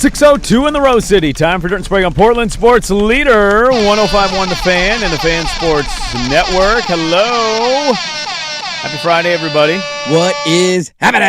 6:02 in the Rose City. Time for Dirt and Sprague on Portland Sports Leader, 105.1 The Fan and the Fan Sports Network. Hello. Happy Friday, everybody. What is happening?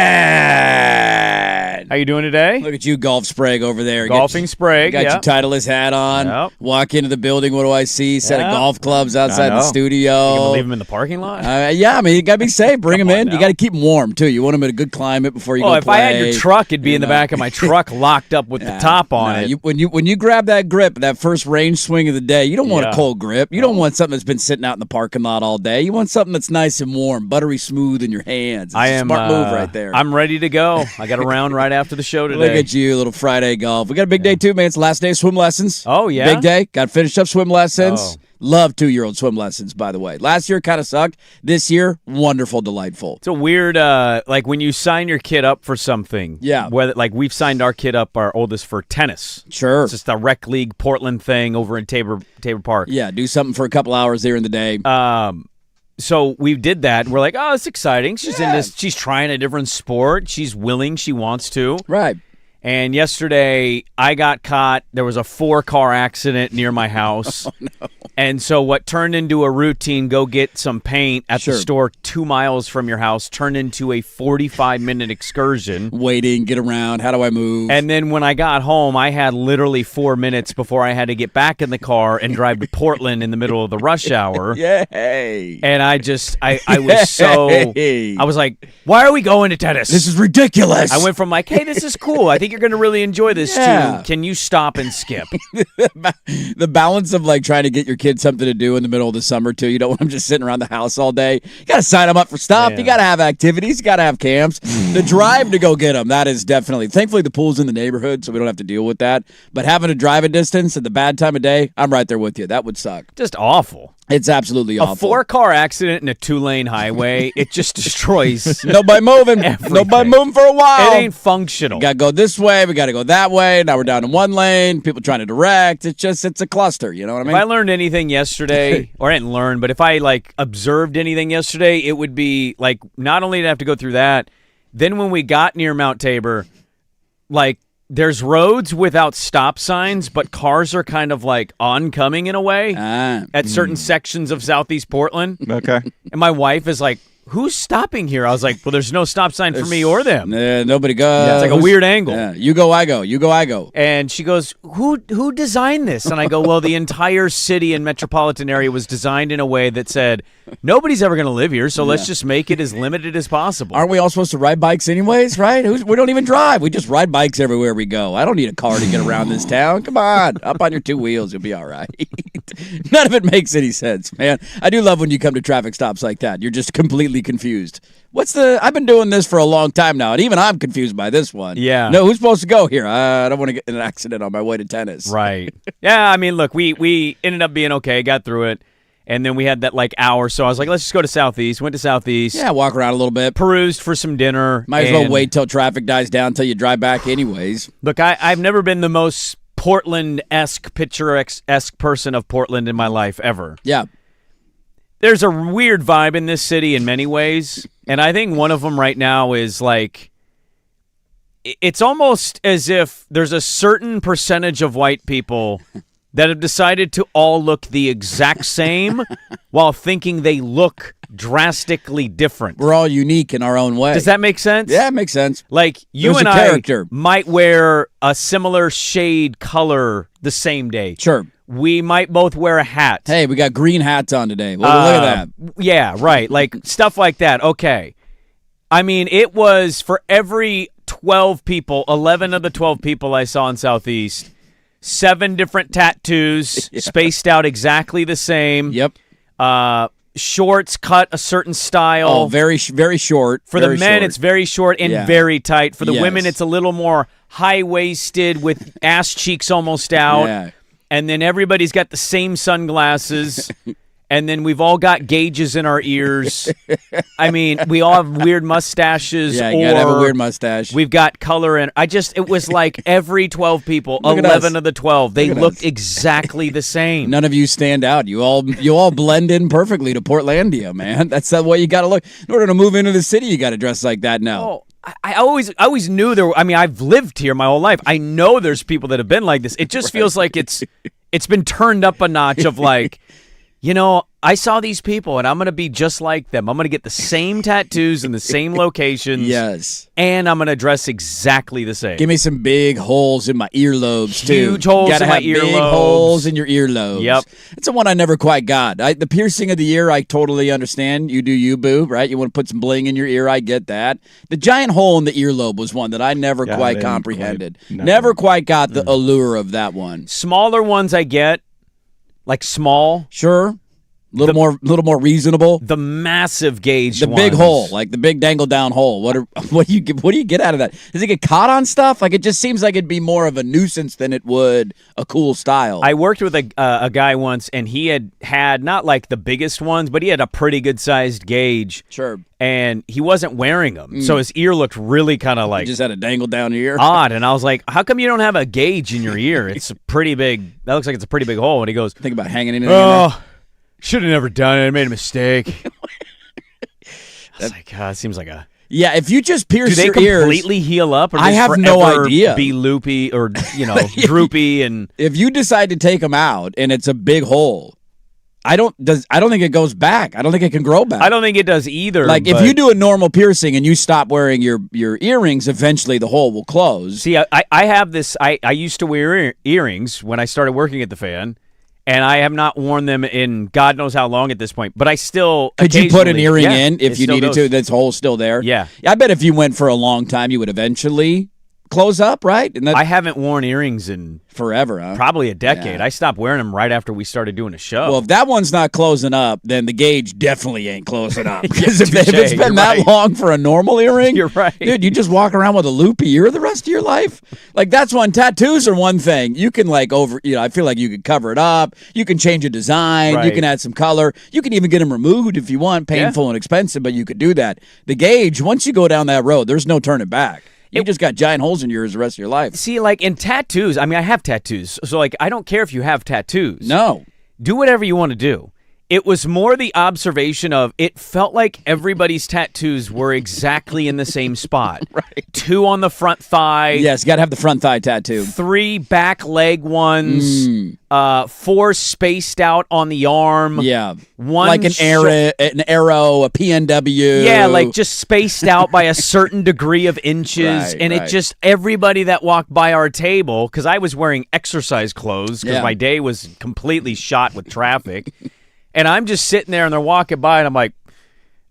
How you doing today? Look at you, Golf Sprague over there. Golfing Sprague, Got your Titleist hat on. Yep. Walk into the building. What do I see? Set of golf clubs outside the studio. You can leave them in the parking lot? Yeah, I mean, you got to be safe. Bring them in. Now. You got to keep them warm, too. You want them in a good climate before you go play. If I had your truck, it'd be in the back of my truck locked up with the top on it. When you grab that grip, that first range swing of the day, you don't want a cold grip. You don't want something that's been sitting out in the parking lot all day. You want something that's nice and warm, buttery smooth in your hands. It's a smart move right there. I'm ready to go. I got a round right after the show today. Look at you, little Friday golf. We got a big day, too, man. It's the last day of swim lessons. Oh, yeah? Big day. Got to finish up swim lessons. Oh. Love 2-year-old swim lessons, by the way. Last year kind of sucked. This year, wonderful, delightful. It's a weird, like when you sign your kid up for something. Yeah. Whether, like we've signed our kid up, our oldest, for tennis. Sure. It's just a rec league Portland thing over in Tabor Park. Yeah, do something for a couple hours there in the day. So we did that. We're like, oh, it's exciting. She's in this. She's trying a different sport. She's willing. She wants to. Right. And yesterday, I got caught. There was a 4-car accident near my house. Oh, no. And so what turned into a routine, go get some paint at the store 2 miles from your house, turned into a 45-minute excursion. Waiting, get around, how do I move? And then when I got home, I had literally 4 minutes before I had to get back in the car and drive to Portland in the middle of the rush hour. Yay. And I was so, I was like, why are we going to tennis? This is ridiculous. I went from like, hey, this is cool. I think you're going to really enjoy this to, can you stop and skip? The balance of like trying to get your kids something to do in the middle of the summer too. You don't want them just sitting around the house all day. You got to sign them up for stuff. Yeah. You got to have activities. You got to have camps. The drive to go get them, that is definitely, thankfully the pool's in the neighborhood, so we don't have to deal with that. But having to drive a distance at the bad time of day, I'm right there with you. That would suck. Just awful. It's absolutely awful. A 4-car accident in a 2-lane highway, it just destroys Nobody moving. everything. Nobody moving for a while. It ain't functional. We got to go this way. We got to go that way. Now we're down in one lane. People trying to direct. It's a cluster. You know what I mean? If I learned anything yesterday, or I didn't learn, but if I like observed anything yesterday, it would be like not only did I have to go through that, then when we got near Mount Tabor, like there's roads without stop signs, but cars are kind of like oncoming in a way at certain sections of Southeast Portland. Okay. And my wife is like, who's stopping here? I was like, well, there's no stop sign for me or them. Nobody goes. Yeah, it's like a weird angle. Yeah. You go, I go. You go, I go. And she goes, who designed this? And I go, well, the entire city and metropolitan area was designed in a way that said, nobody's ever going to live here, so let's just make it as limited as possible. Aren't we all supposed to ride bikes anyways, right? We don't even drive. We just ride bikes everywhere we go. I don't need a car to get around this town. Come on. Up on your 2 wheels. You'll be all right. None of it makes any sense, man. I do love when you come to traffic stops like that. You're just completely confused. I've been doing this for a long time now, and even I'm confused by this one. Yeah. No, who's supposed to go here? I don't want to get in an accident on my way to tennis. Right. Yeah, I mean, look, we ended up being okay, got through it, and then we had that like hour, so I was like, let's just go to Southeast. Went to Southeast. Yeah, walk around a little bit. Perused for some dinner. Might as well wait till traffic dies down till you drive back anyways. Look, I've never been the most Portland-esque, picturesque person of Portland in my life ever. Yeah. There's a weird vibe in this city in many ways, and I think one of them right now is like, it's almost as if there's a certain percentage of white people that have decided to all look the exact same while thinking they look drastically different. We're all unique in our own way. Does that make sense? Yeah, it makes sense. Like you There's and a character. I might wear a similar shade color the same day. Sure. We might both wear a hat. Hey, we got green hats on today. Well, look at that. Yeah, right. Like stuff like that. Okay. I mean, it was for every 12 people, 11 of the 12 people I saw in Southeast, 7 different tattoos, spaced out exactly the same. Yep. Shorts cut a certain style. Oh, very short. For the men, it's very short and very tight. For the women, it's a little more high-waisted with ass cheeks almost out. Yeah. And then everybody's got the same sunglasses. And then we've all got gauges in our ears. I mean, we all have weird mustaches. Yeah, you gotta have a weird mustache. We've got color in. It was like every 12 people, 11 of the 12, they looked exactly the same. None of you stand out. You all blend in perfectly to Portlandia, man. That's the way you gotta look. In order to move into the city, you gotta dress like that now. Oh, I always knew there were, I mean, I've lived here my whole life. I know there's people that have been like this. It just feels like it's been turned up a notch of like, I saw these people and I'm going to be just like them. I'm going to get the same tattoos in the same locations. Yes. And I'm going to dress exactly the same. Give me some big holes in my earlobes, too. Huge holes in my earlobes. Big holes in your earlobes. Yep. It's the one I never quite got. The piercing of the ear, I totally understand. You do you, boo, right? You want to put some bling in your ear, I get that. The giant hole in the earlobe was one that I never quite comprehended. Never quite got the allure of that one. Smaller ones I get, like small. Sure. Little more reasonable. The massive gauge the ones. Big hole, like the big dangle down hole. What do you get out of that? Does it get caught on stuff? Like, it just seems like it'd be more of a nuisance than it would a cool style. I worked with a guy once, and he had not like the biggest ones, but he had a pretty good sized gauge. Sure. And he wasn't wearing them, so his ear looked really kind of like you just had a dangle down your ear. Odd. And I was like, "How come you don't have a gauge in your ear? It's a pretty big. That looks like it's a pretty big hole." And he goes, "Think about hanging it in." Oh. Should have never done it. I made a mistake. I was like, it seems like a... Yeah, if you just pierce your ears... Do they completely heal up? Or I have no idea. Be loopy or, droopy and... If you decide to take them out and it's a big hole, I don't think it goes back. I don't think it can grow back. I don't think it does either. Like, if you do a normal piercing and you stop wearing your earrings, eventually the hole will close. See, I have this... I used to wear earrings when I started working at the Fan. And I have not worn them in God knows how long at this point. But I still Could you put an earring in if you needed to? This hole's still there? Yeah. I bet if you went for a long time, you would eventually close up, right? And I haven't worn earrings in... Forever, huh? Probably a decade. Yeah. I stopped wearing them right after we started doing a show. Well, if that one's not closing up, then the gauge definitely ain't closing up. Because if touche, it's been that long for a normal earring, you're right. Dude, you just walk around with a loopy ear the rest of your life? Like, that's one. Tattoos are one thing. You can, like, I feel like you could cover it up. You can change a design. Right. You can add some color. You can even get them removed if you want. Painful and expensive, but you could do that. The gauge, once you go down that road, there's no turning back. You just got giant holes in your ears the rest of your life. See, like in tattoos, I mean, I have tattoos. So, like, I don't care if you have tattoos. No. Do whatever you want to do. It was more the observation of it felt like everybody's tattoos were exactly in the same spot. Right. 2 on the front thigh. Yes, you got to have the front thigh tattoo. 3 back leg ones. 4 spaced out on the arm. Yeah. 1 like an arrow, a PNW. Yeah, like just spaced out by a certain degree of inches. It just, everybody that walked by our table, because I was wearing exercise clothes because my day was completely shot with traffic. And I'm just sitting there, and they're walking by, and I'm like,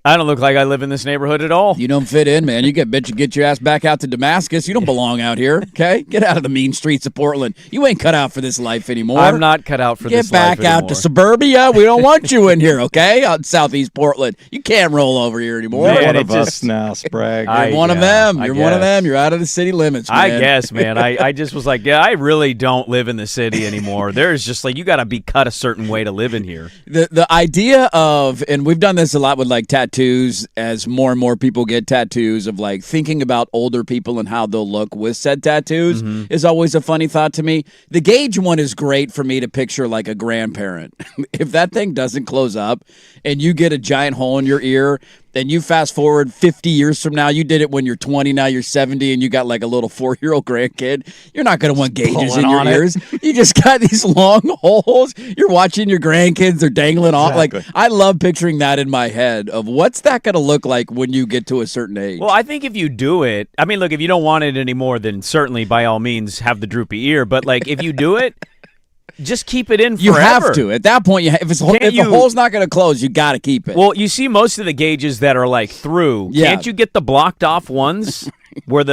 I don't look like I live in this neighborhood at all. You don't fit in, man. You get your ass back out to Damascus. You don't belong out here, okay? Get out of the mean streets of Portland. You ain't cut out for this life anymore. I'm not cut out for this life anymore. Get back out to suburbia. We don't want you in here, okay? Out in southeast Portland. You can't roll over here anymore. You're one of us now, Sprague. You're one of them. You're one of them. You're out of the city limits, man. I guess, man. I just was like, I really don't live in the city anymore. There's just like, you got to be cut a certain way to live in here. The idea of, and we've done this a lot with like tattoos, as more and more people get tattoos, of like thinking about older people and how they'll look with said tattoos is always a funny thought to me. The gauge one is great for me to picture like a grandparent. If that thing doesn't close up and you get a giant hole in your ear, and you fast forward 50 years from now, you did it when you're 20, now you're 70, and you got like a little 4-year-old grandkid, you're not going to want gauges in your ears. You just got these long holes. You're watching your grandkids, they're dangling off. Like, I love picturing that in my head of what's that going to look like when you get to a certain age. Well, I think if you do it, I mean, look, if you don't want it anymore, then certainly by all means have the droopy ear. But like, if you do it, just keep it in forever. You have to. At that point, if the hole's not going to close, you got to keep it. Well, you see most of the gauges that are like through. Yeah. Can't you get the blocked off ones where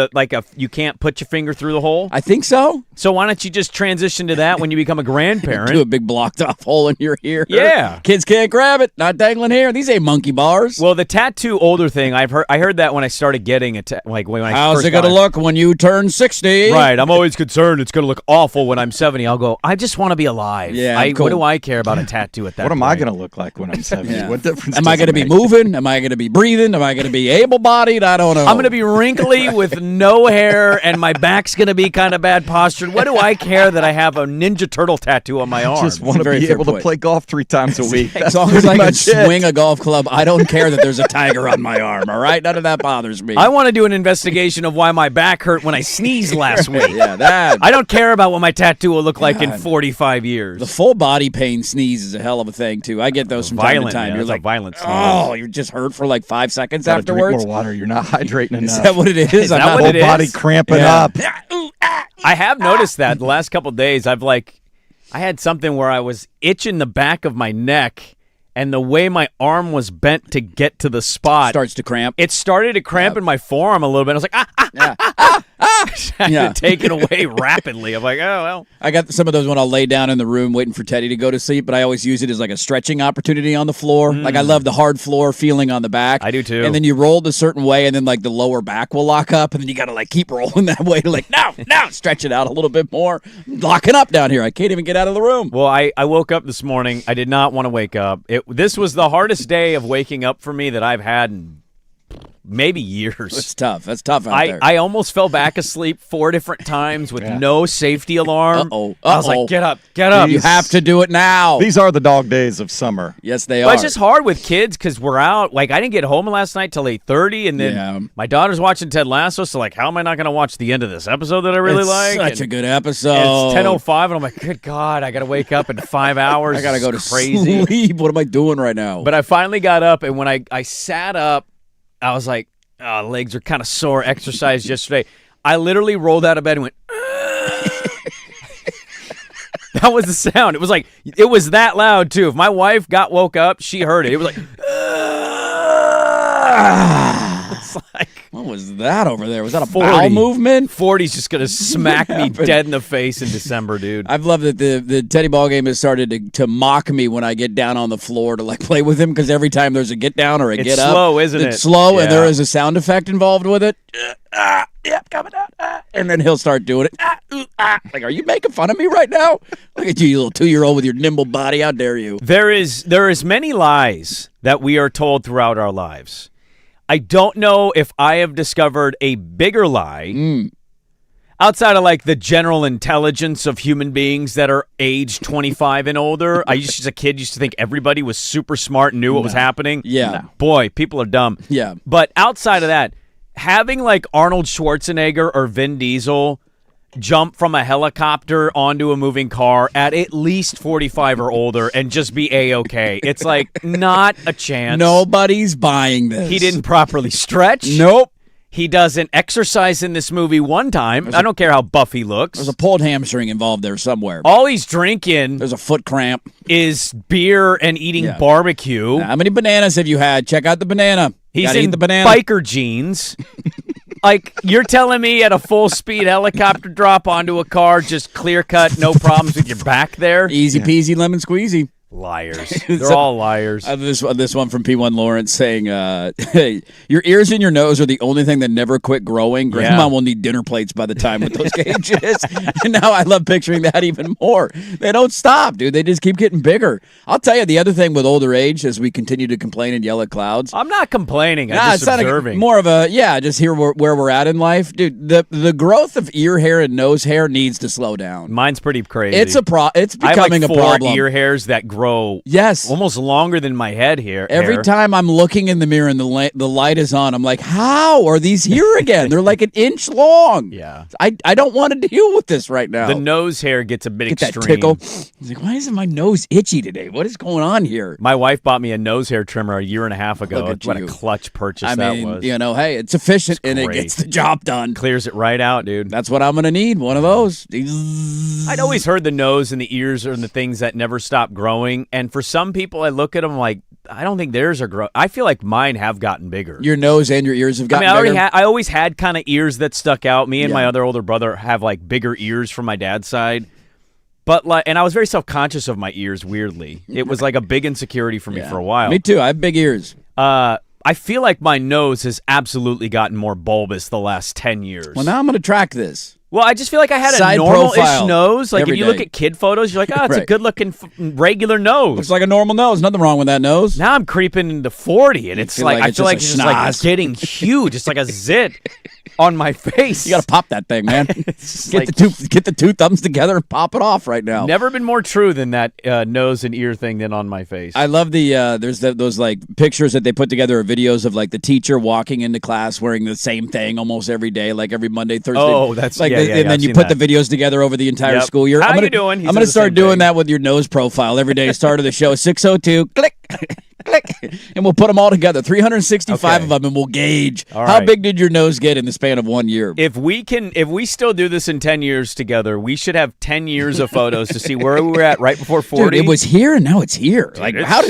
you can't put your finger through the hole? I think so. So why don't you just transition to that when you become a grandparent? Do a big blocked off hole in your ear. Yeah. Kids can't grab it. Not dangling here. These ain't monkey bars. Well, the tattoo older thing, I heard that when I started getting it. Like when I How's first it going to look when you turn 60? Right. I'm always concerned it's going to look awful when I'm 70. I'll go, I just want to be alive. Yeah. What do I care about a tattoo at that What point? am I going to look like when I'm 70? Yeah. What difference am I going to be moving? Am I going to be breathing? Am I going to be able-bodied? I don't know. I'm going to be wrinkly with no hair and my back's going to be kind of bad postured. What do I care that I have a Ninja Turtle tattoo on my arm? Just want to very be fair able to point. play golf 3 times a week. As long as I can swing a golf club, I don't care that there's a tiger on my arm, all right? None of that bothers me. I want to do an investigation of why my back hurt when I sneezed last week. Yeah, that. I don't care about what my tattoo will look like in 45 years. The full body pain sneeze is a hell of a thing, too. I get those from time to Violent, time. man. You're It's a like, violent sneeze. oh, you're just hurt for like 5 seconds Gotta drink afterwards. more water. You're not hydrating enough. Is that what it is? Is that I'm what not- it Whole body is? cramping Yeah. up. I have noticed that the last couple of days. I had something where I was itching the back of my neck, and the way my arm was bent to get to the spot, Starts to cramp. it started to cramp in my forearm a little bit. I was like, Yeah. I had Yeah. to take it away rapidly. I'm like, oh, well. I got some of those when I'll lay down in the room waiting for Teddy to go to sleep, but I always use it as like a stretching opportunity on the floor. Like I love the hard floor feeling on the back. I do too. And then you rolled a certain way, and then like the lower back will lock up, and then you got to like keep rolling that way to like, no, stretch it out a little bit more. I'm locking up down here. I can't even get out of the room. Well, I woke up this morning. I did not want to wake up. This was the hardest day of waking up for me that I've had in maybe years. It's tough. That's tough out there. I almost fell back asleep 4 different times with no safety alarm. Uh-oh. I was like, get up. You have to do it now. These are the dog days of summer. Yes, they But are. it's just hard with kids because we're out. Like, I didn't get home last night till 8:30, and then Yeah. my daughter's watching Ted Lasso, so like, how am I not going to watch the end of this episode that I really It's like? such a And good episode. it's 10:05, and I'm like, good God, I got to wake up in 5 hours. I got to go to It's crazy. sleep. What am I doing right now? But I finally got up, and when I sat up, I was like, oh, legs are kind of sore. Exercised yesterday. I literally rolled out of bed and went, that was the sound. It was that loud, too. If my wife woke up, she heard it. It was like, it's like What was that over there? Was that a 40. bowel movement? 40's just going to smack me dead in the face in December, dude. I've loved that the Teddy ball game has started to mock me when I get down on the floor to like play with him because every time there's a get down or a It's get up, slow, isn't it? It's slow, and Yeah. there is a sound effect involved with it. Yep, coming out. And then he'll start doing it. Like, are you making fun of me right now? Look at you, you little 2-year-old with your nimble body. How dare you? There is many lies that we are told throughout our lives. I don't know if I have discovered a bigger lie outside of like the general intelligence of human beings that are age 25 and older. I used as a kid used to think everybody was super smart and knew what was happening. Yeah. Boy, people are dumb. Yeah. But outside of that, having like Arnold Schwarzenegger or Vin Diesel jump from a helicopter onto a moving car at least 45 or older and just be A-okay. It's like not a chance. Nobody's buying this. He didn't properly stretch. Nope. He doesn't exercise in this movie one time. I don't care how buff he looks. There's a pulled hamstring involved there somewhere. All he's drinking There's a foot cramp. is beer and eating Yeah. barbecue. How many bananas have you had? Check out the banana. He's Gotta in eat the banana. biker jeans. Like, you're telling me at a full-speed helicopter drop onto a car, just clear-cut, no problems with your back there? Easy peasy lemon squeezy. Liars. They're all liars. This one from P1 Lawrence saying, hey, your ears and your nose are the only thing that never quit growing. Grandma Yeah. will need dinner plates by the time with those gauges. And now I love picturing that even more. They don't stop, dude. They just keep getting bigger. I'll tell you, the other thing with older age, as we continue to complain and yell at clouds, I'm not complaining. I'm nah, just it's not observing. more of a, just hear where we're at in life. Dude, the growth of ear hair and nose hair needs to slow down. Mine's pretty crazy. It's I have becoming like a 4 problem. ear hairs that grow Yes. almost longer than my head here. Every hair. time I'm looking in the mirror and the light is on, I'm like, how are these here again? They're like an inch long. Yeah. I don't want to deal with this right now. The nose hair gets a bit Get extreme. that tickle. I was like, why isn't my nose itchy today? What is going on here? My wife bought me a nose hair trimmer a year and a half ago. Look at What you. a clutch purchase I that mean, was. hey, it's efficient and it great. gets the job done. Clears it right out, dude. That's what I'm going to need, one of those. I'd always heard the nose and the ears are the things that never stop growing. And for some people, I look at them like, I don't think theirs are growing. I feel like mine have gotten bigger. Your nose and your ears have gotten bigger. I always had kind of ears that stuck out. Me and Yeah. my other older brother have like bigger ears from my dad's side. But and I was very self-conscious of my ears, weirdly. It was like a big insecurity for me for a while. Me too. I have big ears. I feel like my nose has absolutely gotten more bulbous the last 10 years. Well, now I'm going to track this. Well, I just feel like I had Side a normal-ish profile nose. Like, every if you day. look at kid photos, you're like, oh, it's a Right. good-looking, regular nose. Looks like a normal nose. Nothing wrong with that nose. Now I'm creeping into 40, and it's feel like, like I it's feel like just it's a just like schnoz. getting huge. It's like a zit. on my face. You got to pop that thing, man. It's Get the two thumbs together and pop it off right now. Never been more true than that nose and ear thing than on my face. I love there's those like pictures that they put together of videos of like the teacher walking into class wearing the same thing almost every day, like every Monday, Thursday. Oh, that's like, and then I've you seen put that. the videos together over the entire school year. How you doing? I'm gonna start doing that with your nose profile every day. Start of the show 6:02. Click. Click, and we'll put them all together, 365 of them, and we'll gauge how big did your nose get in the span of 1 year. If we still do this in 10 years together, we should have 10 years of photos to see where we were at right before 40. Dude, it was here and now it's here. Dude, like how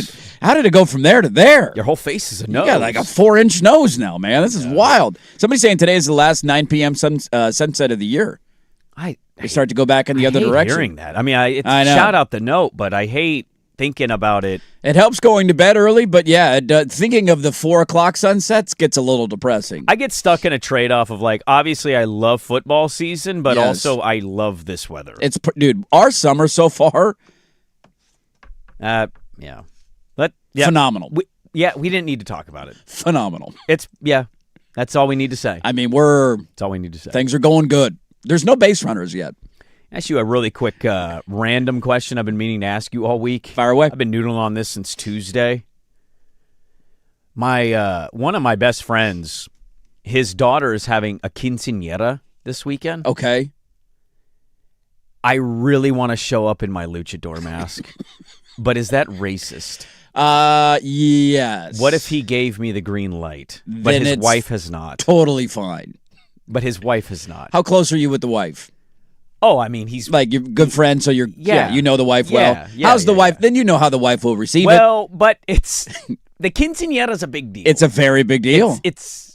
did it go from there to there? Your whole face is a nose. You got like a 4-inch nose now, man. This is wild. Somebody's saying today is the last 9 p.m. sunset of the year. They start to go back in the other direction. Hearing that, I mean, I know. shout out the note, but I hate thinking about it. It helps going to bed early, but yeah, thinking of the 4 o'clock sunsets gets a little depressing. I get stuck in a trade-off of like, obviously I love football season, but also I love this weather. Dude, our summer so far, phenomenal. We didn't need to talk about it. Phenomenal. That's all we need to say. I mean, that's all we need to say. Things are going good. There's no base runners yet. Ask you a really quick random question I've been meaning to ask you all week. Fire away. I've been noodling on this since Tuesday. My one of my best friends, his daughter is having a quinceañera this weekend. Okay. I really want to show up in my luchador mask, but is that racist? Yes. What if he gave me the green light, but Then his it's wife has not? Totally fine. But his wife has not. How close are you with the wife? Oh, I mean, he's like your good friend, so you know the wife well. How's the wife? Then you know how the wife will receive it. Well, but it's the quinceañera is a big deal. It's a very big deal.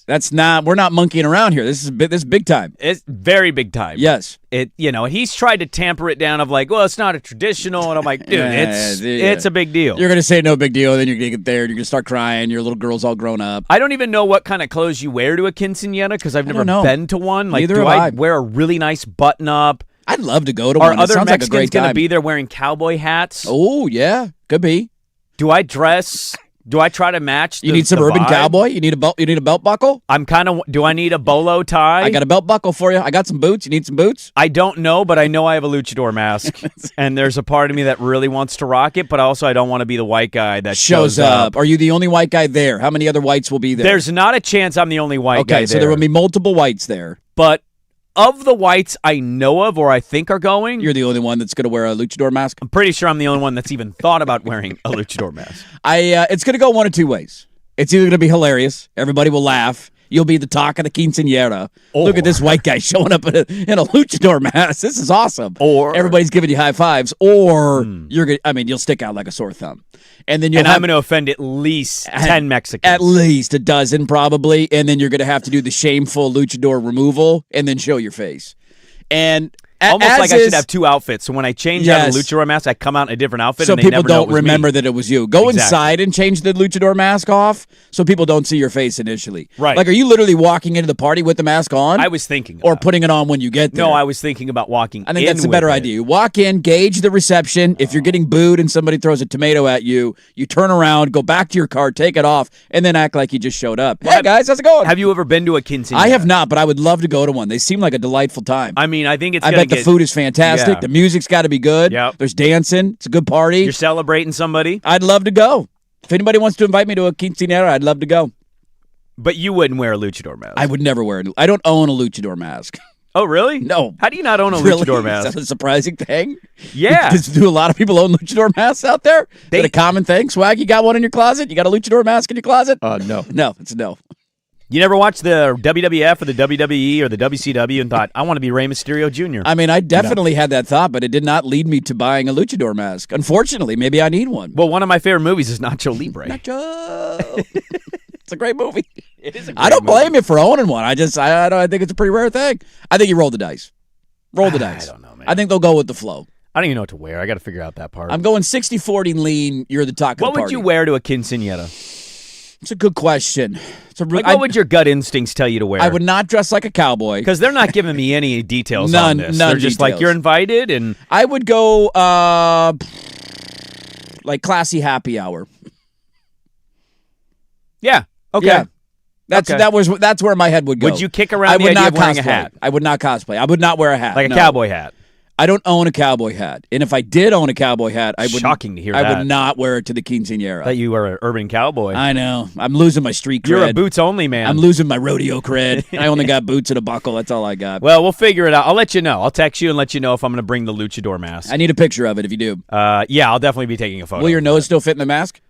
We're not monkeying around here. This is big time. It's very big time. Yes. He's tried to tamper it down of like, well, it's not a traditional, and I'm like, dude, it's a big deal. You're gonna say no big deal, and then you're gonna get there, and you're gonna start crying. Your little girl's all grown up. I don't even know what kind of clothes you wear to a quinceañera because I've never been to one. Like, Neither do have I I. wear a really nice button up? I'd love to go to one. Are other sounds Mexicans like a great going to time. be there wearing cowboy hats? Oh, yeah. Could be. Do I dress? Do I try to match You need some urban vibe? cowboy? You need a belt buckle? Do I need a bolo tie? I got a belt buckle for you. I got some boots. You need some boots? I don't know, but I know I have a luchador mask. And there's a part of me that really wants to rock it, but also I don't want to be the white guy that shows up. Are you the only white guy there? How many other whites will be there? There's not a chance I'm the only white guy there. Okay, so there will be multiple whites there. But of the whites I know of or I think are going, you're the only one that's going to wear a luchador mask? I'm pretty sure I'm the only one that's even thought about wearing a luchador mask. It's going to go one of two ways. It's either going to be hilarious. Everybody will laugh. You'll be the talk of the quinceañera. Look at this white guy showing up in a luchador mask. This is awesome. Or everybody's giving you high fives. Or you'll stick out like a sore thumb. And then I'm going to offend at least 10 Mexicans. At least a dozen, probably. And then you're going to have to do the shameful luchador removal and then show your face. And almost like I should have two outfits. So when I change out of the luchador mask, I come out in a different outfit. So and they people never know don't remember that it was you. Go inside and change the luchador mask off so people don't see your face initially. Right. Like, are you literally walking into the party with the mask on? I was thinking. Or putting it on when you get there? No, I was thinking about walking in. I think that's a better idea. You walk in, gauge the reception. If you're getting booed and somebody throws a tomato at you, you turn around, go back to your car, take it off, and then act like you just showed up. Hey, guys, how's it going? Have you ever been to a quinceañera? I have not, but I would love to go to one. They seem like a delightful time. I mean, I think it's I bet the food is fantastic. Yeah. The music's got to be good. Yep. There's dancing. It's a good party. You're celebrating somebody. I'd love to go. If anybody wants to invite me to a quinceañera, I'd love to go. But you wouldn't wear a luchador mask. I would never wear it. I don't own a luchador mask. Oh, really? No. How do you not own a luchador mask? Is that a surprising thing? Yeah. Do a lot of people own luchador masks out there? Is that a common thing? Swag, you got one in your closet? You got a luchador mask in your closet? No. No, it's no. You never watched the WWF or the WWE or the WCW and thought, I want to be Rey Mysterio Jr.? I mean, I definitely had that thought, but it did not lead me to buying a luchador mask. Unfortunately, maybe I need one. Well, one of my favorite movies is Nacho Libre. Nacho! It's a great movie. It is a great I don't blame you for owning one. I think it's a pretty rare thing. I think you roll the dice. Roll the dice. I don't know, man. I think they'll go with the flow. I don't even know what to wear. I got to figure out that part. I'm going 60-40 lean. You're the talk of the What party. would you wear to a quinceañera? It's a good question. What would your gut instincts tell you to wear? I would not dress like a cowboy. Because they're not giving me any details None- on this. none They're just details. like, you're invited, and I would go like classy happy hour. yeah, okay. Yeah. That's where my head would go. Would you kick around I the would idea not of wearing a cosplay. hat? I would not cosplay. I would not wear a hat. Like a no. cowboy hat. I don't own a cowboy hat. And if I did own a cowboy hat, I would Shocking to hear I that. would not wear it to the quinceañera. That you are an urban cowboy. I know. I'm losing my street cred. You're a boots only man. I'm losing my rodeo cred. I only got boots and a buckle. That's all I got. Well, we'll figure it out. I'll let you know. I'll text you and let you know if I'm going to bring the luchador mask. I need a picture of it if you do. Yeah, I'll definitely be taking a photo. Will your nose still fit in the mask?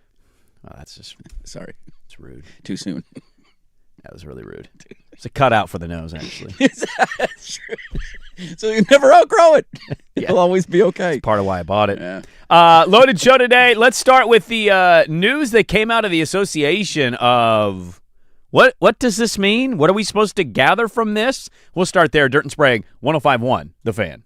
Oh, that's just Sorry. it's rude. Too soon. That was really rude. It's a cutout for the nose, actually. That's true. So you never outgrow it. It'll always be okay. Part of why I bought it. Yeah. Loaded show today. Let's start with the news that came out of the association of what does this mean? What are we supposed to gather from this? We'll start there. Dirt and Sprague, 105.1, The Fan.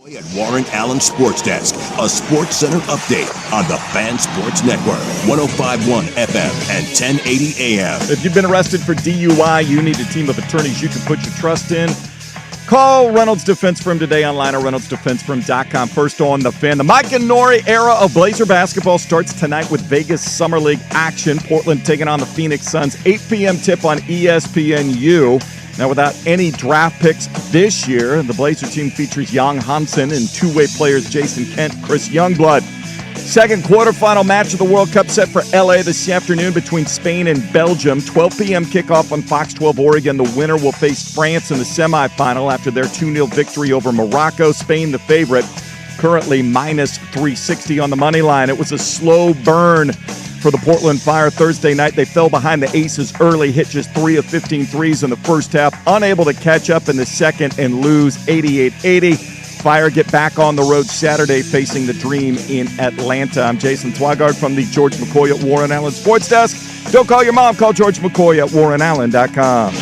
At Warren Allen Sports Desk, a Sports Center update on the Fan Sports Network, 105.1 FM and 1080 AM. If you've been arrested for DUI, you need a team of attorneys you can put your trust in. Call Reynolds Defense Firm today online or reynoldsdefensefirm.com. First on the Fan. The Mike and Nori era of Blazer basketball starts tonight with Vegas Summer League action. Portland taking on the Phoenix Suns. 8 p.m. tip on ESPNU. Now, without any draft picks this year, the Blazer team features Young Hansen and two-way players Jason Kent, Chris Youngblood. Second quarterfinal match of the World Cup set for L.A. this afternoon between Spain and Belgium. 12 p.m. kickoff on Fox 12 Oregon. The winner will face France in the semifinal after their 2-0 victory over Morocco. Spain the favorite, currently minus 360 on the money line. It was a slow burn for the Portland Fire Thursday night. They fell behind the Aces early, hit just 3 of 15 threes in the first half, unable to catch up in the second and lose 88-80. Fire get back on the road Saturday facing the Dream in Atlanta. I'm Jason Twigard from the George McCoy at Warren Allen Sports Desk. Don't call your mom, call George McCoy at warrenallen.com.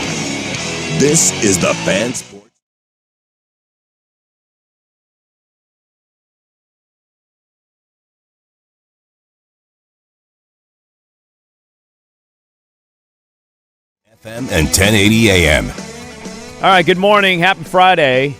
This is the Fan Sports. FM and 1080 AM. All right, good morning. Happy Friday.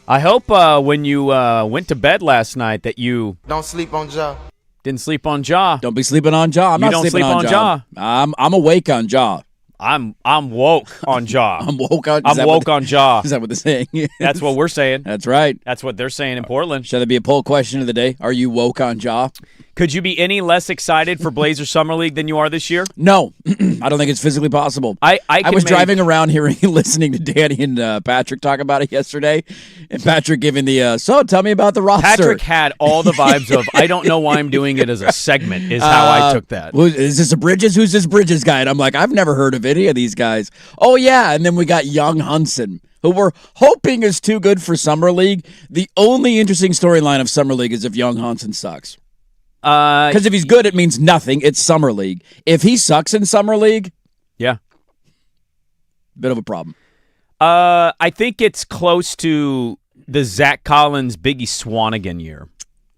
I hope when you went to bed last night that you Don't sleep on Ja. didn't sleep on Ja. Don't be sleeping on Ja. I'm You not don't sleeping sleep on Ja. I'm awake on Ja. I'm woke on Ja. I'm woke on. I'm woke on Ja. Is that what they're saying? That's what we're saying. That's right. That's what they're saying in Portland. Should there be a poll question of the day? Are you woke on Ja? Could you be any less excited for Blazer Summer League than you are this year? No, I don't think it's physically possible. I was driving around listening to Danny and Patrick talk about it yesterday, and Patrick giving the so tell me about the roster. Patrick had all the vibes of I don't know why I'm doing it as a segment is how I took that. Is this a Bridges? Who's this Bridges guy? And I'm like, I've never heard of any of these guys. Oh yeah, and then we got Young Hansen, who we're hoping is too good for Summer League. The only interesting storyline of Summer League is if Young Hansen sucks. Because if he's good, it means nothing. It's Summer League. If he sucks in Summer League, yeah, bit of a problem. I think it's close to the Zach Collins, Biggie Swanigan year.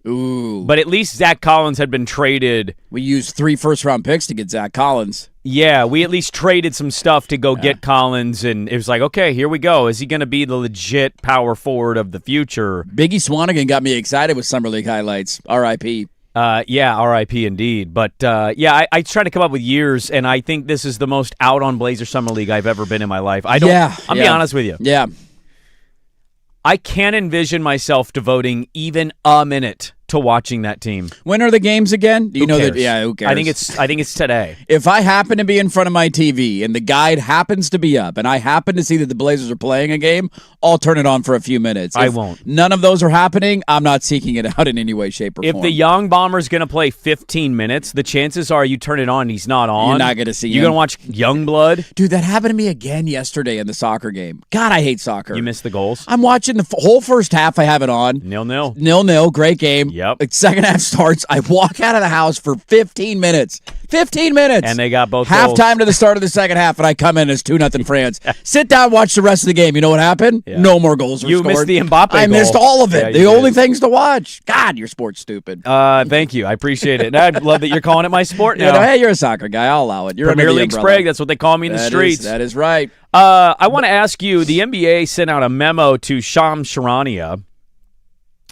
Ooh. But at least Zach Collins had been traded. We used 3 first-round picks to get Zach Collins. Yeah, we at least traded some stuff to go get Collins, and it was like, okay, here we go. Is he going to be the legit power forward of the future? Biggie Swanigan got me excited with Summer League highlights. R.I.P. Yeah, R.I.P. indeed. But, I try to come up with years, and I think this is the most out on Blazer Summer League I've ever been in my life. I'll be honest with you. Yeah. I can't envision myself devoting even a minute to watching that team. When are the games again? Do you know cares? that? Yeah, who cares? I think it's today. If I happen to be in front of my TV and the guide happens to be up and I happen to see that the Blazers are playing a game, I'll turn it on for a few minutes. I If won't. None of those are happening, I'm not seeking it out in any way, shape, or If form. the young bomber's going to play 15 minutes, the chances are you turn it on and he's not on. You're not going to see You're him. going to watch Youngblood. Dude, that happened to me again yesterday in the soccer game. God, I hate soccer. You missed the goals. I'm watching the whole first half. I have it on. 0-0. 0-0, great game. Yep. Like, second half starts. I walk out of the house for 15 minutes. 15 minutes. And they got both goals. Halftime to the start of the second half, and I come in as 2-0 France. Sit down, watch the rest of the game. You know what happened? Yeah. No more goals were You scored. missed the Mbappe I missed goal. all of it. Yeah, the you only did. things to watch. God, your sport's stupid. Thank you. I appreciate it. And I love that you're calling it my sport now. Hey, you're a soccer guy. I'll allow it. You're Premier under the League umbrella. Sprague, that's what they call me in the streets. That is right. I want to ask you, the NBA sent out a memo to Shams Charania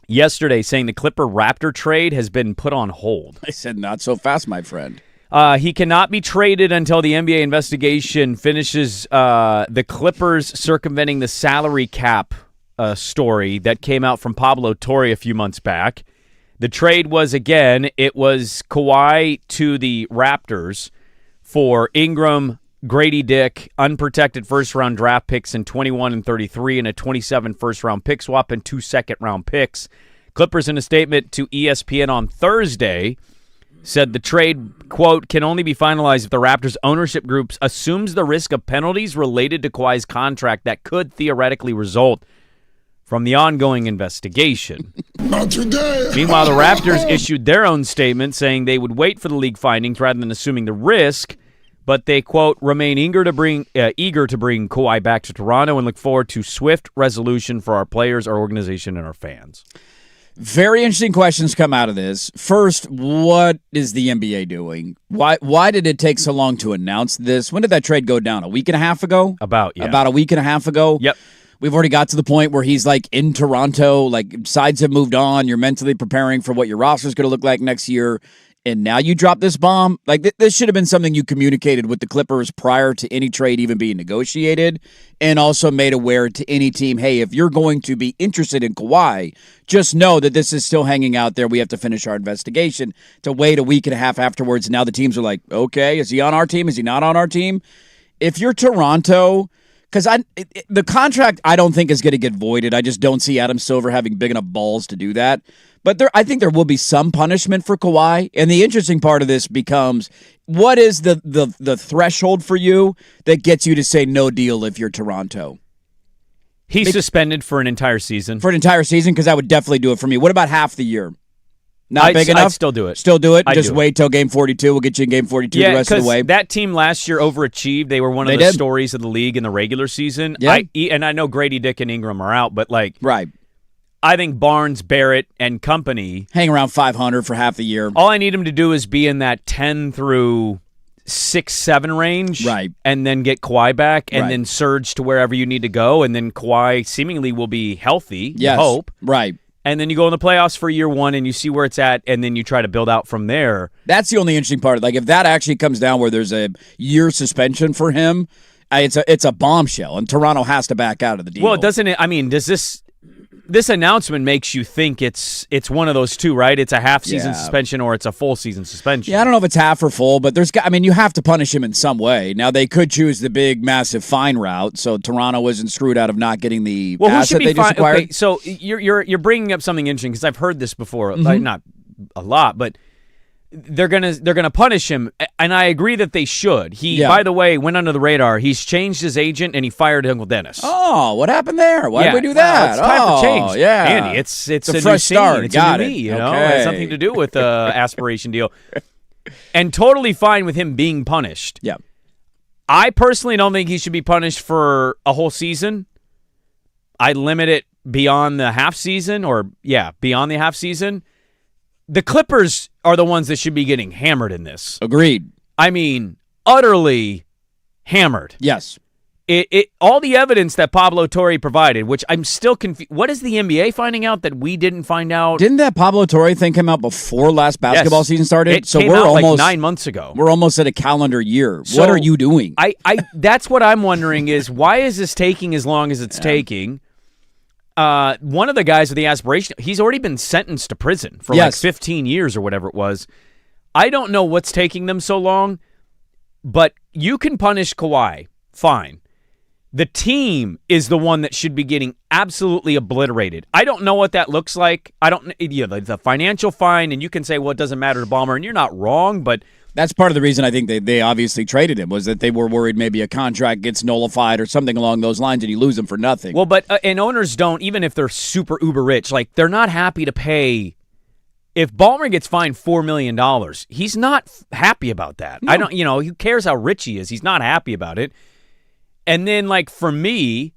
yesterday saying the Clipper-Raptor trade has been put on hold. I said not so fast, my friend. He cannot be traded until the NBA investigation finishes the Clippers circumventing the salary cap story that came out from Pablo Torre a few months back. The trade was, again, it was Kawhi to the Raptors for Ingram, Grady Dick, unprotected first-round draft picks in 21 and 33, and a 27 first-round pick swap and 2 second-round picks. Clippers, in a statement to ESPN on Thursday, said the trade, quote, can only be finalized if the Raptors ownership group assumes the risk of penalties related to Kawhi's contract that could theoretically result from the ongoing investigation. Not today. Meanwhile, the Raptors issued their own statement saying they would wait for the league findings rather than assuming the risk, but they, quote, remain eager to bring Kawhi back to Toronto and look forward to swift resolution for our players, our organization, and our fans. Very interesting questions come out of this. First, what is the NBA doing? Why did it take so long to announce this? When did that trade go down? A week and a half ago? About a week and a half ago? Yep. We've already got to the point where he's like in Toronto, like sides have moved on. You're mentally preparing for what your roster is going to look like next year. And now you drop this bomb. Like this should have been something you communicated with the Clippers prior to any trade even being negotiated, and also made aware to any team, hey, if you're going to be interested in Kawhi, just know that this is still hanging out there. We have to finish our investigation. To wait a week and a half afterwards, now the teams are like, okay, is he on our team? Is he not on our team? If you're Toronto, because the contract I don't think is going to get voided. I just don't see Adam Silver having big enough balls to do that. But I think there will be some punishment for Kawhi. And the interesting part of this becomes, what is the threshold for you that gets you to say no deal if you're Toronto? He's suspended for an entire season. For an entire season? Because that would definitely do it for me. What about half the year? Not big enough? I'd still do it. Still do it? Just wait till game 42. We'll get you in game 42 the rest of the way. That team last year overachieved. They were one of the stories of the league in the regular season. Yeah. And I know Grady Dick and Ingram are out, but right. I think Barnes, Barrett, and company hang around 500 for half the year. All I need him to do is be in that 10 through 6-7 range, right, and then get Kawhi back, and then surge to wherever you need to go, and then Kawhi seemingly will be healthy. Yes, you hope, right. And then you go in the playoffs for year one, and you see where it's at, and then you try to build out from there. That's the only interesting part. Like if that actually comes down where there's a year suspension for him, it's a bombshell, and Toronto has to back out of the deal. Well, doesn't it? I mean, does this announcement makes you think it's one of those two, right? It's a half-season suspension or it's a full-season suspension. Yeah, I don't know if it's half or full, but you have to punish him in some way. Now, they could choose the big, massive fine route, so Toronto isn't screwed out of not getting the asset they just acquired. Okay, so you're bringing up something interesting because I've heard this before, like, not a lot, but they're gonna punish him, and I agree that they should. He, by the way, went under the radar. He's changed his agent and he fired Uncle Dennis. Oh, what happened there? Why did we do that? Well, it's time for change. Yeah, Andy, it's a fresh start. It's a new me. You know, it has nothing to do with the aspiration deal, and totally fine with him being punished. Yeah, I personally don't think he should be punished for a whole season. I limit it beyond the half season, beyond the half season. The Clippers are the ones that should be getting hammered in this. Agreed. I mean, utterly hammered. Yes. All the evidence that Pablo Torre provided, which I'm still confused. What is the NBA finding out that we didn't find out? Didn't that Pablo Torre thing come out before last basketball season started? It came out like 9 months ago. We're almost at a calendar year. So what are you doing? That's what I'm wondering is, why is this taking as long as it's taking? One of the guys with the aspiration, he's already been sentenced to prison for like 15 years or whatever it was. I don't know what's taking them so long, but you can punish Kawhi. Fine. The team is the one that should be getting absolutely obliterated. I don't know what that looks like. The financial fine, and you can say, well, it doesn't matter to Ballmer, and you're not wrong, but that's part of the reason I think they obviously traded him, was that they were worried maybe a contract gets nullified or something along those lines and you lose him for nothing. Well, but and owners don't, even if they're super uber rich, like they're not happy to pay. If Ballmer gets fined $4 million, he's not happy about that. No. I don't, who cares how rich he is? He's not happy about it. And then, like, for me,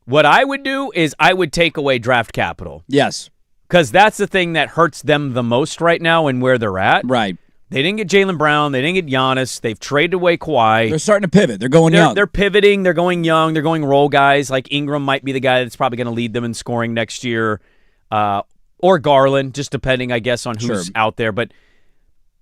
what I would do is I would take away draft capital. Yes. Because that's the thing that hurts them the most right now and where they're at. Right. They didn't get Jaylen Brown. They didn't get Giannis. They've traded away Kawhi. They're starting to pivot. They're going young. They're pivoting. They're going young. They're going role guys. Like Ingram might be the guy that's probably going to lead them in scoring next year. Or Garland, just depending, I guess, on who's out there. But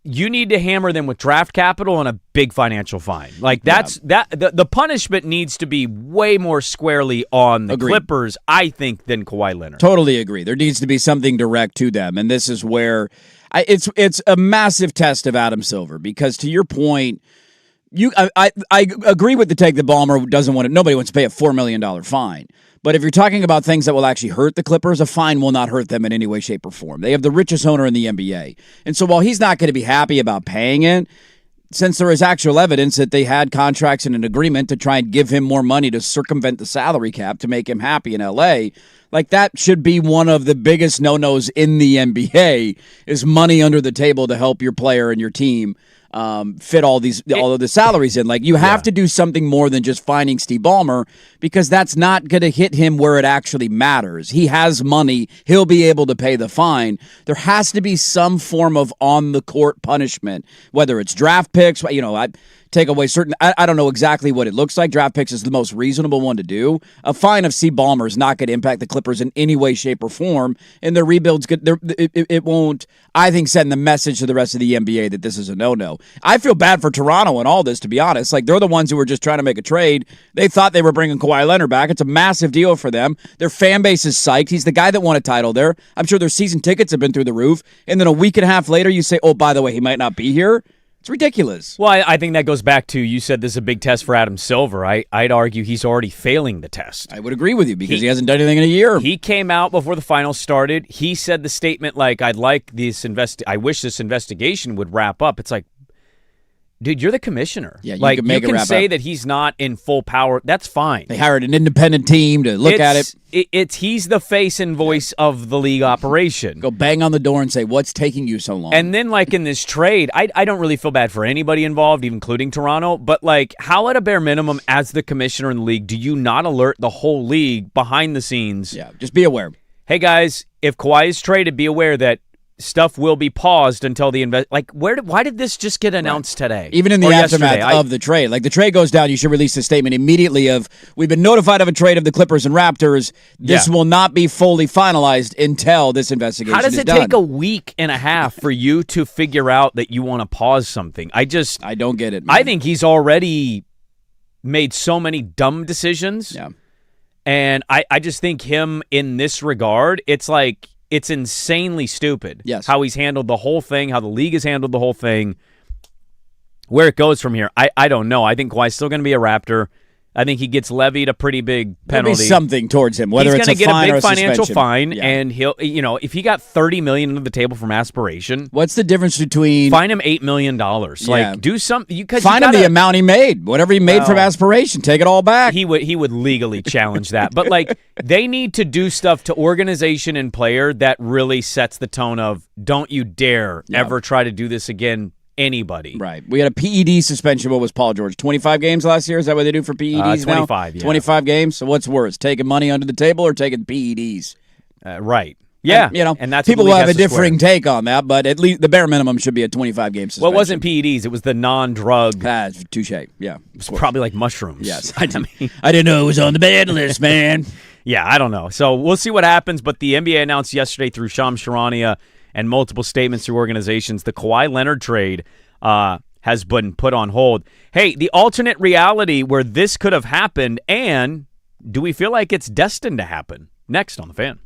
you need to hammer them with draft capital and a big financial fine. Like the punishment needs to be way more squarely on the Clippers, I think, than Kawhi Leonard. Totally agree. There needs to be something direct to them, and this is where it's a massive test of Adam Silver, because to your point, I agree with the take that Ballmer doesn't want it. Nobody wants to pay a $4 million fine. But if you're talking about things that will actually hurt the Clippers, a fine will not hurt them in any way, shape, or form. They have the richest owner in the NBA. And so while he's not going to be happy about paying it, since there is actual evidence that they had contracts and an agreement to try and give him more money to circumvent the salary cap to make him happy in LA, like that should be one of the biggest no-nos in the NBA, is money under the table to help your player and your team fit all of the salaries in. Like, you have to do something more than just finding Steve Ballmer, because that's not going to hit him where it actually matters. He has money. He'll be able to pay the fine. There has to be some form of on-the-court punishment, whether it's draft picks. I take away certain. I don't know exactly what it looks like. Draft picks is the most reasonable one to do. A fine of Steve Ballmer is not going to impact the Clippers in any way, shape, or form, and their rebuild's good. It won't, I think, send the message to the rest of the NBA that this is a no-no. I feel bad for Toronto in all this, to be honest. Like, they're the ones who were just trying to make a trade. They thought they were bringing Kawhi Leonard back. It's a massive deal for them. Their fan base is psyched. He's the guy that won a title there. I'm sure their season tickets have been through the roof. And then a week and a half later, you say, oh, by the way, he might not be here. It's ridiculous. Well, I think that goes back to, you said this is a big test for Adam Silver. I'd argue he's already failing the test. I would agree with you, because he hasn't done anything in a year. He came out before the finals started. He said the statement like, I wish this investigation would wrap up. It's like, dude, you're the commissioner. Yeah, you can say that he's not in full power. That's fine. They hired an independent team to look at it. He's the face and voice of the league operation. Go bang on the door and say, what's taking you so long? And then, like, in this trade, I don't really feel bad for anybody involved, even including Toronto. But, like, how at a bare minimum, as the commissioner in the league, do you not alert the whole league behind the scenes? Yeah, just be aware. Hey, guys, if Kawhi is traded, be aware that stuff will be paused until the why did this just get announced today? Even in the aftermath of the trade. Like, the trade goes down, you should release a statement immediately of, we've been notified of a trade of the Clippers and Raptors. This will not be fully finalized until this investigation is done. How does it take a week and a half for you to figure out that you want to pause something? I don't get it, man. I think he's already made so many dumb decisions. Yeah. And I just think him in this regard, it's like, it's insanely stupid. Yes. How he's handled the whole thing, how the league has handled the whole thing. Where it goes from here, I don't know. I think Kawhi's still going to be a Raptor. I think he gets levied a pretty big penalty. There'll be something towards him, whether it's a fine or a suspension. He's going to get a big financial fine, and he'll, if he got $30 million under the table from aspiration, what's the difference between fine him $8 million? Like, do something. Fine him the amount he made, whatever he made from aspiration. Take it all back. He would legally challenge that, but like, they need to do stuff to organization and player that really sets the tone of, don't you dare ever try to do this again. Anybody. Right. We had a PED suspension. What was Paul George? 25 games last year? Is that what they do for PEDs 25, now? Yeah. 25 games? So what's worse, taking money under the table or taking PEDs? Right. Yeah. And that's people will have a differing take on that, but at least the bare minimum should be a 25-game suspension. Well, it wasn't PEDs. It was the non-drug. Touche. Yeah. It was probably like mushrooms. Yes. I didn't know it was on the bad list, man. Yeah, I don't know. So we'll see what happens, but the NBA announced yesterday through Shams Charania and multiple statements through organizations, the Kawhi Leonard trade has been put on hold. Hey, the alternate reality where this could have happened, and do we feel like it's destined to happen? Next on The Fan.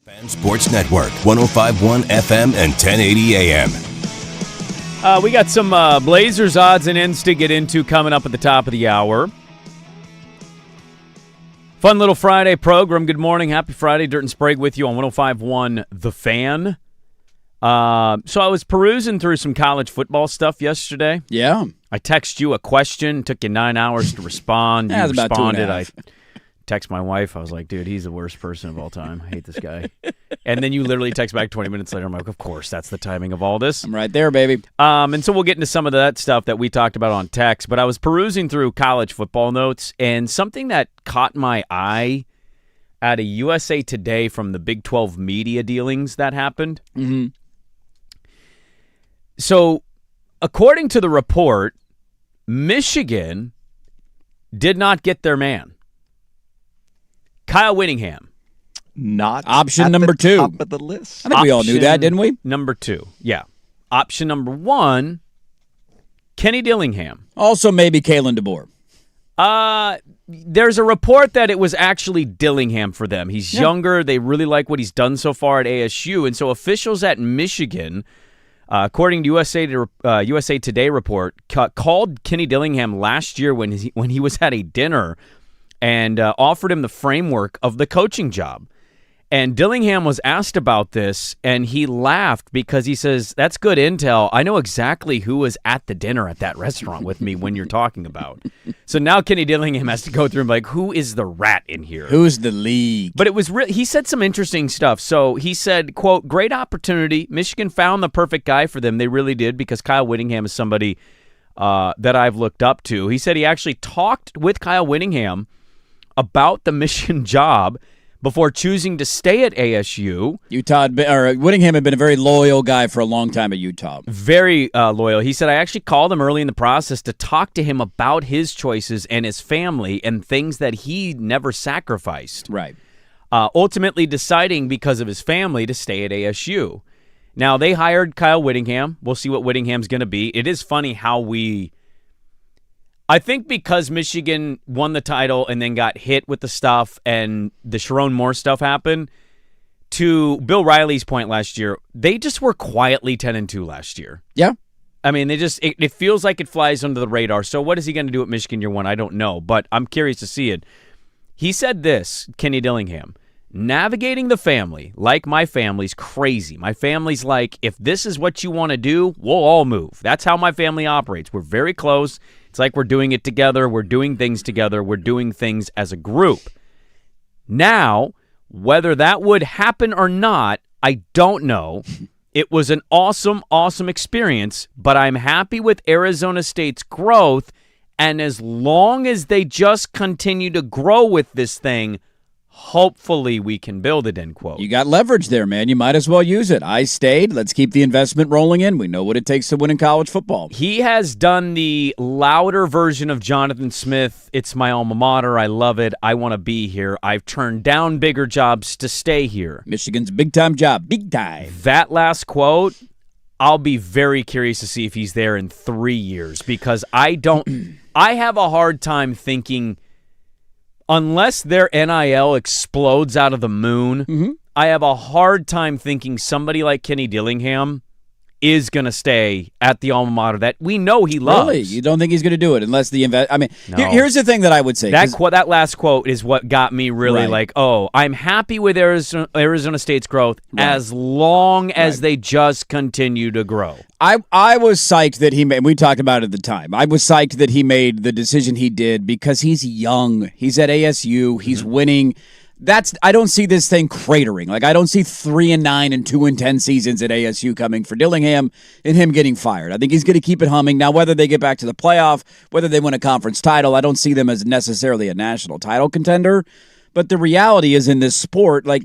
Fan Sports Network, 105.1 FM and 1080 AM. We got some Blazers odds and ends to get into coming up at the top of the hour. Fun little Friday program. Good morning. Happy Friday. Dirt and Sprague with you on 105.1 The Fan. So I was perusing through some college football stuff yesterday. Yeah. I texted you a question. Took you 9 hours to respond. You That was about responded. 2.5. I text my wife. I was like, dude, he's the worst person of all time. I hate this guy. And then you literally text back 20 minutes later. I'm like, of course, that's the timing of all this. I'm right there, baby. And so we'll get into some of that stuff that we talked about on text. But I was perusing through college football notes, and something that caught my eye at a USA Today from the Big 12 media dealings that happened. Mm-hmm. So, according to the report, Michigan did not get their man. Kyle Whittingham. Not Option at number the 2. top of the list. I think we all knew that, didn't we? Number 2, yeah. Option number 1, Kenny Dillingham. Also, maybe Kalen DeBoer. There's a report that it was actually Dillingham for them. He's younger. They really like what he's done so far at ASU. And so officials at Michigan, according to USA Today report, called Kenny Dillingham last year when he was at a dinner and offered him the framework of the coaching job. And Dillingham was asked about this, and he laughed because he says, that's good intel. I know exactly who was at the dinner at that restaurant with me when you're talking about. So now Kenny Dillingham has to go through and be like, who is the rat in here? Who's the league? But it was he said some interesting stuff. So he said, quote, great opportunity. Michigan found the perfect guy for them. They really did, because Kyle Whittingham is somebody that I've looked up to. He said he actually talked with Kyle Whittingham about the Michigan job before choosing to stay at ASU. Whittingham had been a very loyal guy for a long time at Utah. Very loyal. He said, I actually called him early in the process to talk to him about his choices and his family and things that he never sacrificed. Right. Ultimately deciding because of his family to stay at ASU. Now, they hired Kyle Whittingham. We'll see what Whittingham's going to be. It is funny how I think because Michigan won the title and then got hit with the stuff and the Sharon Moore stuff happened, to Bill Riley's point last year, they just were quietly 10-2 last year. Yeah. I mean, it feels like it flies under the radar. So what is he going to do at Michigan year one? I don't know, but I'm curious to see it. He said this, Kenny Dillingham, navigating the family, like my family's crazy. My family's like, if this is what you want to do, we'll all move. That's how my family operates. We're very close. It's like we're doing it together. We're doing things together. We're doing things as a group. Now, whether that would happen or not, I don't know. It was an awesome, awesome experience, but I'm happy with Arizona State's growth, and as long as they just continue to grow with this thing, hopefully we can build it, end quote. You got leverage there, man. You might as well use it. I stayed. Let's keep the investment rolling in. We know what it takes to win in college football. He has done the louder version of Jonathan Smith. It's my alma mater. I love it. I want to be here. I've turned down bigger jobs to stay here. Michigan's a big-time job. Big time. That last quote, I'll be very curious to see if he's there in 3 years, because I have a hard time thinking, unless their NIL explodes out of the moon, I have a hard time thinking somebody like Kenny Dillingham is going to stay at the alma mater that we know he loves. Really? You don't think he's going to do it unless the invest? I mean, No. here's the thing that I would say. That last quote is what got me really like, oh, I'm happy with Arizona State's growth as long as they just continue to grow. I was psyched that he made, we talked about it at the time, I was psyched that he made the decision he did because he's young. He's at ASU. He's winning. I don't see this thing cratering. Like, I don't see 3-9 and 2-10 seasons at ASU coming for Dillingham and him getting fired. I think he's going to keep it humming. Now, whether they get back to the playoff, whether they win a conference title, I don't see them as necessarily a national title contender. But the reality is, in this sport, like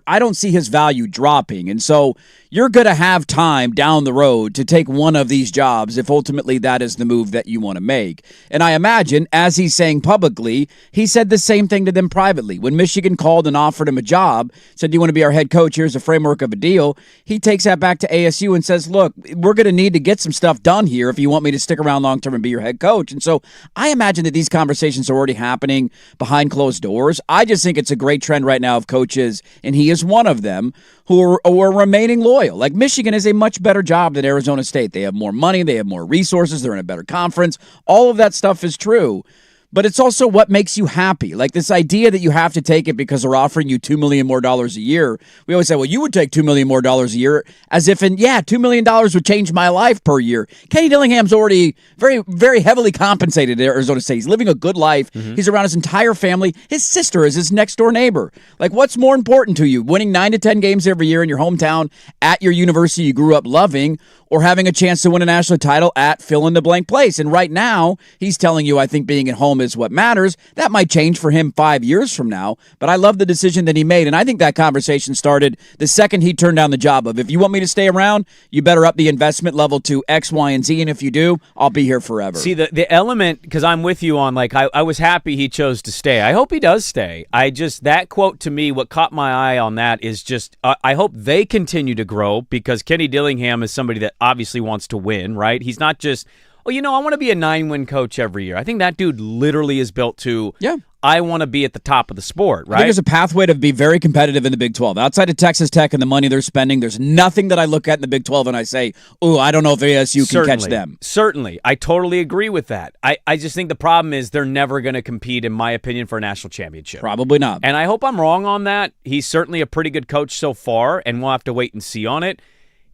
I don't see his value dropping. And so you're going to have time down the road to take one of these jobs if ultimately that is the move that you want to make. And I imagine, as he's saying publicly, he said the same thing to them privately. When Michigan called and offered him a job, said, do you want to be our head coach? Here's a framework of a deal. He takes that back to ASU and says, look, we're going to need to get some stuff done here if you want me to stick around long term and be your head coach. And so I imagine that these conversations are already happening behind closed doors. I I just think it's a great trend right now of coaches, and he is one of them, who are remaining loyal. Like, Michigan is a much better job than Arizona State. They have more money. They have more resources. They're in a better conference. All of that stuff is true. But it's also what makes you happy. Like, this idea that you have to take it because they're offering you $2 million more a year. We always say, well, you would take $2 million more a year, as if, $2 million would change my life per year. Kenny Dillingham's already very, very heavily compensated at Arizona State. He's living a good life. Mm-hmm. He's around his entire family. His sister is his next door neighbor. Like, what's more important to you? Winning 9 to 10 games every year in your hometown at your university you grew up loving, or having a chance to win a national title at fill-in-the-blank place? And right now, he's telling you, I think being at home is what matters. That might change for him 5 years from now, but I love the decision that he made, and I think that conversation started the second he turned down the job of, if you want me to stay around, you better up the investment level to X, Y, and Z, and if you do, I'll be here forever. See, the element, because I'm with you on, like, I was happy he chose to stay. I hope he does stay. That quote to me, what caught my eye on that is just, I hope they continue to grow, because Kenny Dillingham is somebody that obviously wants to win, right? He's not just, I want to be a 9-win coach every year. I think that dude literally is built to, I want to be at the top of the sport, right? I think there's a pathway to be very competitive in the Big 12. Outside of Texas Tech and the money they're spending, there's nothing that I look at in the Big 12 and I say, I don't know if ASU can catch them. Certainly. I totally agree with that. I just think the problem is they're never going to compete, in my opinion, for a national championship. Probably not. And I hope I'm wrong on that. He's certainly a pretty good coach so far, and we'll have to wait and see on it.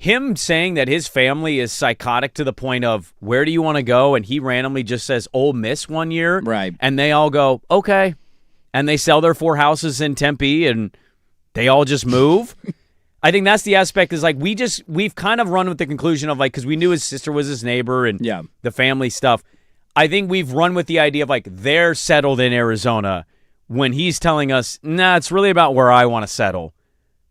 Him saying that his family is psychotic to the point of, where do you want to go? And he randomly just says Ole Miss one year. Right. And they all go, okay. And they sell their 4 houses in Tempe and they all just move. I think that's the aspect, is like, we've kind of run with the conclusion of, like, because we knew his sister was his neighbor and the family stuff. I think we've run with the idea of, like, they're settled in Arizona, when he's telling us, nah, it's really about where I want to settle.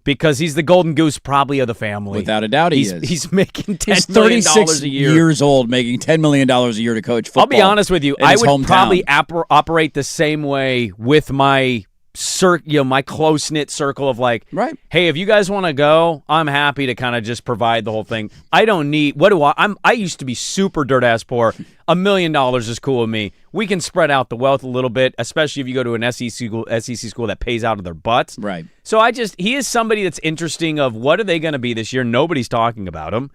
Because he's the golden goose probably of the family. Without a doubt he is. He's making $10 million a year. Years old, making $10 million a year to coach football. I'll be honest with you. I would hometown. Probably operate the same way with my my close-knit circle of, like, hey, if you guys want to go, I'm happy to kind of just provide the whole thing. I don't need, I used to be super dirt-ass poor. $1 million is cool with me. We can spread out the wealth a little bit, especially if you go to an SEC school that pays out of their butts. Right. So he is somebody that's interesting of, what are they going to be this year? Nobody's talking about him.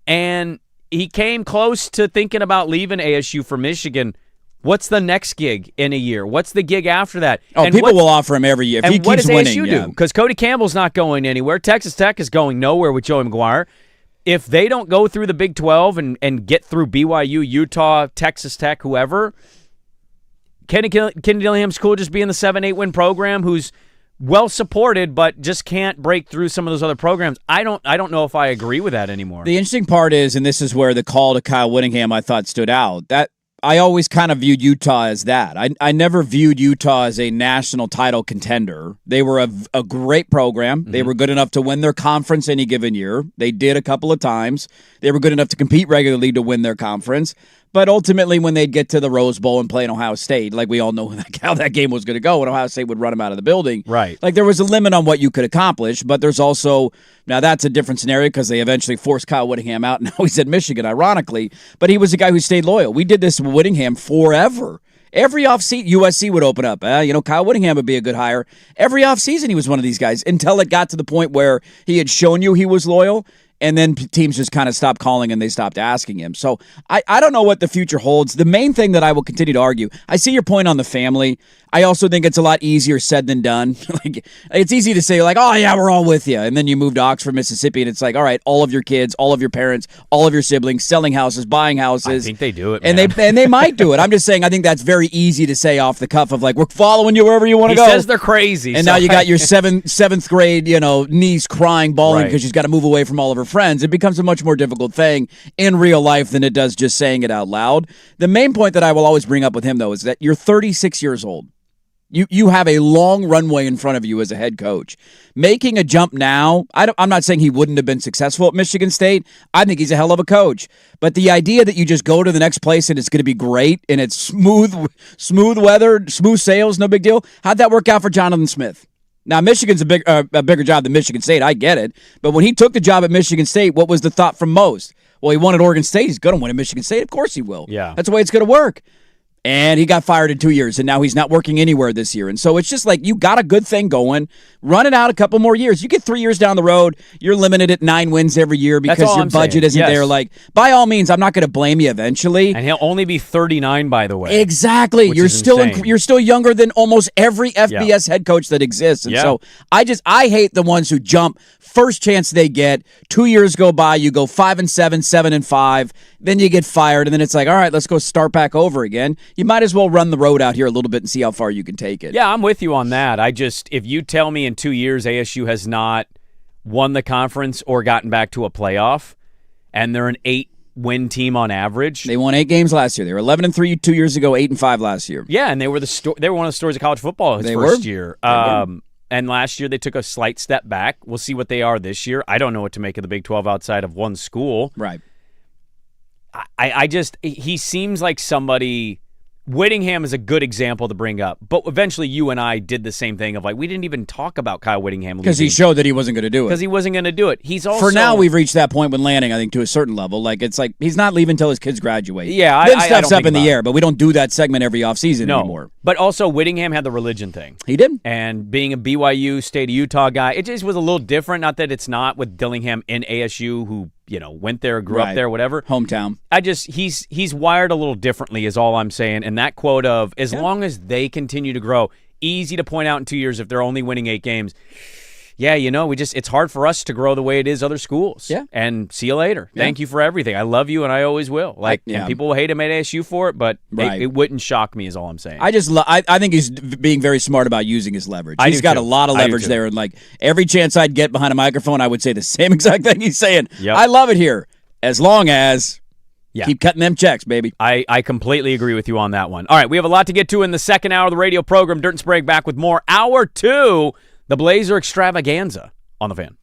And he came close to thinking about leaving ASU for Michigan. What's the next gig in a year? What's the gig after that? And people will offer him every year if he keeps winning. What does ASU do? Because Cody Campbell's not going anywhere. Texas Tech is going nowhere with Joey McGuire. If they don't go through the Big 12 and get through BYU, Utah, Texas Tech, whoever, Kenny Dillingham's cool just being the 7-8 win program who's well supported but just can't break through some of those other programs. I don't know if I agree with that anymore. The interesting part is, and this is where the call to Kyle Whittingham I thought stood out, that I always kind of viewed Utah as that. I never viewed Utah as a national title contender. They were a great program. Mm-hmm. They were good enough to win their conference any given year. They did a couple of times. They were good enough to compete regularly to win their conference. But ultimately, when they'd get to the Rose Bowl and play in Ohio State, like we all know how that game was going to go, and Ohio State would run them out of the building. Right. Like, there was a limit on what you could accomplish, but there's also, now that's a different scenario because they eventually forced Kyle Whittingham out. Now he's at Michigan, ironically, but he was a guy who stayed loyal. We did this with Whittingham forever. Every offseason, USC would open up. Kyle Whittingham would be a good hire. Every offseason, he was one of these guys until it got to the point where he had shown you he was loyal. And then teams just kind of stopped calling and they stopped asking him. So I don't know what the future holds. The main thing that I will continue to argue, I see your point on the family. I also think it's a lot easier said than done. Like, it's easy to say, like, oh, yeah, we're all with you. And then you move to Oxford, Mississippi, and it's like, all right, all of your kids, all of your parents, all of your siblings, selling houses, buying houses. I think they do it, man. And they might do it. I'm just saying, I think that's very easy to say off the cuff of, like, we're following you wherever you want to go. He says they're crazy. And now you got your seventh grade, niece crying, bawling because she's got to move away from all of her friends. It becomes a much more difficult thing in real life than it does just saying it out loud. The main point that I will always bring up with him, though, is that you're 36 years old. You have a long runway in front of you as a head coach. Making a jump now, I'm not saying he wouldn't have been successful at Michigan State. I think he's a hell of a coach. But the idea that you just go to the next place and it's going to be great and it's smooth weather, smooth sails, no big deal. How'd that work out for Jonathan Smith? Now, Michigan's a bigger job than Michigan State. I get it. But when he took the job at Michigan State, what was the thought from most? Well, he wanted Oregon State. He's going to win at Michigan State. Of course he will. Yeah. That's the way it's going to work. And he got fired in 2 years, and now he's not working anywhere this year. And so it's just like you got a good thing going. Run it out a couple more years. You get 3 years down the road, you're limited at 9 wins every year because That's all your I'm budget saying. isn't Yes. there. Like, by all means, I'm not going to blame you eventually. And he'll only be 39, by the way. Exactly. Which You're is still insane. you're still younger than almost every FBS head coach that exists. And Yeah. so I hate the ones who jump first chance they get. 2 years go by, you go 5-7, 7-5, then you get fired, and then it's like, all right, let's go start back over again. You might as well run the road out here a little bit and see how far you can take it. Yeah, I'm with you on that. If you tell me in 2 years ASU has not won the conference or gotten back to a playoff, and they're an 8-win team on average. They won 8 games last year. They were 11-3 2 years ago, 8-5 last year. Yeah, and they were they were one of the stories of college football his first year. And last year they took a slight step back. We'll see what they are this year. I don't know what to make of the Big 12 outside of one school. Right. He seems like somebody. Whittingham is a good example to bring up, but eventually you and I did the same thing of like we didn't even talk about Kyle Whittingham because he showed that he wasn't going to do it. Because he wasn't going to do it. He's also for now we've reached that point with Lanning. I think to a certain level, like it's like he's not leaving until his kids graduate. Yeah, then I stuff's don't up think in the about air, but we don't do that segment every offseason anymore. But also Whittingham had the religion thing. He did, and being a BYU State of Utah guy, it just was a little different. Not that it's not with Dillingham in ASU, who went there, grew up there, whatever. Hometown. He's wired a little differently is all I'm saying. And that quote of, as long as they continue to grow, easy to point out in 2 years if they're only winning 8 games. Yeah, it's hard for us to grow the way it is other schools. Yeah. And see you later. Yeah. Thank you for everything. I love you and I always will. And people will hate him at ASU for it, but it wouldn't shock me is all I'm saying. I think he's being very smart about using his leverage. He's got a lot of leverage there, and like every chance I'd get behind a microphone, I would say the same exact thing he's saying. Yep. I love it here, as long as keep cutting them checks, baby. I completely agree with you on that one. All right, we have a lot to get to in the second hour of the radio program. Dirt and Sprague back with more. Hour 2, the Blazer extravaganza on the Fan.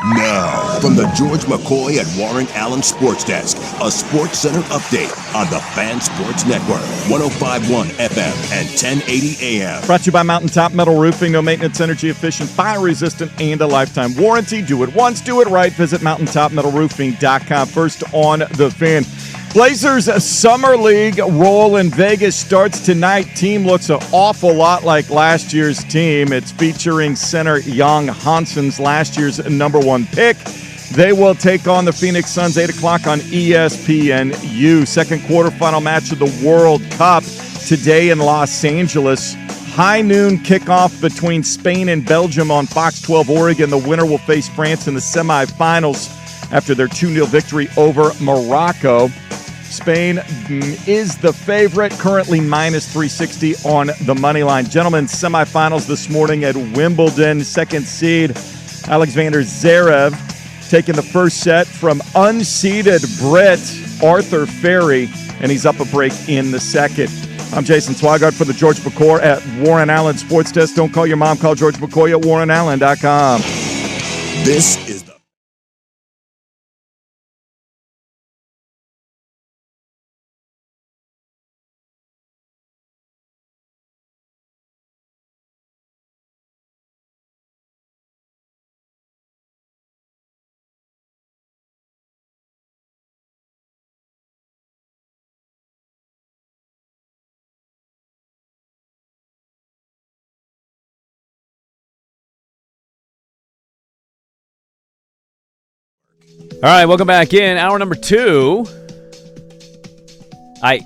Now, from the George McCoy and Warren Allen Sports Desk, a Sports Center update on the Fan Sports Network, 105.1 FM and 1080 AM. Brought to you by Mountaintop Metal Roofing. No maintenance, energy efficient, fire resistant, and a lifetime warranty. Do it once, do it right. Visit mountaintopmetalroofing.com. First on the Fan. Blazers Summer League roll in Vegas starts tonight. Team looks an awful lot like last year's team. It's featuring center Young Hanson's last year's number one pick. They will take on the Phoenix Suns 8 o'clock on ESPNU. Second quarterfinal match of the World Cup today in Los Angeles. High noon kickoff between Spain and Belgium on Fox 12 Oregon. The winner will face France in the semifinals after their 2-0 victory over Morocco. Spain is the favorite, currently minus 360 on the money line. Gentlemen, semifinals this morning at Wimbledon. Second seed Alexander Zverev taking the first set from unseeded Brit Arthur Ferry, and he's up a break in the second. I'm Jason Swigart for the George McCoy at Warren Allen Sports Desk. Don't call your mom, call George McCoy at warrenallen.com. This is the All right, welcome back in. Hour number 2.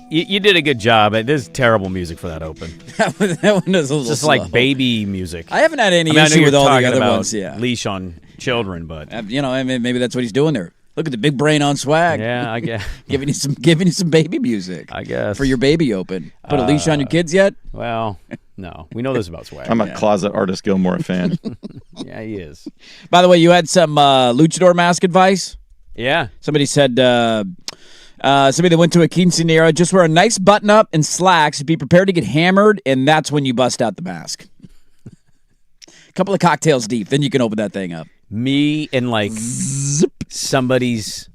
You did a good job. There's terrible music for that open. That one is a little Just slow. like baby music. I haven't had any I know issue you're with all the talking other about ones. Yeah, leash on children, but I mean, maybe that's what he's doing there. Look at the big brain on Swag. yeah, I guess. giving you some baby music. I guess for your baby open. Put a leash on your kids yet? Well, no, we know this about Swag. I'm a closet Artist Gilmore fan. Yeah, he is. By the way, you had some luchador mask advice. Yeah. Somebody said somebody that went to a quinceanera, just wear a nice button up and slacks, be prepared to get hammered, and that's when you bust out the mask. A couple of cocktails deep, then you can open that thing up. Me and like somebody's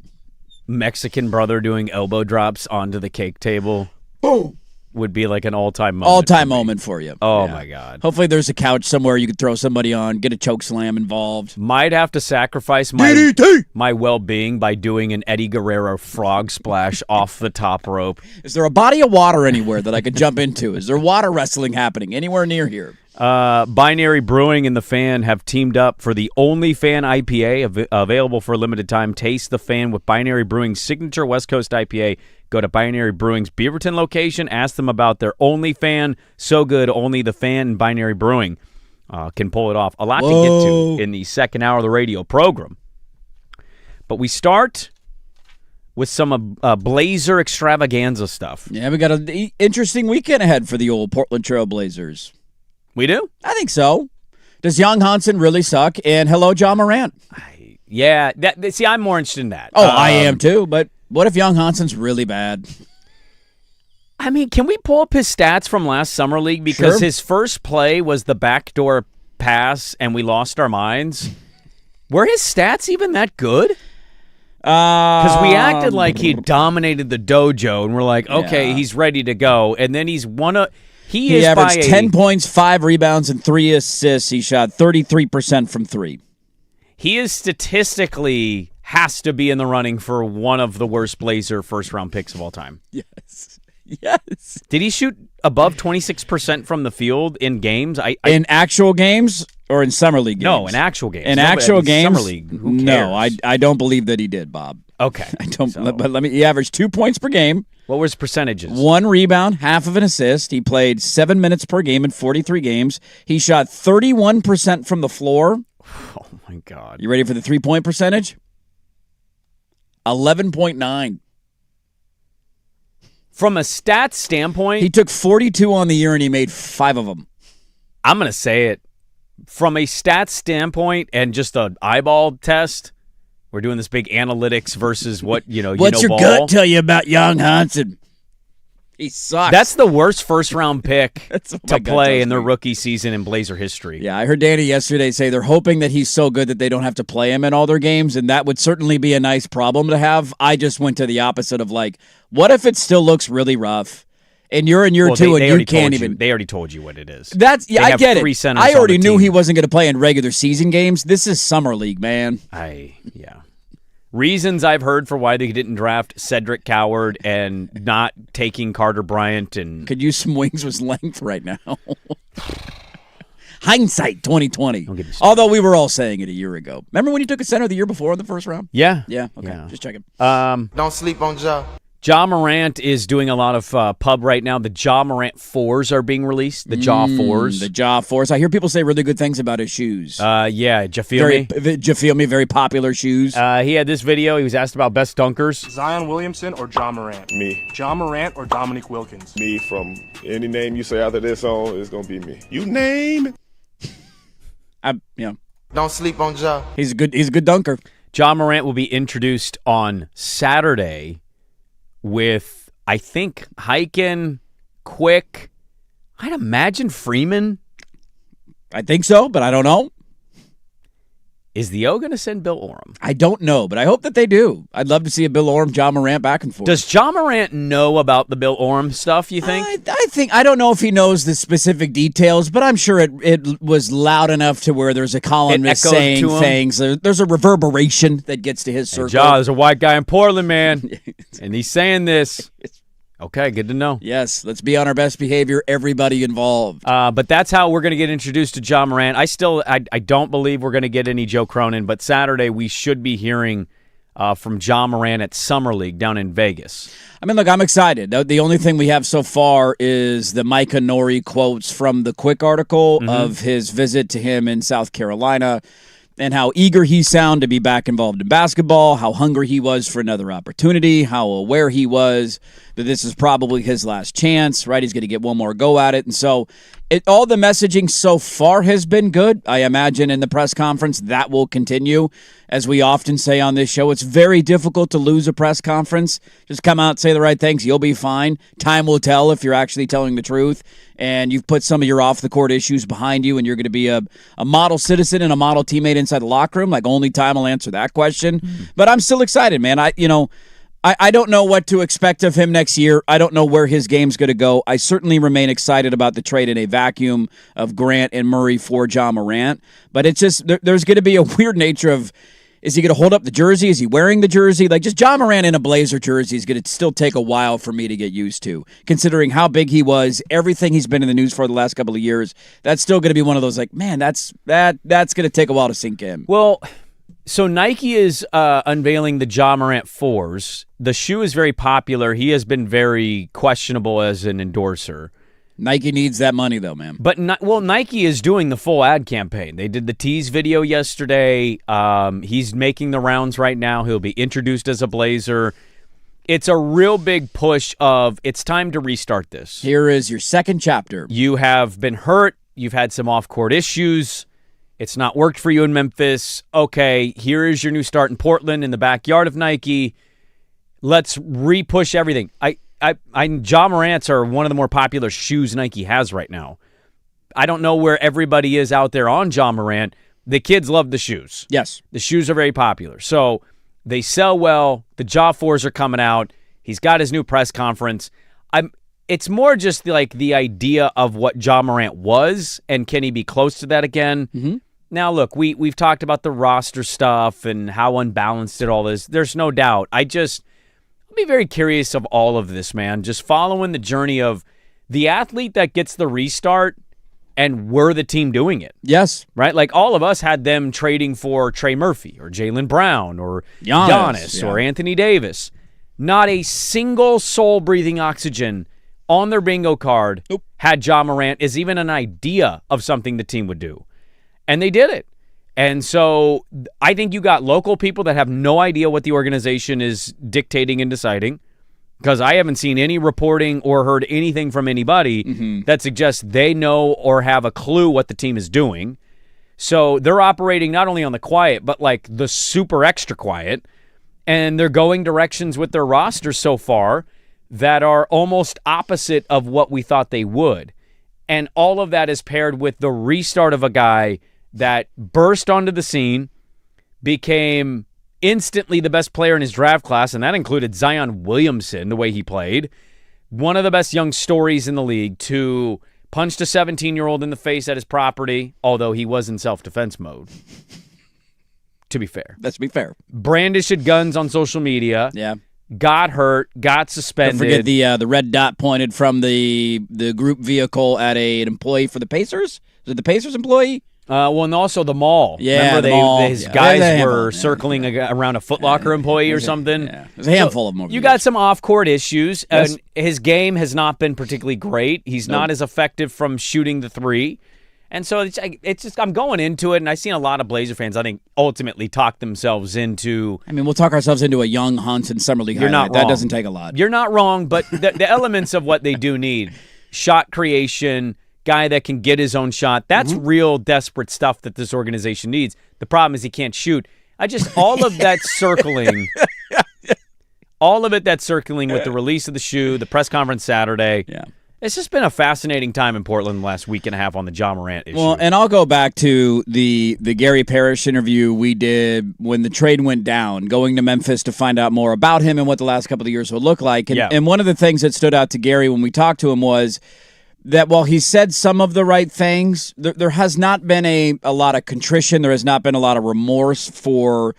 Mexican brother doing elbow drops onto the cake table. Boom. Would be like an all-time moment. All-time moment for you. Oh, Yeah. my God. Hopefully there's a couch somewhere you could throw somebody on, get a choke slam involved. Might have to sacrifice my well-being by doing an Eddie Guerrero frog splash off the top rope. Is there a body of water anywhere that I could jump into? Is there water wrestling happening anywhere near here? Binary Brewing and The Fan have teamed up for the Only Fan IPA available for a limited time. Taste The Fan with Binary Brewing's signature West Coast IPA. Go to Binary Brewing's Beaverton location. Ask them about their Only Fan. So good, only The Fan and Binary Brewing can pull it off. A lot to get to in the second hour of the radio program. But we start with some Blazer extravaganza stuff. Yeah, we got an interesting weekend ahead for the old Portland Trail Blazers. We do? I think so. Does Young Hansen really suck? And hello, John Morant. Yeah. See, I'm more interested in that. Oh, I am too, but what if Young Hansen's really bad? I mean, can we pull up his stats from last Summer League? Because his first play was the backdoor pass, and we lost our minds. Were his stats even that good? Because we acted like he dominated the dojo, and we're like, okay, he's ready to go. And then he's He averaged 10 points, 5 rebounds, and 3 assists. He shot 33% from 3. He is statistically has to be in the running for one of the worst Blazer first-round picks of all time. Yes. Yes. Did he shoot above 26% from the field in games? In actual games or in Summer League games? No, in actual games. In actual games? Summer League, who cares? No, I don't believe that he did, Bob. Okay. I don't. But he averaged 2 points per game. What was percentages? 1 rebound, half of an assist. He played 7 minutes per game in 43 games. He shot 31% from the floor. Oh, my God. You ready for the 3-point percentage? 11.9. From a stats standpoint, He took 42 on the year, and he made 5 of them. I'm going to say it. From a stats standpoint and just an eyeball test, we're doing this big analytics versus what, What's your ball. gut tell you about Young Hansen? He sucks. That's the worst first-round pick That's what my to gut play tells in their me. rookie season in Blazer history. Yeah, I heard Danny yesterday say they're hoping that he's so good that they don't have to play him in all their games, and that would certainly be a nice problem to have. I just went to the opposite of like, what if it still looks really rough, and you're in year Well, two they and already you can't told even. They already told you what it is. That's They I have get three it. centers I on already the knew team. he wasn't going to play in regular season games. This is summer league, man. Yeah. Reasons I've heard for why they didn't draft Cedric Coward and not taking Carter Bryant and Could use some wings with length right now. Hindsight 2020. Don't get me started. Although we were all saying it a year ago. Remember when you took a center the year before in the first round? yeah. Yeah. Okay. Yeah. Just checking. Don't sleep on Ja. Ja Morant is doing a lot of pub right now. The Ja Morant 4s are being released. The Ja 4s. The Ja Force. I hear people say really good things about his shoes. Yeah, did you feel me? You feel me? Very popular shoes. He had this video. He was asked about best dunkers. Zion Williamson or Ja Morant? Me. Ja Morant or Dominique Wilkins? Me, from any name you say after this song, it's gonna be me. You name it. Don't sleep on Ja. He's a good dunker. Ja Morant will be introduced on Saturday with, I think, Hyken, Quick. I'd imagine Freeman. I think so, but I don't know. Is the O going to send Bill Oram? I don't know, but I hope that they do. I'd love to see a Bill Oram, Ja Morant back and forth. Does Ja Morant know about the Bill Oram stuff, you think? I don't know if he knows the specific details, but I'm sure it was loud enough to where there's a columnist echoed saying to him. things. There's a reverberation that gets to his circle. Ja, there's a white guy in Portland, man, and he's saying this. Okay, good to know. Yes, let's be on our best behavior, everybody involved. But that's how we're going to get introduced to Ja Morant. I don't believe we're going to get any Joe Cronin, but Saturday we should be hearing from Ja Morant at Summer League down in Vegas. I mean, look, I'm excited. The only thing we have so far is the Micah Nori quotes from the Quick article of his visit to him in South Carolina and how eager he sounded to be back involved in basketball, how hungry he was for another opportunity, how aware he was that this is probably his last chance, right? He's going to get one more go at it. And so all the messaging so far has been good. I imagine in the press conference that will continue. As we often say on this show, it's very difficult to lose a press conference. Just come out, say the right things, you'll be fine. Time will tell if you're actually telling the truth and you've put some of your off-the-court issues behind you and you're going to be a model citizen and a model teammate inside the locker room. Like, only time will answer that question. But I'm still excited, man. I don't know what to expect of him next year. I don't know where his game's going to go. I certainly remain excited about the trade in a vacuum of Grant and Murray for Ja Morant. But it's just, there's going to be a weird nature of, is he going to hold up the jersey? Is he wearing the jersey? Like, just Ja Morant in a Blazer jersey is going to still take a while for me to get used to, considering how big he was, everything he's been in the news for the last couple of years. That's still going to be one of those, like, man, that's going to take a while to sink in. Well, so Nike is unveiling the Ja Morant 4s. The shoe is very popular. He has been very questionable as an endorser. Nike needs that money, though, man. But Nike is doing the full ad campaign. They did the tease video yesterday. He's making the rounds right now. He'll be introduced as a Blazer. It's a real big push of it's time to restart this. Here is your second chapter. You have been hurt. You've had some off-court issues. It's not worked for you in Memphis. Okay, here is your new start in Portland in the backyard of Nike. Let's re-push everything. Ja Morant's are one of the more popular shoes Nike has right now. I don't know where everybody is out there on Ja Morant. The kids love the shoes. Yes. The shoes are very popular. So they sell well. The Ja 4s are coming out. He's got his new press conference. It's more just like the idea of what Ja Morant was, and can he be close to that again? Mm-hmm. Now, look, we've talked about the roster stuff and how unbalanced it all is. There's no doubt. I'll be very curious of all of this, man. Just following the journey of the athlete that gets the restart and we're the team doing it. Yes. Right? Like all of us had them trading for Trey Murphy or Jaylen Brown or Giannis or Anthony Davis. Not a single soul breathing oxygen on their bingo card had Ja Morant is even an idea of something the team would do. And they did it. And so I think you got local people that have no idea what the organization is dictating and deciding, because I haven't seen any reporting or heard anything from anybody that suggests they know or have a clue what the team is doing. So they're operating not only on the quiet, but like the super extra quiet, and they're going directions with their roster so far that are almost opposite of what we thought they would. And all of that is paired with the restart of a guy that burst onto the scene, became instantly the best player in his draft class, and that included Zion Williamson, the way he played. One of the best young stories in the league, to punched a 17-year-old in the face at his property, although he was in self-defense mode, to be fair. Let's be fair. Brandished guns on social media. Yeah. Got hurt, got suspended. Don't forget the red dot pointed from the group vehicle at an employee for the Pacers. Was it the Pacers employee? And also the mall. Yeah, remember the mall. his Yeah. guys were circling around a Foot Locker employee or something. Yeah. There's a handful of them over You the years. got some off-court issues. Yes. And his game has not been particularly great. He's not as effective from shooting the three. And so it's just I'm going into it, and I've seen a lot of Blazer fans, I think, ultimately talk themselves into. I mean, we'll talk ourselves into a young Hunt and Summer League You're highlight. not wrong. That doesn't take a lot. You're not wrong, but the elements of what they do need, shot creation, guy that can get his own shot, that's real desperate stuff that this organization needs. The problem is he can't shoot. All of that circling, all of it that's circling with the release of the shoe, the press conference Saturday. Yeah. It's just been a fascinating time in Portland the last week and a half on the Ja Morant issue. Well, and I'll go back to the Gary Parrish interview we did when the trade went down, going to Memphis to find out more about him and what the last couple of years would look like. And one of the things that stood out to Gary when we talked to him was that while he said some of the right things, there has not been a lot of contrition. There has not been a lot of remorse for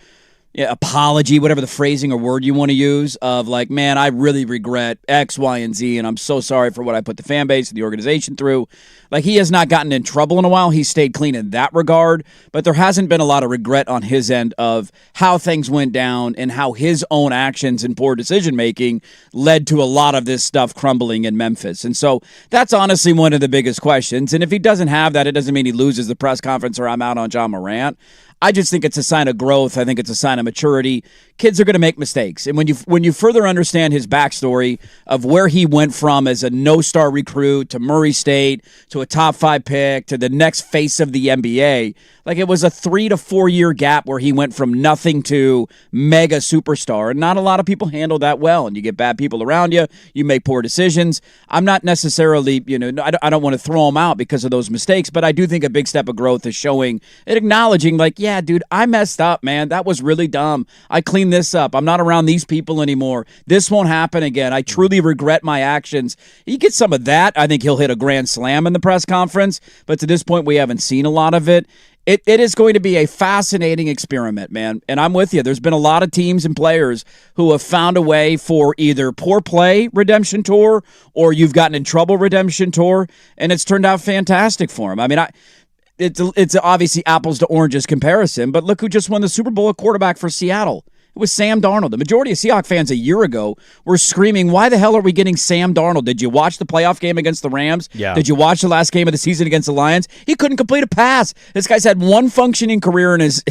apology, whatever the phrasing or word you want to use, of like, man, I really regret X, Y, and Z, and I'm so sorry for what I put the fan base and the organization through. Like, he has not gotten in trouble in a while. He stayed clean in that regard, but there hasn't been a lot of regret on his end of how things went down and how his own actions and poor decision-making led to a lot of this stuff crumbling in Memphis. And so that's honestly one of the biggest questions. And if he doesn't have that, it doesn't mean he loses the press conference or I'm out on Ja Morant. I just think it's a sign of growth. I think it's a sign of maturity. Kids are going to make mistakes. And when you further understand his backstory of where he went from as a no-star recruit to Murray State to a top 5 pick to the next face of the NBA, like it was a 3 to 4 year gap where he went from nothing to mega superstar. And not a lot of people handle that well. And you get bad people around you. You make poor decisions. I'm not necessarily, I don't want to throw him out because of those mistakes, but I do think a big step of growth is showing and acknowledging like, yeah, dude, I messed up, man. That was really dumb. I cleaned this up. I'm not around these people anymore. This won't happen again. I truly regret my actions. You get some of that. I think he'll hit a grand slam in the press conference, but to this point, we haven't seen a lot of it. It is going to be a fascinating experiment, man. And I'm with you. There's been a lot of teams and players who have found a way for either poor play redemption tour or you've gotten in trouble redemption tour, and it's turned out fantastic for him. I mean, it's obviously apples to oranges comparison, but look who just won the Super Bowl at quarterback for Seattle. It was Sam Darnold. The majority of Seahawks fans a year ago were screaming, why the hell are we getting Sam Darnold? Did you watch the playoff game against the Rams? Yeah. Did you watch the last game of the season against the Lions? He couldn't complete a pass. This guy's had one functioning career in his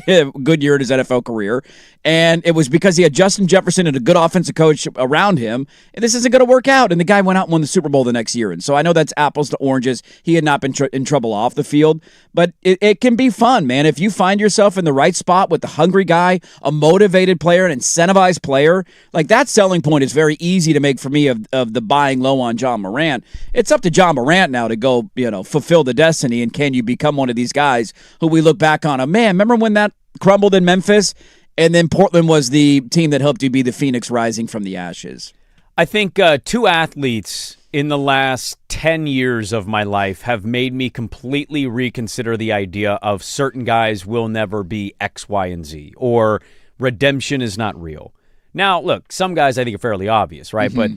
good year in his NFL career, and it was because he had Justin Jefferson and a good offensive coach around him, and this isn't going to work out. And the guy went out and won the Super Bowl the next year. And so I know that's apples to oranges. He had not been in trouble off the field, but it can be fun, man. If you find yourself in the right spot with the hungry guy, a motivated player, an incentivized player, like that selling point is very easy to make for me of the buying low on Ja Morant. It's up to Ja Morant now to go, fulfill the destiny, and can you become one of these guys who we look back on, man, remember when that crumbled in Memphis? And then Portland was the team that helped you be the Phoenix rising from the ashes. I think two athletes in the last 10 years of my life have made me completely reconsider the idea of certain guys will never be X, Y, and Z, or redemption is not real. Now, look, some guys I think are fairly obvious, right? But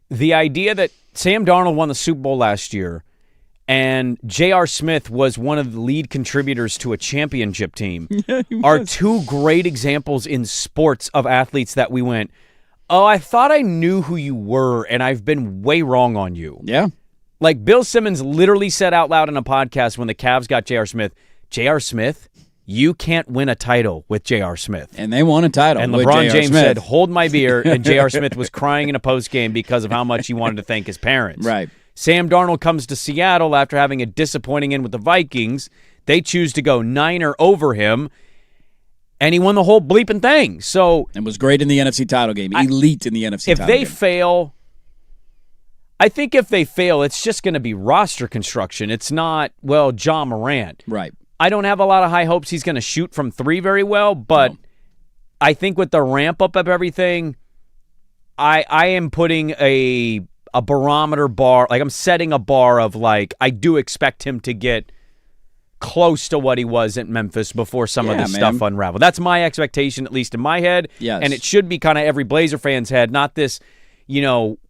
the idea that Sam Darnold won the Super Bowl last year and J.R. Smith was one of the lead contributors to a championship team are two great examples in sports of athletes that we went, oh, I thought I knew who you were, and I've been way wrong on you. Yeah. Like Bill Simmons literally said out loud in a podcast when the Cavs got J.R. Smith, you can't win a title with J.R. Smith. And they won a title. And with LeBron J.R. James Smith. said, hold my beer, and J.R. Smith was crying in a postgame because of how much he wanted to thank his parents. Right. Sam Darnold comes to Seattle after having a disappointing end with the Vikings. They choose to go Niner over him, and he won the whole bleeping thing. So, and was great in the NFC title game. Elite in the NFC title game. If they fail I think if they fail, it's just going to be roster construction. It's not, well, John Morant. Right. I don't have a lot of high hopes he's going to shoot from three very well, but I think with the ramp up of everything, I am putting a barometer bar. Like, I'm setting a bar of, like, I do expect him to get close to what he was at Memphis before some of this stuff unraveled. That's my expectation, at least in my head. Yes. And it should be kind of every Blazer fan's head, not this,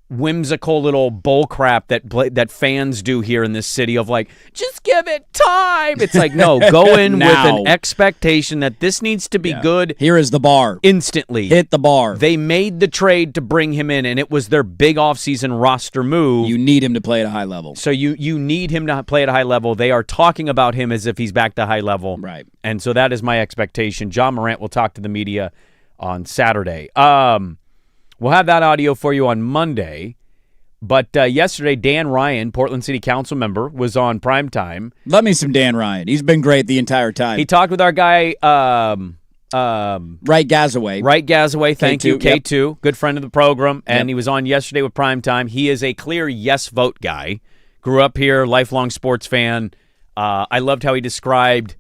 whimsical little bull crap that fans do here in this city of like, just give it time. It's like, no, go in with an expectation that this needs to be good. Here is the bar. Instantly. Hit the bar. They made the trade to bring him in, and it was their big offseason roster move. You need him to play at a high level. So you need him to play at a high level. They are talking about him as if he's back to high level. Right. And so that is my expectation. John Morant will talk to the media on Saturday. We'll have that audio for you on Monday. But yesterday, Dan Ryan, Portland City Council member, was on primetime. Love me some Dan Ryan. He's been great the entire time. He talked with our guy, Wright Gazaway. Wright Gazaway, thank you, K2, K2, good friend of the program. And he was on yesterday with primetime. He is a clear yes vote guy. Grew up here, lifelong sports fan. I loved how he described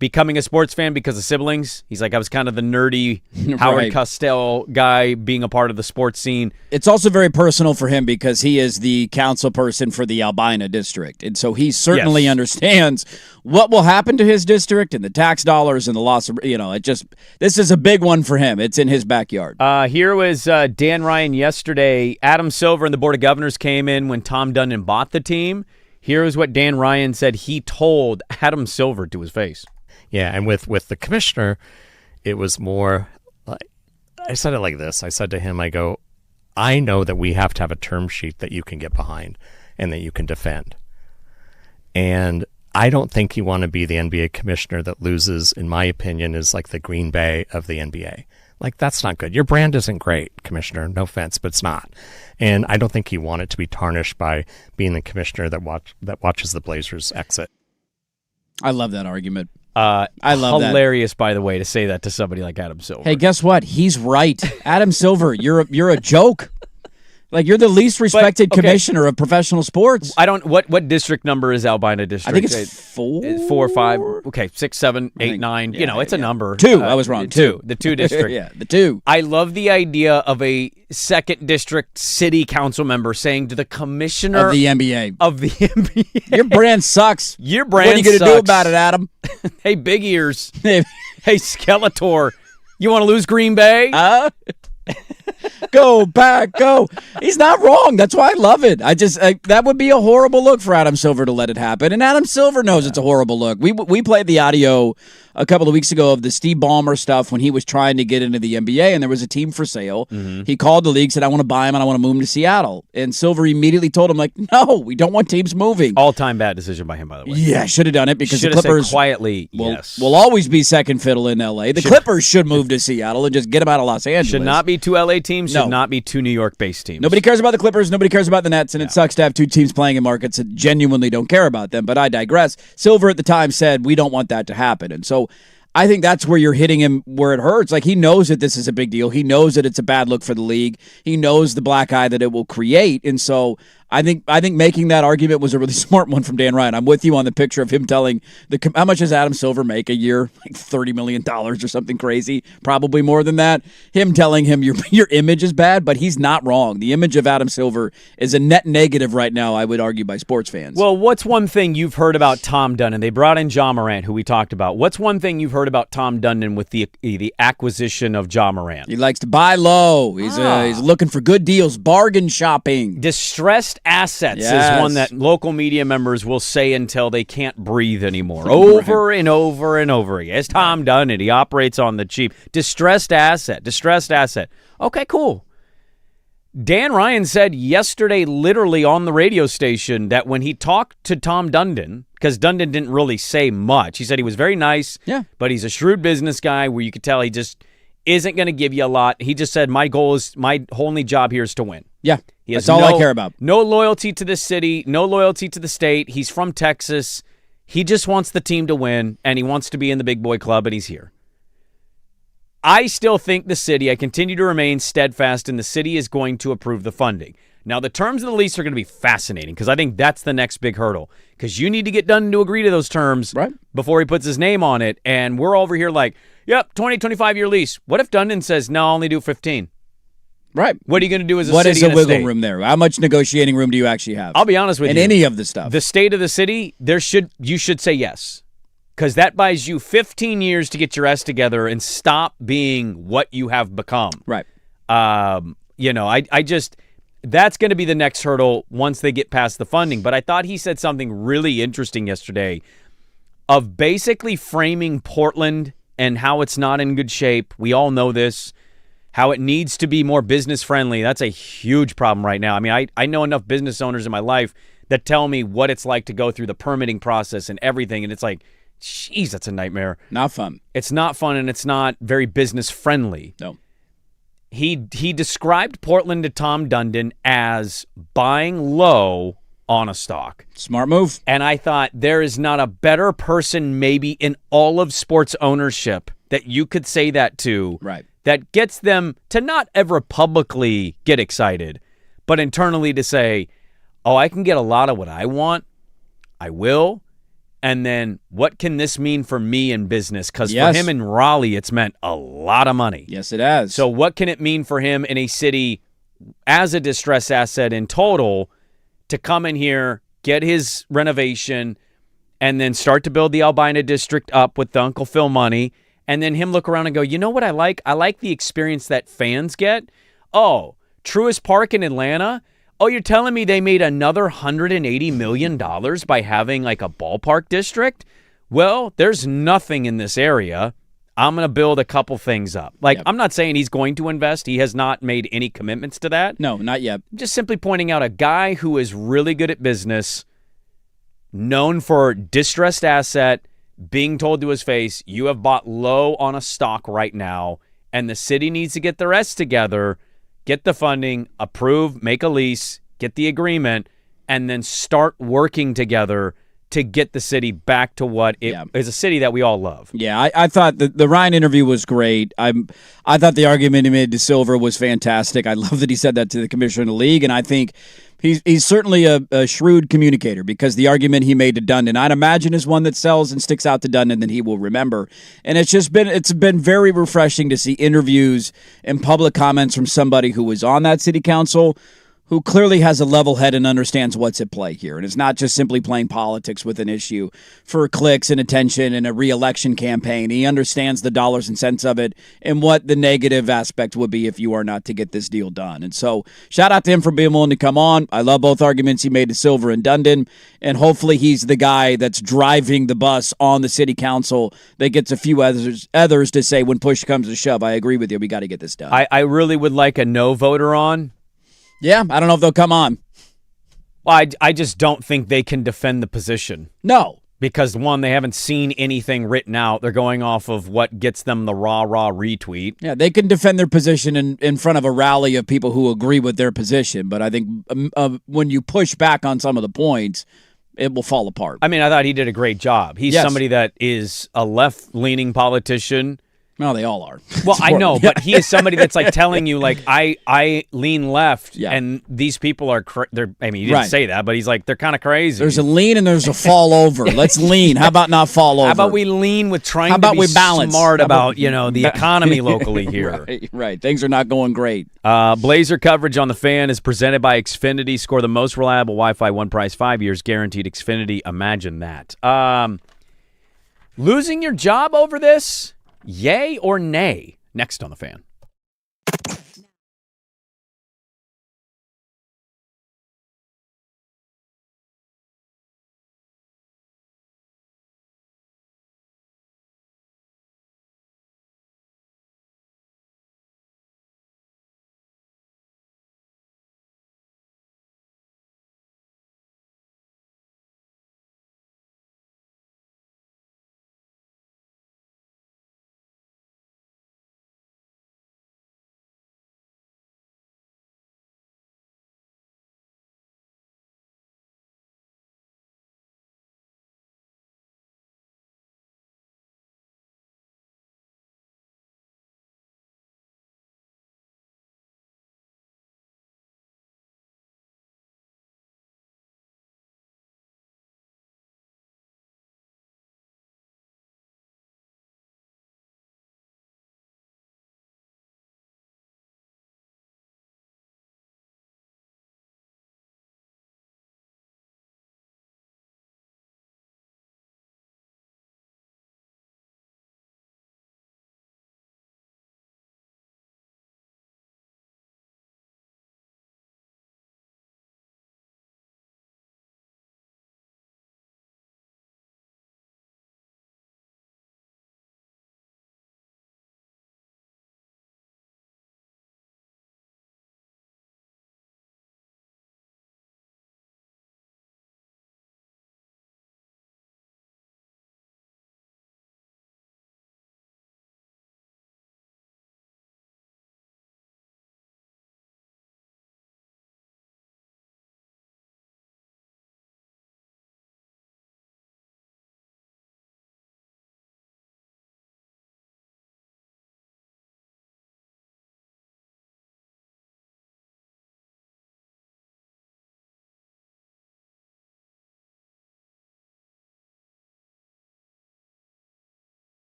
becoming a sports fan because of siblings. He's like, I was kind of the nerdy Howard Cosell guy being a part of the sports scene. It's also very personal for him because he is the council person for the Albina district. And so he certainly understands what will happen to his district and the tax dollars and the loss of, this is a big one for him. It's in his backyard. Here was Dan Ryan yesterday. Adam Silver and the Board of Governors came in when Tom Dundon bought the team. Here is what Dan Ryan said he told Adam Silver to his face. Yeah, and with the commissioner, it was more like, I said it like this. I said to him, I go, I know that we have to have a term sheet that you can get behind and that you can defend. And I don't think you want to be the NBA commissioner that loses, in my opinion, is like the Green Bay of the NBA. Like, that's not good. Your brand isn't great, commissioner. No offense, but it's not. And I don't think you want it to be tarnished by being the commissioner that watches the Blazers exit. I love that argument. I love hilarious, by the way, to say that to somebody like Adam Silver. Hey, guess what? He's right. Adam Silver, you're a joke. Like, you're the least respected commissioner of professional sports. I don't. What district number is Albina district? I think it's 4. 4, 5. Okay, 6, 7, 8, 9. It's a number. 2. I was wrong. 2. The 2 district. Yeah, the 2. I love the idea of a second district city council member saying to the commissioner of the NBA. Your brand sucks. Your brand. What are you going to do about it, Adam? Hey, Big Ears. Hey, Skeletor. You want to lose Green Bay? Go back, go. He's not wrong. That's why I love it. That would be a horrible look for Adam Silver to let it happen. And Adam Silver knows it's a horrible look. We played the audio a couple of weeks ago of the Steve Ballmer stuff when he was trying to get into the NBA and there was a team for sale. Mm-hmm. He called the league, said, I want to buy him and I want to move him to Seattle. And Silver immediately told him, like, no, we don't want teams moving. All-time bad decision by him, by the way. Yeah, should have done it because the Clippers Clippers said quietly, yes. will always be second fiddle in L.A. The Clippers should move to Seattle and just get them out of Los Angeles. Should not be 2 L.A. teams, should not be 2 New York-based teams. Nobody cares about the Clippers, nobody cares about the Nets, and it sucks to have 2 teams playing in markets that genuinely don't care about them, but I digress. Silver at the time said, we don't want that to happen, and so I think that's where you're hitting him where it hurts. Like, he knows that this is a big deal. He knows that it's a bad look for the league. He knows the black eye that it will create. And so I think making that argument was a really smart one from Dan Ryan. I'm with you on the picture of him telling how much does Adam Silver make a year? Like $30 million or something crazy. Probably more than that. Him telling him your image is bad, but he's not wrong. The image of Adam Silver is a net negative right now, I would argue, by sports fans. Well, what's one thing you've heard about Tom Dundon? They brought in John Morant, who we talked about. What's one thing you've heard about Tom Dundon with the acquisition of John Morant? He likes to buy low. He's looking for good deals, bargain shopping. Distressed assets is one that local media members will say until they can't breathe anymore. And over and over again. It's Tom Dundon. He operates on the cheap. Distressed asset. Okay, cool. Dan Ryan said yesterday, literally on the radio station, that when he talked to Tom Dundon, because Dundon didn't really say much, he said he was very nice, but he's a shrewd business guy where you could tell he just isn't going to give you a lot. He just said, my only job here is to win. Yeah, that's all I care about. No loyalty to the city, no loyalty to the state. He's from Texas. He just wants the team to win, and he wants to be in the big boy club, and he's here. I still think I continue to remain steadfast, and the city is going to approve the funding. Now, the terms of the lease are going to be fascinating because I think that's the next big hurdle because you need to get Dundon to agree to those terms before he puts his name on it. And we're over here like, yep, 20, 25-year lease. What if Dundon says, no, I'll only do 15? Right. What are you going to do as a what city is the and a wiggle state? room there? How much negotiating room do you actually have? I'll be honest with in you. any of the stuff. The state of the city, you should say yes. Because that buys you 15 years to get your S together and stop being what you have become. Right. I just, that's going to be the next hurdle once they get past the funding. But I thought he said something really interesting yesterday of basically framing Portland and how it's not in good shape. We all know this, how it needs to be more business friendly. That's a huge problem right now. I mean, I know enough business owners in my life that tell me what it's like to go through the permitting process and everything. And it's like, geez, that's a nightmare. Not fun. It's not fun, and it's not very business friendly. No. He described Portland to Tom Dundon as buying low on a stock. Smart move. And I thought there is not a better person maybe in all of sports ownership that you could say that to. Right. That gets them to not ever publicly get excited, but internally to say, oh, I can get a lot of what I want. I will. And then what can this mean for me in business? Because for him in Raleigh, it's meant a lot of money. Yes, it has. So what can it mean for him in a city as a distressed asset in total to come in here, get his renovation, and then start to build the Albina district up with the Uncle Phil money, and then him look around and go, you know what I like? I like the experience that fans get. Oh, Truist Park in Atlanta? Oh, you're telling me they made another $180 million by having like a ballpark district? Well, there's nothing in this area. I'm going to build a couple things up. I'm not saying he's going to invest. He has not made any commitments to that. No, not yet. I'm just simply pointing out a guy who is really good at business, known for distressed asset, being told to his face, you have bought low on a stock right now, and the city needs to get the rest together, get the funding, approve, make a lease, get the agreement, and then start working together to get the city back to what it is, a city that we all love. Yeah, I thought the Ryan interview was great. I thought the argument he made to Silver was fantastic. I love that he said that to the commissioner of the league, and I think he's certainly a shrewd communicator because the argument he made to Dundon, I'd imagine, is one that sells and sticks out to Dundon that he will remember. And it's been very refreshing to see interviews and public comments from somebody who was on that city council, who clearly has a level head and understands what's at play here. And it's not just simply playing politics with an issue for clicks and attention and a re-election campaign. He understands the dollars and cents of it and what the negative aspect would be if you are not to get this deal done. And so shout out to him for being willing to come on. I love both arguments he made to Silver and Dundon. And hopefully he's the guy that's driving the bus on the city council that gets a few others to say when push comes to shove, I agree with you, we got to get this done. I really would like a no voter on. Yeah, I don't know if they'll come on. Well, I just don't think they can defend the position. No. Because, one, they haven't seen anything written out. They're going off of what gets them the rah-rah retweet. Yeah, they can defend their position in front of a rally of people who agree with their position. But I think when you push back on some of the points, it will fall apart. I mean, I thought he did a great job. He's somebody that is a left-leaning politician. Well, they all are. Well, I know, but he is somebody that's like telling you, like, I lean left, and these people are, I mean, he didn't say that, but he's like, they're kind of crazy. There's a lean and there's a fall over. Let's lean. How about not fall over? How about we lean with trying to be smart about, the economy locally here. Right. Things are not going great. Blazer coverage on The Fan is presented by Xfinity. Score the most reliable Wi-Fi, one price, 5 years guaranteed. Xfinity, imagine that. Losing your job over this? Yay or nay? Next on The Fan.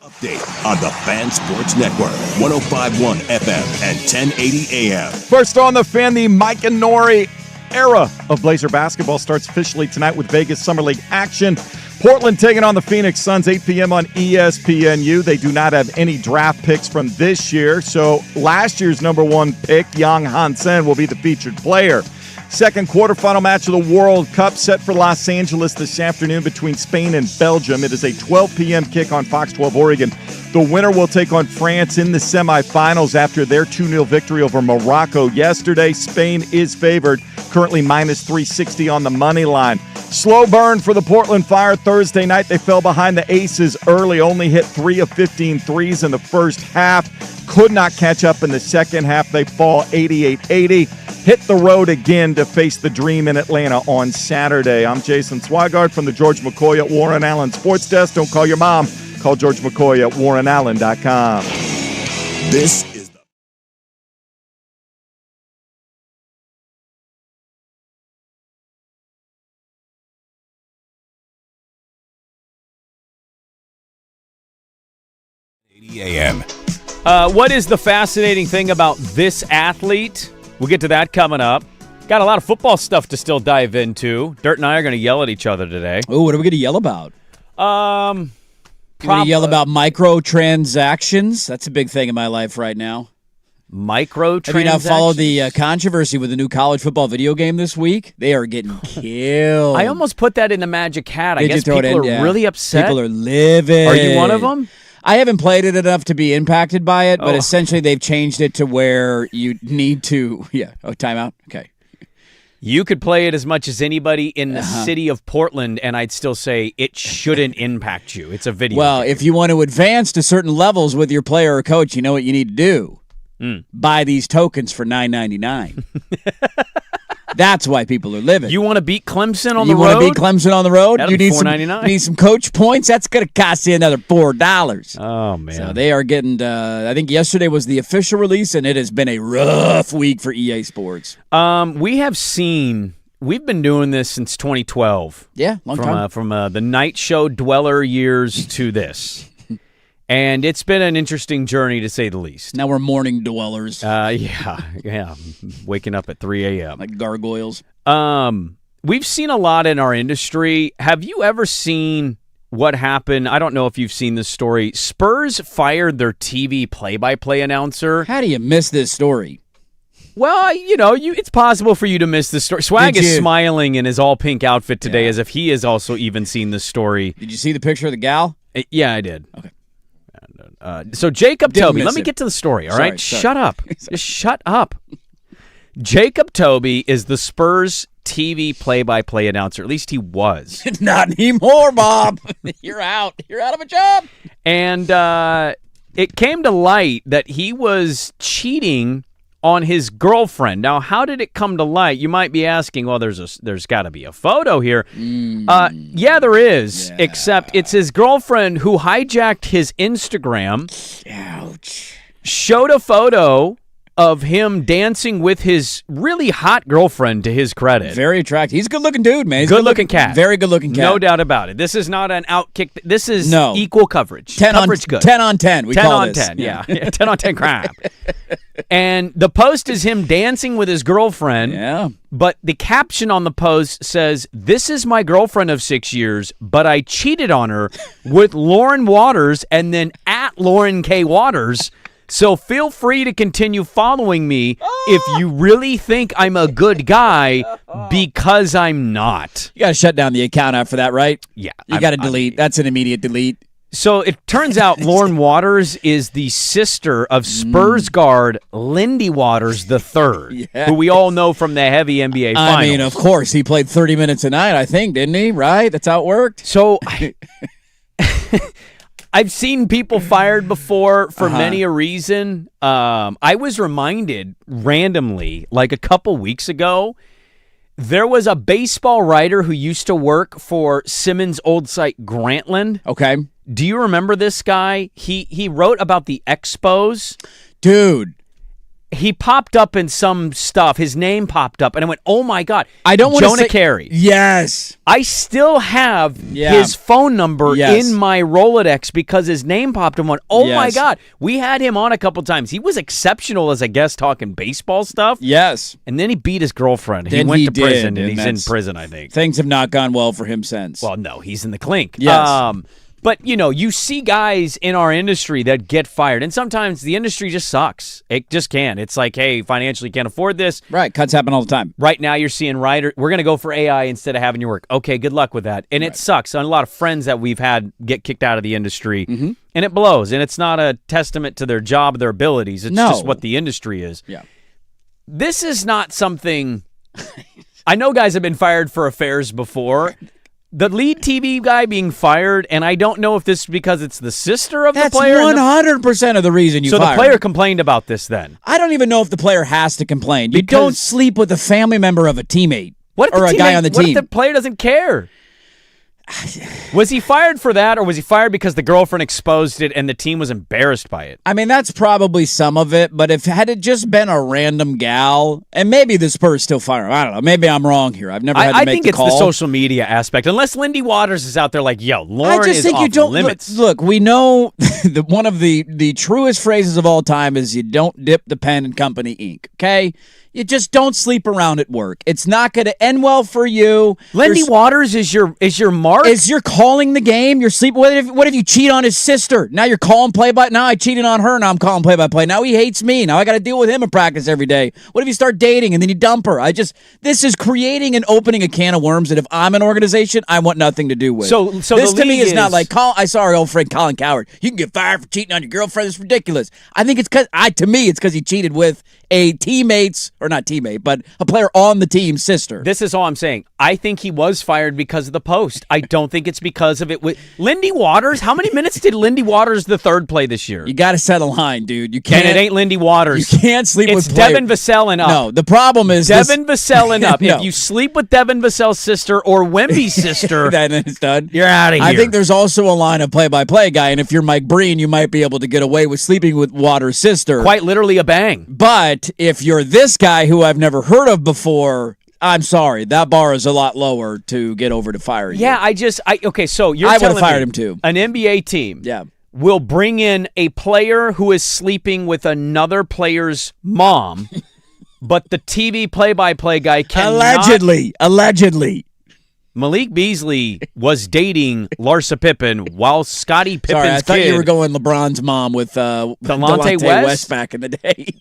Update on the Fan Sports Network, 105.1 FM and 1080 AM. First on the Fan, the Mike and Nori era of Blazer basketball starts officially tonight with Vegas Summer League action. Portland taking on the Phoenix Suns, 8 p.m. on ESPNU. They do not have any draft picks from this year, so last year's number one pick, Yang Hansen, will be the featured player. Second quarterfinal match of the World Cup set for Los Angeles this afternoon between Spain and Belgium. It is a 12 p.m. kick on Fox 12 Oregon. The winner will take on France in the semifinals after their 2-0 victory over Morocco yesterday. Spain is favored, currently minus 360 on the money line. Slow burn for the Portland Fire Thursday night. They fell behind the Aces early, only hit 3 of 15 threes in the first half. Could not catch up in the second half. They fall 88-80. Hit the road again to face the Dream in Atlanta on Saturday. I'm Jason Swigard from the George McCoy at Warren Allen Sports Desk. Don't call your mom. Call George McCoy at warrenallen.com. This is the AM. What is the fascinating thing about this athlete? We'll get to that coming up. Got a lot of football stuff to still dive into. Dirt and I are going to yell at each other today. Oh, what are we going to yell about? Probably Going to yell about microtransactions. That's a big thing in my life right now. Microtransactions. Have you now followed the controversy with the new college football video game this week? They are getting killed. I almost put that in the magic hat. I Did guess you throw it people in? are Yeah. really upset. People are livid. Are you one of them? I haven't played it enough to be impacted by it, but Oh. essentially they've changed it to where you need to. Yeah. Oh, timeout. Okay. You could play it as much as anybody in the city of Portland, and I'd still say it shouldn't impact you. It's a video Well, game. if you want to advance to certain levels with your player or coach, you know what you need to do? Buy these tokens for $9.99. That's why people are living. You want to beat Clemson on the You road? want to beat Clemson on the road? That'll You be need some, $4.99. you need some coach points? That's going to cost you another $4. Oh, man. So they are getting, I think yesterday was the official release, and it has been a rough week for EA Sports. We've been doing this since 2012. Yeah, long time. From the night show dweller years to this. And it's been an interesting journey, to say the least. Now we're morning dwellers, Yeah. Waking up at 3 a.m. like gargoyles. We've seen a lot in our industry. Have you ever seen what happened? I don't know if you've seen this story. Spurs fired their TV play-by-play announcer. How do you miss this story? Well, it's possible for you to miss this story. Swag Did is you- smiling in his all-pink outfit today Yeah. as if he has also even seen this story. Did you see the picture of the gal? Yeah, I did. Okay. So Jacob Didn't Toby, miss let me it. get to the story, all Sorry, right? sorry. Shut up. Just shut up. Jacob Toby is the Spurs TV play-by-play announcer. At least he was. Not anymore, Bob. You're out. You're out of a job. And it came to light that he was cheating on his girlfriend. Now, how did it come to light? You might be asking, well, there's got to be a photo here. Yeah, there is, Yeah. except it's his girlfriend who hijacked his Instagram, Ouch. showed a photo of him dancing with his really hot girlfriend, to his credit. Very attractive. He's a good-looking dude, man. He's a Good-looking cat. Very good-looking cat. No doubt about it. This is not an outkick. This is No. equal coverage. 10 coverage on good. 10 on 10. We 10 call on this. 10, yeah. 10 on 10 crime. And the post is him dancing with his girlfriend, Yeah. but the caption on the post says, "This is my girlfriend of 6 years, but I cheated on her with Lauren Waters," and then at Lauren K. Waters. So feel free to continue following me if you really think I'm a good guy, because I'm not. You got to shut down the account after that, right? Yeah. You got to delete. That's an immediate delete. So it turns out Lauren Waters is the sister of Spurs guard Lindy Waters III, Yeah. who we all know from the heavy NBA finals. I mean, of course, he played 30 minutes a night, I think, didn't he? Right? That's how it worked. So I've seen people fired before for many a reason. I was reminded randomly, like a couple weeks ago, there was a baseball writer who used to work for Simmons' old site, Grantland. Okay. Do you remember this guy? He wrote about the Expos. Dude, he popped up in some stuff. His name popped up, and I went, "Oh my god!" I don't want to Jonah say Carey. Yes. I still have his phone number in my Rolodex because his name popped up. Oh my god! We had him on a couple times. He was exceptional as a guest talking baseball stuff. Yes. And then he beat his girlfriend. Then he went he to prison, did, and he's in prison, I think. Things have not gone well for him since. Well, no, he's in the clink. Yes. But, you see guys in our industry that get fired, and sometimes the industry just sucks. It just can. It's like, hey, financially can't afford this. Right, cuts happen all the time. Right now you're seeing we're going to go for AI instead of having you work. Okay, good luck with that. And it sucks. And a lot of friends that we've had get kicked out of the industry, and it blows. And it's not a testament to their job, their abilities. It's just what the industry is. Yeah. This is not something... I know guys have been fired for affairs before. The lead TV guy being fired, and I don't know if this is because it's the sister of the player. That's 100% of the reason you fired. So the player him. complained about this then? I don't even know if the player has to complain. You don't sleep with a family member of a teammate or a guy on the team. What if the player doesn't care? Was he fired for that, or was he fired because the girlfriend exposed it and the team was embarrassed by it? I mean, that's probably some of it, but had it just been a random gal, and maybe the Spurs still fire him. I don't know. Maybe I'm wrong here. I've never had to make the call. I think it's the social media aspect. Unless Lindy Waters is out there like, yo, Lauren is off limits. Look, we know that one of the truest phrases of all time is you don't dip the pen in company ink, okay? You just don't sleep around at work. It's not going to end well for you. Lindy Waters is your mark? You're calling the game. You're sleeping. What if you cheat on his sister? Now you're calling play-by. Now I cheated on her. Now I'm calling play-by-play. Now he hates me. Now I got to deal with him in practice every day. What if you start dating and then you dump her? This is creating and opening a can of worms that if I'm an organization, I want nothing to do with. So this to me is not like I saw our old friend Colin Cowherd. You can get fired for cheating on your girlfriend. It's ridiculous. I think it's because he cheated with a teammate's, or not teammate, but a player on the team's sister. This is all I'm saying. I think he was fired because of the post. I don't think it's because of it. Lindy Waters, how many minutes did Lindy Waters III play this year? You got to set a line, dude. You can't. And it ain't Lindy Waters. You can't sleep with players. It's Devin Vassell and up. No, the problem is Devin Vassell and up. No. If you sleep with Devin Vassell's sister or Wemby's sister, then it's done. You're out of here. I think there's also a line of play-by-play guy, and if you're Mike Breen, you might be able to get away with sleeping with Waters' sister. Quite literally a bang. But if you're this guy who I've never heard of before, I'm sorry, that bar is a lot lower to get over to fire you. Yeah, okay, so you're I telling would have fired me him too. An NBA team will bring in a player who is sleeping with another player's mom, but the TV play-by-play guy cannot... Allegedly. Malik Beasley was dating Larsa Pippen while Scottie Pippen's Sorry, I thought kid... you were going LeBron's mom with Delonte West back in the day.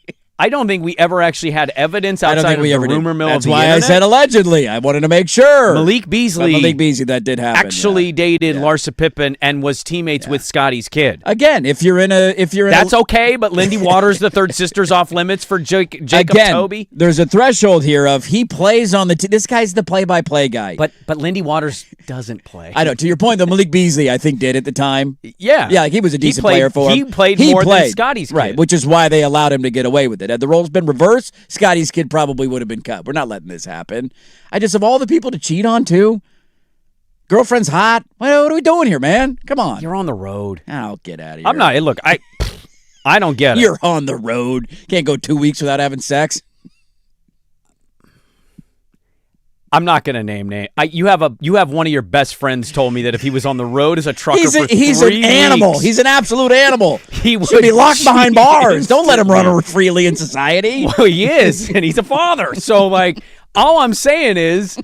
I don't think we ever actually had evidence outside of the rumor mill of the That's why internet. I said allegedly. I wanted to make sure. Malik Beasley, that did happen. Actually dated Larsa Pippen and was teammates with Scottie's kid. Again, if you're in that's okay. But Lindy Waters, the third sister's off limits for Jacob Toby. There's a threshold here of he plays on the. This guy's the play-by-play guy. But Lindy Waters doesn't play. I know. To your point, though, Malik Beasley I think did at the time. Yeah, like he was a decent player for him. He played more than Scottie's kid. Right, which is why they allowed him to get away with it. Had the roles been reversed, Scottie's kid probably would have been cut. We're not letting this happen. Of all the people to cheat on, too, girlfriend's hot. What are we doing here, man? Come on. You're on the road. Oh, get out of here. I'm not. Look, I don't get it. You're on the road. Can't go 2 weeks without having sex. I'm not going to name. You have one of your best friends told me that if he was on the road as a trucker for 3 weeks. He's an animal. He's an absolute animal. He should be locked behind bars. Don't let him run freely in society. Well, he is, and he's a father. So, all I'm saying is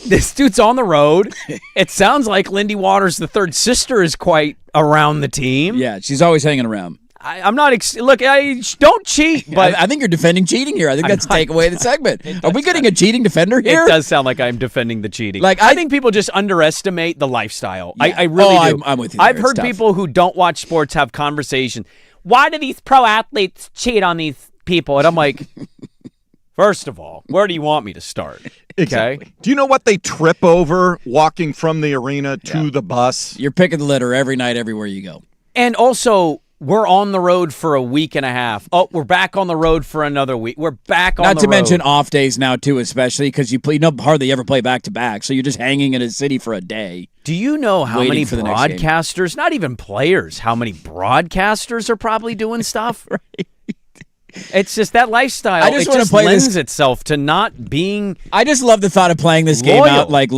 this dude's on the road. It sounds like Lindy Waters, the third sister, is quite around the team. Yeah, she's always hanging around. I'm not. Look, don't cheat. But I think you're defending cheating here. I think that's the takeaway of the segment. Are we getting a cheating defender here? It does sound like I'm defending the cheating. I think people just underestimate the lifestyle. Yeah. I really do. I'm with you. I've heard people who don't watch sports have conversations. Why do these pro athletes cheat on these people? And I'm like, first of all, where do you want me to start? Exactly. Okay. Do you know what they trip over walking from the arena to the bus? You're picking the litter every night, everywhere you go. And also, we're on the road for a week and a half. Oh, we're back on the road for another week. We're back on the road. Not to mention off days now, too, especially because you hardly ever play back-to-back, so you're just hanging in a city for a day. Do you know how many broadcasters, not even players, how many broadcasters are probably doing stuff? Right. It's just that lifestyle. I just it wanna just play lends this- itself to not being. I just love the thought of playing this game Loyal. out. Like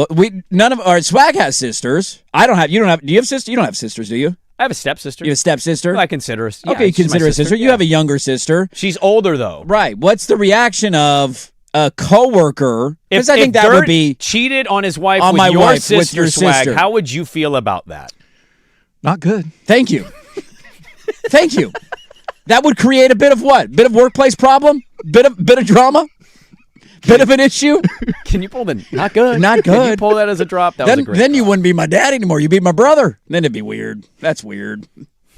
none of our Swag has sisters. I don't have. You don't have. Do you have sisters? You don't have sisters, do you? I have a stepsister. You have a stepsister. I consider her. Yeah, Okay, you she's my consider a sister. You yeah. have a younger sister, She's older though. right? What's the reaction of a coworker? Because I think if that would Dirt be cheated on his wife on with my your wife, sister, with your Swag. sister. How would you feel about that? Not good. Thank you. Thank you. That would create a bit of what? Bit of workplace problem? Bit of drama? Bit of an issue? Can you pull the not good? Not Can you good. pull that as a drop? That was a Then, great then you drop. wouldn't be my dad anymore. You'd be my brother. Then it'd be weird. That's weird.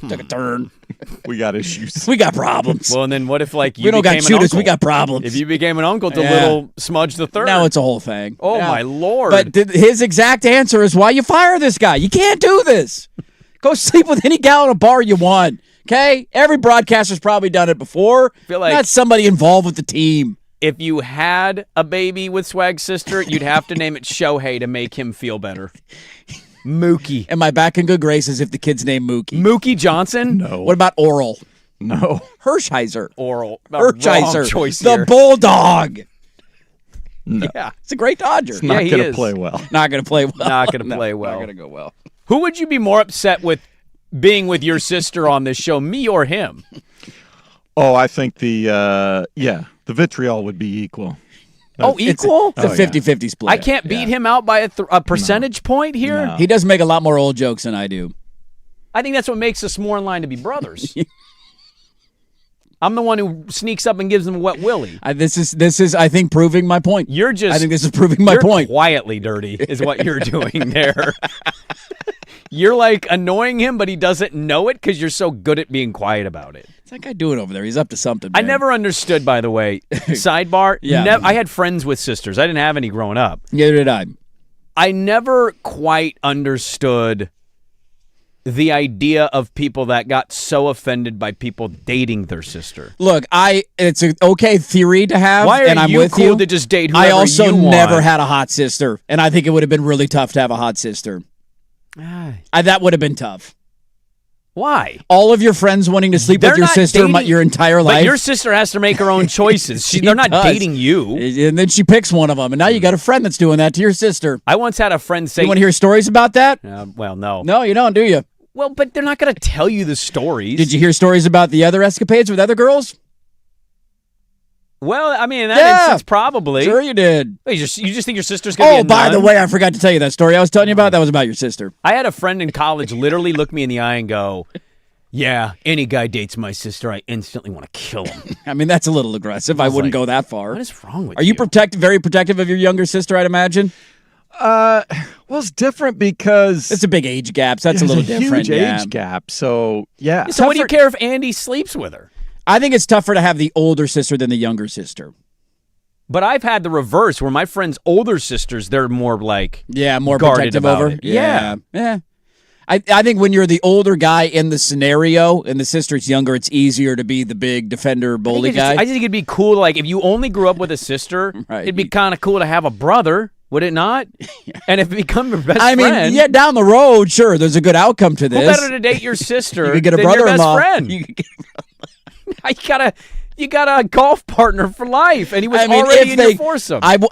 Took a turn. We got issues. We got problems. Well, and then what if like you we don't got became an shooters. uncle? We got problems. If you became an uncle to Yeah. little Smudge the Third. Now it's a whole thing. Oh, Yeah. my Lord. But his exact answer is why you fire this guy. You can't do this. Go sleep with any gal in a bar you want. Okay? Every broadcaster's probably done it before. Feel like- Not somebody involved with the team. if you had a baby with Swag's sister, you'd have to name it Shohei to make him feel better. Mookie. Am I back in good graces if the kid's named Mookie? Mookie Johnson? No. What about Oral? No. Hershiser. Oral. Hershiser. Wrong choice The here. Bulldog. No. Yeah. It's a great Dodger. It's not he going to is. play well. Not going to play well. Not going to No, play well. Not going to go well. Who would you be more upset with being with your sister on this show, me or him? Oh, I think the vitriol would be equal. Oh, equal? It's a 50-50 split. I can't beat him out by a percentage point here? No. He does make a lot more old jokes than I do. I think that's what makes us more in line to be brothers. I'm the one who sneaks up and gives him a wet willy. This is I think proving my point. You're just I think this is proving my you're point. quietly dirty is what you're doing there. You're like annoying him, but he doesn't know it because you're so good at being quiet about it. What's that guy doing over there? He's up to something. I man. never understood, by the way, sidebar. Yeah. I had friends with sisters. I didn't have any growing up. Neither did I. I never quite understood the idea of people that got so offended by people dating their sister. Look, it's an okay theory to have, Why are and I'm you with cool you. to just date I whoever also you want? never had a hot sister, and I think it would have been really tough to have a hot sister. That would have been tough. Why? All of your friends wanting to sleep They're with your not sister dating- your entire life. But your sister has to make her own choices. She They're not does. dating you. And then she picks one of them, and now you got a friend that's doing that to your sister. I once had a friend say, You want to hear stories about that? well, no. No, you don't, do you? Well, but they're not going to tell you the stories. Did you hear stories about the other escapades with other girls? Well, I mean, in that Yeah. instance, probably. Sure you did. You just think your sister's going to be Oh, a by the nun? way, I forgot to tell you that story I was telling you about. That was about your sister. I had a friend in college literally look me in the eye and go, yeah, any guy dates my sister, I instantly want to kill him. I mean, that's a little aggressive. I wouldn't like, go that far. What is wrong with Are you very protective of your younger sister, I'd imagine? Well, it's different because It's a big age gap, so that's a there's little different. huge yeah. age gap. So, yeah. So what do you care if Andy sleeps with her? I think it's tougher to have the older sister than the younger sister. But I've had the reverse where my friends' older sisters, they're more like Yeah, more guarded protective about over. it. Yeah. Yeah. I think when you're the older guy in the scenario and the sister's younger, it's easier to be the big defender bully guy. I think it'd be cool, like, if you only grew up with a sister, Right. it'd be kind of cool to have a brother, would it not? And if it become your best I mean, friend, yeah, down the road, sure, there's a good outcome to who this. better to date your sister You could get a than your best brother-in-law. friend? You could get- You got a golf partner for life, and he was I mean, already if in they, your foursome. I want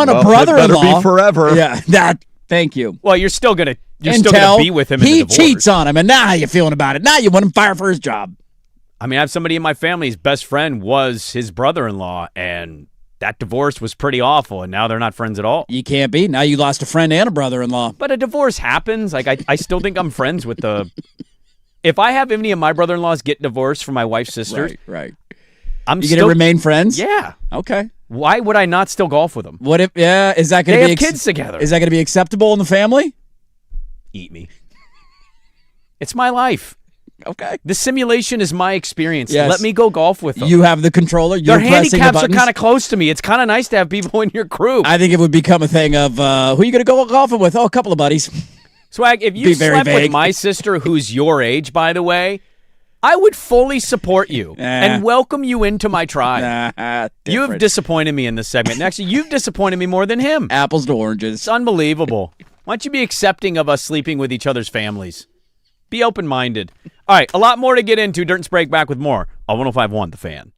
Well, a it brother-in-law. better be forever. Yeah, that. Thank you. well, you're still gonna Until be with him. he in the divorce. cheats on him, and now how you feeling about it? Now you want him fired for his job. I mean, I have somebody in my family's best friend was his brother-in-law, and that divorce was pretty awful, and now they're not friends at all. You can't be. Now you lost a friend and a brother-in-law. But a divorce happens. Like I still think I'm friends with the. If I have any of my brother-in-laws get divorced from my wife's sisters, Right. I'm You still gonna remain friends? Yeah. Okay. Why would I not still golf with them? What if? Yeah, is that going They to be have kids together. Is that going to be acceptable in the family? Eat me. It's my life. Okay. The simulation is my experience. Yes. Let me go golf with them. You have the controller. You're Their pressing the handicaps are buttons. kind of close to me. It's kind of nice to have people in your crew. I think it would become a thing of who are you going to go golfing with? Oh, a couple of buddies. Swag, if Be you very slept with vague. my sister, who's your age, by the way, I would fully support you and welcome you into my tribe. You have disappointed me in this segment. And actually, you've disappointed me more than him. apples to oranges. It's unbelievable. Why don't you be accepting of us sleeping with each other's families? Be open-minded. All right, a lot more to get into. Dirt and Sprague back with more on 105.1 The Fan.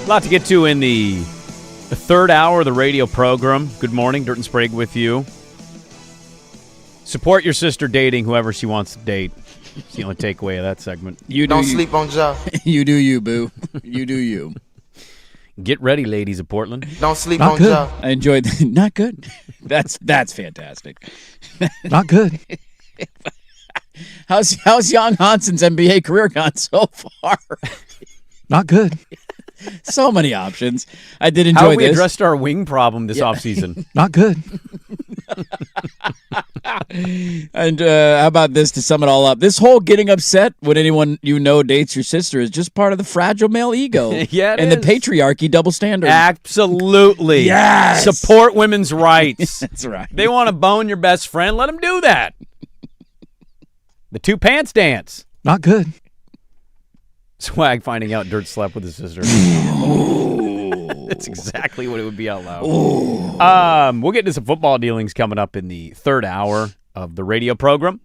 A lot to get to in the third hour of the radio program. Good morning, Dirt and Sprague with you. Support your sister dating whoever she wants to date. It's the only takeaway of that segment. Don't sleep on Ja. You do you, boo. You do you. Get ready, ladies of Portland. Don't sleep Not on good. Ja. I enjoyed that. Not good. That's fantastic. Not good. How's Jan Hansen's NBA career gone so far? Not good. So many options. I did How enjoy have we this. addressed our wing problem this offseason? Not good. And how about this to sum it all up? This whole getting upset when anyone you know dates your sister is just part of the fragile male ego. Yeah, it and is. the patriarchy double standard. Absolutely. Yes. Support women's rights. That's right. They want to bone your best friend. Let them do that. The two pants dance. Not good. Swag finding out Dirt slept with his sister. That's exactly what it would be out loud. We'll get into some football dealings coming up in the third hour of the radio program.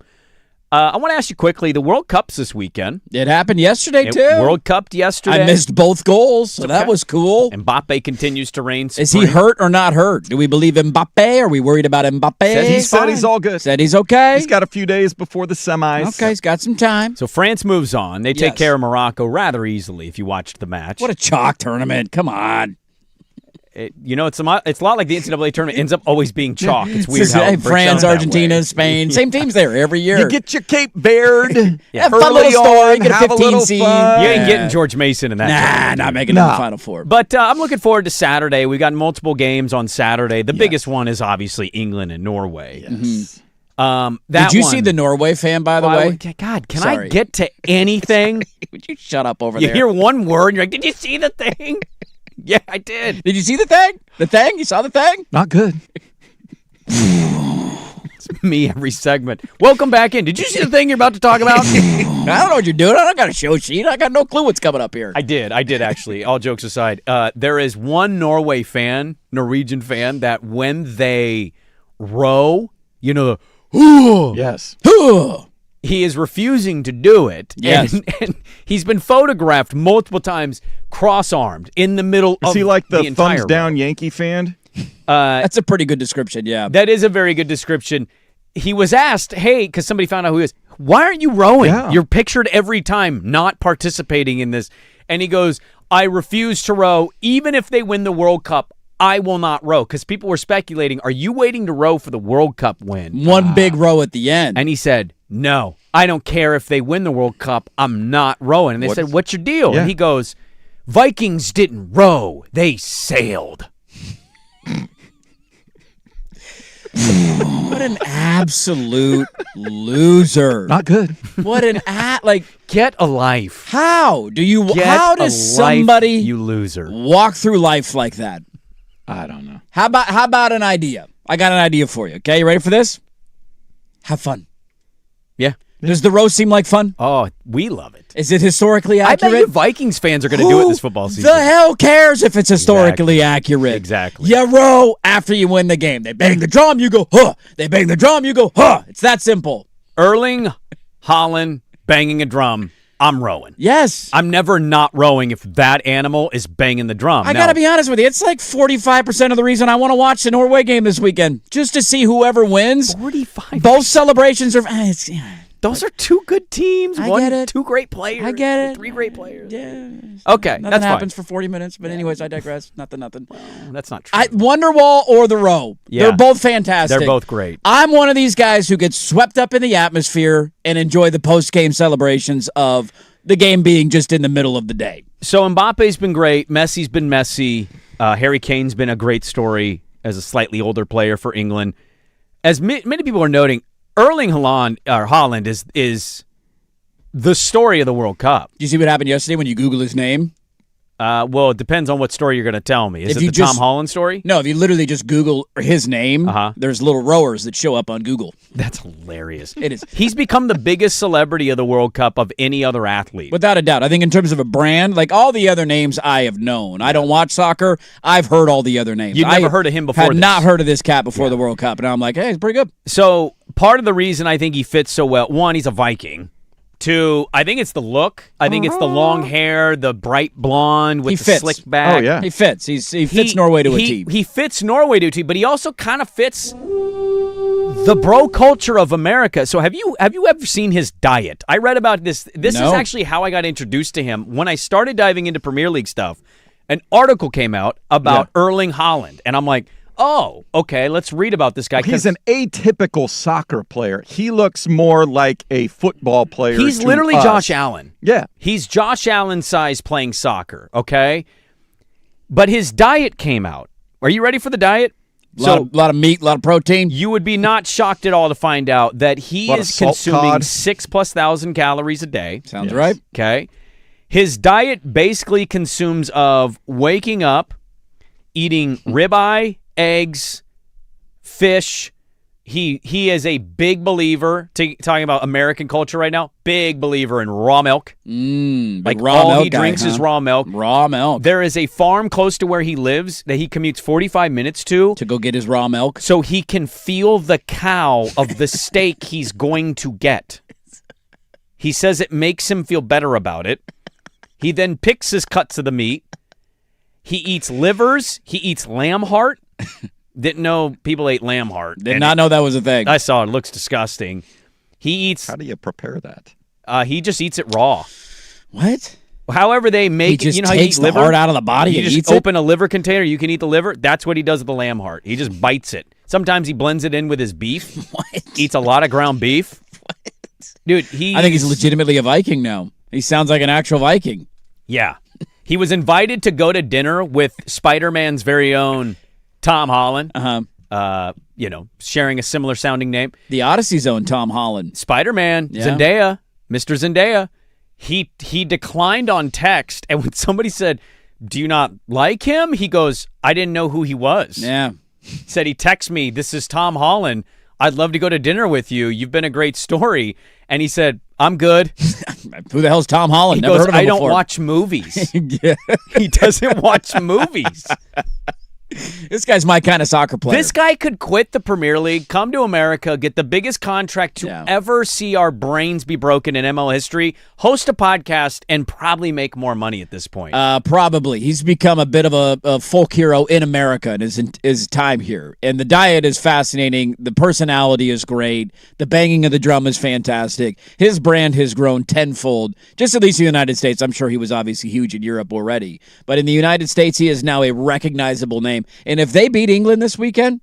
I want to ask you quickly, the World Cup's this weekend. It happened yesterday, too. World Cup yesterday. I missed both goals, so that was cool. Mbappe continues to reign supreme. Is he hurt or not hurt? Do we believe Mbappe? Are we worried about Mbappe? He said he's all good. Said he's okay. He's got a few days before the semis. Okay, he's got some time. So France moves on. They take Yes. care of Morocco rather easily if you watched the match. What a chalk tournament. Come on. It's a lot like the NCAA tournament ends up always being chalk. It's weird It's how it breaks France, down that Argentina, way. Spain. Same teams there every year. You get your Cape Verde. Yeah, fun little story. Get a 15 seed. You ain't getting George Mason in that. tournament. Not making it to the Final Four. But I'm looking forward to Saturday. We got multiple games on Saturday. The biggest one is obviously England and Norway. Yes. Did you see the Norway fan, by the way? God, can Sorry. I get to anything? Would you shut up over You there? hear one word and you're like, did you see the thing? Yeah, I did. Did you see the thing? The thing? You saw the thing? Not good. It's me every segment. Welcome back in. Did you see the thing you're about to talk about? I don't know what you're doing. I don't got a show sheet. I got no clue what's coming up here. I did actually. All jokes aside, there is one Norwegian fan, that when they row, Yes. he is refusing to do it. Yes. And he's been photographed multiple times cross-armed in the middle of Is he like the entire thumbs down Yankee fan? That's a pretty good description, yeah. That is a very good description. He was asked, hey, because somebody found out who he is, why aren't you rowing? Yeah. You're pictured every time not participating in this. And he goes, I refuse to row. Even if they win the World Cup, I will not row. Because people were speculating, are you waiting to row for the World Cup win? One big row at the end. And he said, no, I don't care if they win the World Cup. I'm not rowing. And they said, what's your deal? Yeah. And he goes, Vikings didn't row. They sailed. What an absolute loser. Not good. What an Get a life. how do you Get how a does life, somebody you loser. walk through life like that? I don't know. How about an idea? I got an idea for you. Okay, you ready for this? Have fun. Yeah. Does the row seem like fun? Oh, we love it. Is it historically I accurate? bet you Vikings fans are going to do it this football season. The hell cares if it's historically accurate? Exactly. You row after you win the game. They bang the drum, you go, huh. They bang the drum, you go, huh. It's that simple. Erling Haaland banging a drum, I'm rowing. Yes. I'm never not rowing if that animal is banging the drum. I got to be honest with you. It's like 45% of the reason I want to watch the Norway game this weekend. Just to see whoever wins. 45. Both celebrations are... Those are two good teams. I get it. Two great players. I get it. Three great players. Yeah. Okay, Nothing that's happens fine. for 40 minutes. But anyways, I digress. Nothing. That's not true. Wonderwall or the row. Yeah. They're both fantastic. They're both great. I'm one of these guys who gets swept up in the atmosphere and enjoy the post-game celebrations of the game being just in the middle of the day. So Mbappe's been great. Messi's been messy. Harry Kane's been a great story as a slightly older player for England. As many people are noting, Erling Haaland is the story of the World Cup. Do you see what happened yesterday when you Google his name? Well, it depends on what story you're going to tell me. Is it the Tom Holland story? No, if you literally just Google his name, there's little rowers that show up on Google. That's hilarious. It is. He's become the biggest celebrity of the World Cup of any other athlete. Without a doubt. I think in terms of a brand, like all the other names I have known. I don't watch soccer. I've heard all the other names. You'd never heard of him before had this. not heard of this cat before the World Cup. And I'm like, hey, he's pretty good. So part of the reason I think he fits so well, one, he's a Viking. to, I think it's the look. I think it's the long hair, the bright blonde with He the fits. slick back. Oh, yeah. He fits. He fits Norway to a T. He fits Norway to a T, but he also kind of fits the bro culture of America. So have you ever seen his diet? I read about this. This is No. actually how I got introduced to him. When I started diving into Premier League stuff, an article came out about Erling Haaland, and I'm like, oh, okay, let's read about this guy. He's an atypical soccer player. He looks more like a football player. He's to literally us. Josh Allen. Yeah. He's Josh Allen size playing soccer, okay? But his diet came out. Are you ready for the diet? A lot of meat, a lot of protein. You would be not shocked at all to find out that he Lot of is salt consuming cod. 6,000+ calories a day. Sounds right. Okay. His diet basically consumes of waking up, eating ribeye, eggs, fish. He is a big believer, talking about American culture right now, big believer in raw milk. Like raw all milk he guy, drinks is huh? raw milk. Raw milk. There is a farm close to where he lives that he commutes 45 minutes to go get his raw milk. so he can feel the cow of the steak he's going to get. He says it makes him feel better about it. He then picks his cuts of the meat. He eats livers. He eats lamb heart. Didn't know people ate lamb heart. Did not know that was a thing. I saw it. It looks disgusting. He eats. How do you prepare that? He just eats it raw. What? However they make He it. just You know how you takes eat the liver? heart out of the body You and just eats it? open a liver container. You can eat the liver. That's what he does with the lamb heart. He just bites it. Sometimes he blends it in with his beef. What? Eats a lot of ground beef. Dude, I think he's legitimately a Viking now. He sounds like an actual Viking. Yeah. He was invited to go to dinner with Spider-Man's very own Tom Holland. Sharing a similar sounding name. The Odyssey Zone, Tom Holland. Spider-Man, Yeah. Zendaya, Mr. Zendaya. He declined on text, and when somebody said, "Do you not like him?" he goes, "I didn't know who he was." Yeah. Said he texted me, "This is Tom Holland. I'd love to go to dinner with you. You've been a great story." And he said, "I'm good." Who the hell's Tom Holland? He Never goes, heard of him "I don't before." watch movies." Yeah. He doesn't watch movies. This guy's my kind of soccer player. This guy could quit the Premier League, come to America, get the biggest contract to ever see our brains be broken in ML history, host a podcast, and probably make more money at this point. Probably. He's become a bit of a folk hero in America in his time here. And the diet is fascinating. The personality is great. The banging of the drum is fantastic. His brand has grown tenfold, just at least in the United States. I'm sure he was obviously huge in Europe already. But in the United States, he is now a recognizable name. And if they beat England this weekend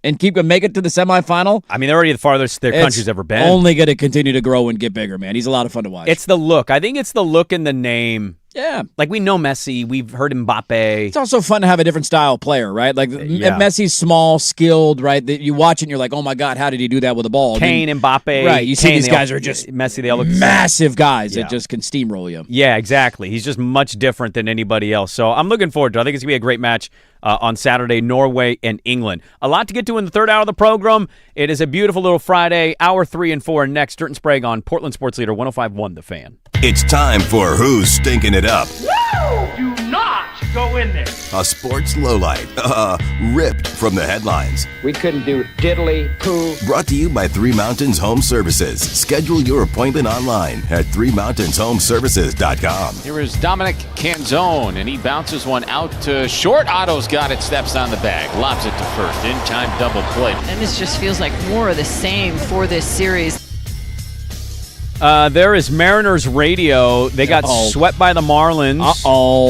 and make it to the semifinal, I mean, they're already the farthest their country's ever been. Only going to continue to grow and get bigger, man. He's a lot of fun to watch. It's the look. I think it's the look and the name. Yeah. Like, we know Messi. We've heard Mbappe. It's also fun to have a different style player, right? Like, Messi's small, skilled, right? That you watch it and you're like, oh, my God, how did he do that with the ball? Kane, Mbappe. Right. You see Kane, these guys are just Messi. They all look massive guys Yeah. that just can steamroll you. Yeah, exactly. He's just much different than anybody else. So I'm looking forward to it. I think it's going to be a great match on Saturday, Norway and England. A lot to get to in the third hour of the program. It is a beautiful little Friday. Hour 3 and 4 next. Dirt and Sprague on Portland Sports Leader 105.1 The Fan. It's time for Who's Stinking It Up? Do not go in there. A sports lowlight, ripped from the headlines. We couldn't do diddly poo. Brought to you by Three Mountains Home Services. Schedule your appointment online at threemountainshomservices.com. Here is Dominic Canzone, and he bounces one out to short. Otto's got it, steps on the bag, lobs it to first. In-time double play. And this just feels like more of the same for this series. There is Mariners radio. They got swept by the Marlins.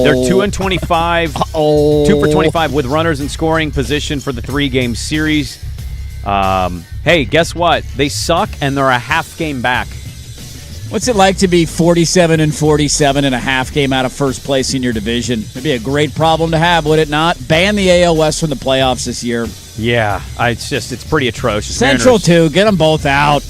They're 2-25. 2 for 25 with runners in scoring position for the 3-game series. Hey, guess what? They suck, and they're a half game back. What's it like to be 47-47 and a half game out of first place in your division? It'd be a great problem to have, would it not? Ban the AL West from the playoffs this year. Yeah, it's pretty atrocious. Central, too. Get them both out.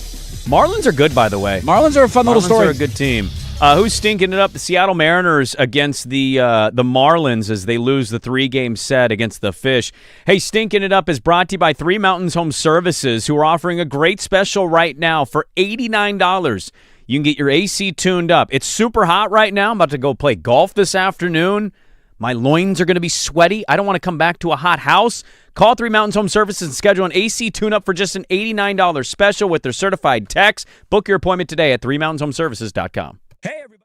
Marlins are good, by the way. Marlins are a fun little story. Marlins are a good team. Who's stinking it up? The Seattle Mariners against the Marlins as they lose the 3-game set against the Fish. Hey, Stinking It Up is brought to you by Three Mountains Home Services, who are offering a great special right now for $89. You can get your AC tuned up. It's super hot right now. I'm about to go play golf this afternoon. My loins are going to be sweaty. I don't want to come back to a hot house. Call 3 Mountains Home Services and schedule an AC tune-up for just an $89 special with their certified techs. Book your appointment today at 3mountainshomeservices.com. Hey, everybody.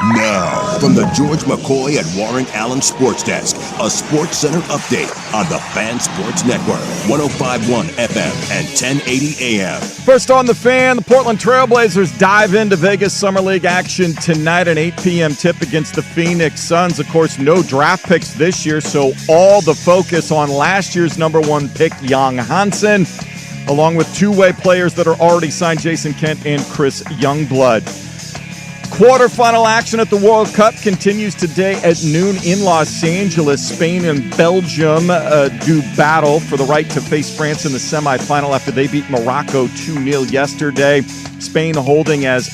Now, from the George McCoy and Warren Allen Sports Desk, a Sports Center update on the Fan Sports Network, 105.1 FM and 1080 AM. First on the Fan, the Portland Trailblazers dive into Vegas Summer League action tonight, an 8 p.m. tip against the Phoenix Suns. Of course, no draft picks this year, so all the focus on last year's number 1 pick, Young Hansen, along with two-way players that are already signed, Jason Kent and Chris Youngblood. Quarterfinal action at the World Cup continues today at noon in Los Angeles. Spain and Belgium do battle for the right to face France in the semifinal after they beat Morocco 2-0 yesterday. Spain holding as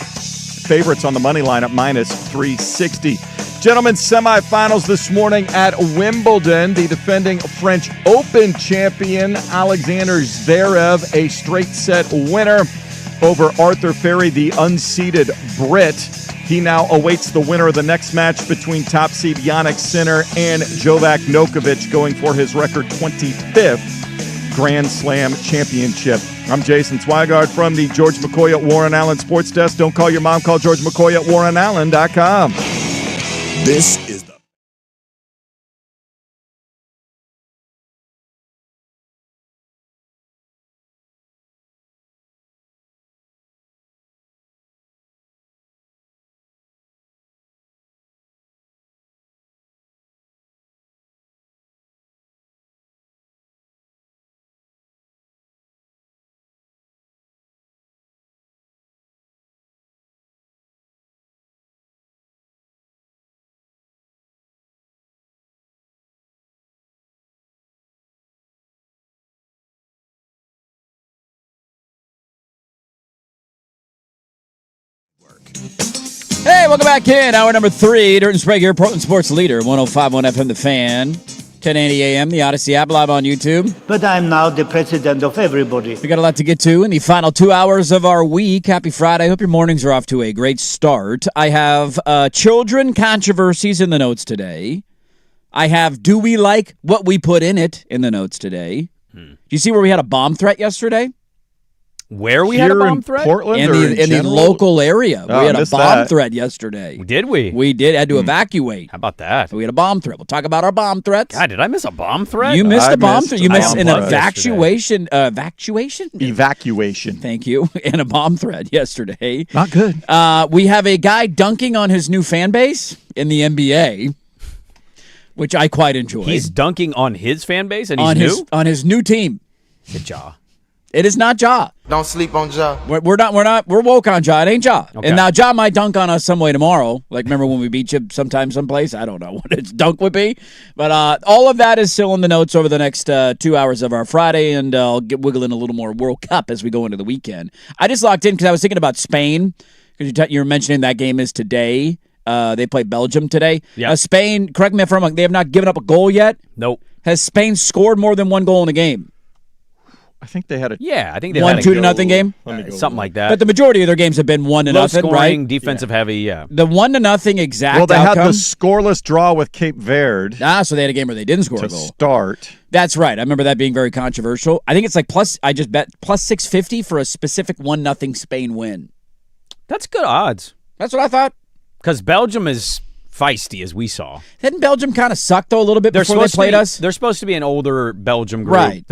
favorites on the money line at minus 360. Gentlemen, semifinals this morning at Wimbledon. The defending French Open champion Alexander Zverev, a straight set winner over Arthur Ferry, the unseeded Brit. He now awaits the winner of the next match between top seed Jannik Sinner and Novak Djokovic, going for his record 25th Grand Slam championship. I'm Jason Swigard from the George McCoy at Warren Allen Sports Desk. Don't call your mom, call George McCoy at warrenallen.com. This is the Hey, welcome back in. Hour number 3. Dirt and Sprague here, Portland Sports Leader, 105.1 FM, The Fan, 1080 AM, the Odyssey app, live on YouTube. But I'm now the president of everybody. We got a lot to get to in the final 2 hours of our week. Happy Friday. Hope your mornings are off to a great start. I have children controversies in the notes today. I have do we like what we put in it in the notes today. Do you see where we had a bomb threat yesterday? Where we had a bomb threat? Portland in the local area. Oh, we had a bomb threat yesterday. Did we? We did. Had to evacuate. How about that? So we had a bomb threat. We'll talk about our bomb threats. God, did I miss a bomb threat? You missed a bomb threat. You missed an bomb threat evacuation. Evacuation? Evacuation. Thank you. And a bomb threat yesterday. Not good. We have a guy dunking on his new fan base in the NBA, which I quite enjoy. He's dunking on his fan base, and he's new? On his new team. It's Ja. It is not Ja. Don't sleep on Ja. We're woke on Ja. It ain't Ja. Okay. And now Ja might dunk on us some way tomorrow. Like, remember when we beat you sometime, someplace? I don't know what its dunk would be. But all of that is still in the notes over the next 2 hours of our Friday, and I'll get wiggling a little more World Cup as we go into the weekend. I just locked in because I was thinking about Spain, because you were mentioning that game is today. They play Belgium today. Yeah. Spain, correct me if I'm wrong, they have not given up a goal yet? Nope. Has Spain scored more than one goal in a game? I think they had a I think they 1-2 game. Something like that. But the majority of their games have been 1-0, low scoring, right? defensive heavy. Yeah. The 1-0 exact. Well, they outcome. had the scoreless draw with Cape Verde. So they had a game where they didn't score a goal. Start. That's right. I remember that being very controversial. I think it's like I just bet plus 650 for a specific 1-0 Spain win. That's good odds. That's what I thought. Because Belgium is feisty, as we saw. Didn't Belgium kind of suck though a little bit before they played us? They're supposed to be an older Belgium group, right?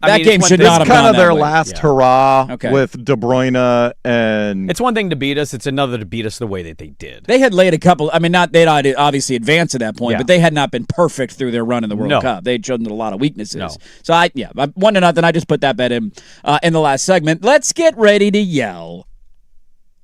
That game should not have gone kind of their that way. last hurrah Okay. with De Bruyne, and it's one thing to beat us; it's another to beat us the way that they did. They had laid a couple. I mean, they'd obviously advanced at that point, Yeah. but they had not been perfect through their run in the World No. Cup. They had shown a lot of weaknesses. No. So 1-0. I just put that bet in the last segment. Let's get ready to yell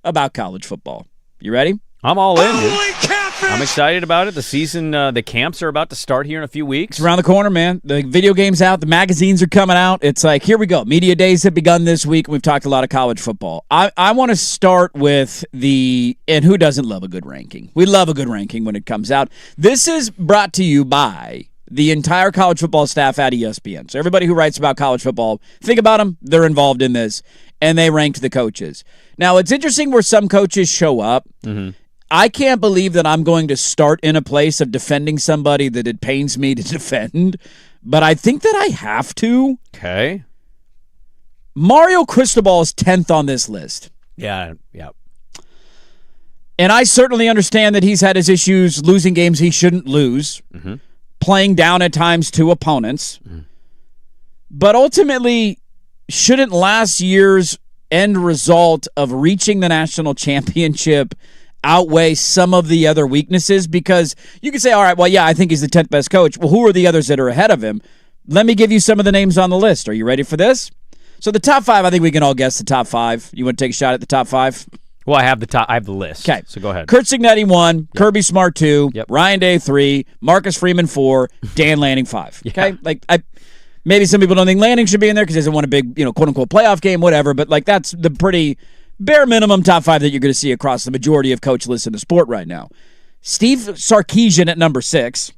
about college football. You ready? I'm all in, dude. I'm excited about it. The season, the camps are about to start here in a few weeks. It's around the corner, man. The video game's out. The magazines are coming out. It's like, here we go. Media days have begun this week. We've talked a lot of college football. I want to start with and who doesn't love a good ranking? We love a good ranking when it comes out. This is brought to you by the entire college football staff at ESPN. So everybody who writes about college football, think about them. They're involved in this, and they ranked the coaches. Now, it's interesting where some coaches show up. Mm-hmm. I can't believe that I'm going to start in a place of defending somebody that it pains me to defend, but I think that I have to. Okay. Mario Cristobal is 10th on this list. Yeah. And I certainly understand that he's had his issues losing games he shouldn't lose, playing down at times to opponents. But ultimately, shouldn't last year's end result of reaching the national championship outweigh some of the other weaknesses? Because you can say, all right, well, yeah, I think he's the 10th best coach. Well, who are the others that are ahead of him? Let me give you some of the names on the list. Are you ready for this? So the top 5, I think we can all guess the top 5. You want to take a shot at the top 5? Well, I have the list. Okay. So go ahead. Kurt Cignetti 1, Kirby Smart 2, Ryan Day 3, Marcus Freeman 4, Dan Lanning 5. Okay? Maybe some people don't think Lanning should be in there because he doesn't want a big, quote-unquote playoff game, whatever, but that's the pretty bare minimum top 5 that you're going to see across the majority of coach lists in the sport right now. Steve Sarkisian at number 6.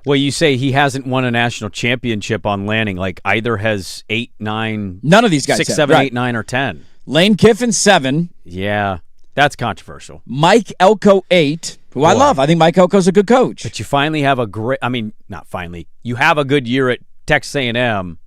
Well, you say he hasn't won a national championship on Lanning. Like either has 8, 9. None of these guys 6, have, 7, right. 8, 9, or 10. Lane Kiffin 7. Yeah, that's controversial. Mike Elko 8, who I love. I think Mike Elko's a good coach. But you finally have not finally. You have a good year at Texas A&M.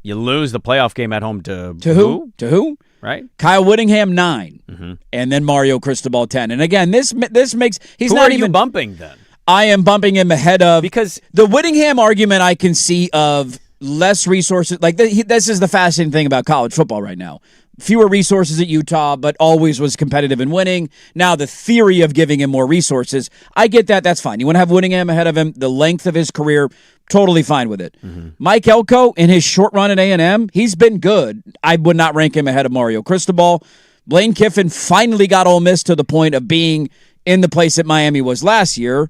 You lose the playoff game at home to who? To who? Right. Kyle Whittingham 9, and then Mario Cristobal 10. And again, this makes he's Who not are even you bumping then? I am bumping him ahead of because the Whittingham argument. I can see of less resources. Like this is the fascinating thing about college football right now. Fewer resources at Utah, but always was competitive in winning. Now the theory of giving him more resources, I get that. That's fine. You want to have Whittingham ahead of him. The length of his career, totally fine with it. Mike Elko, in his short run at A&M, he's been good. I would not rank him ahead of Mario Cristobal. Lane Kiffin finally got Ole Miss to the point of being in the place that Miami was last year.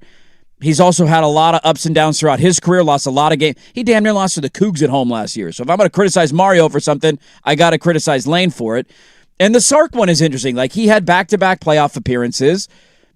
He's also had a lot of ups and downs throughout his career, lost a lot of games. He damn near lost to the Cougs at home last year. So if I'm going to criticize Mario for something, I got to criticize Lane for it. And the Sark one is interesting. Like, he had back-to-back playoff appearances.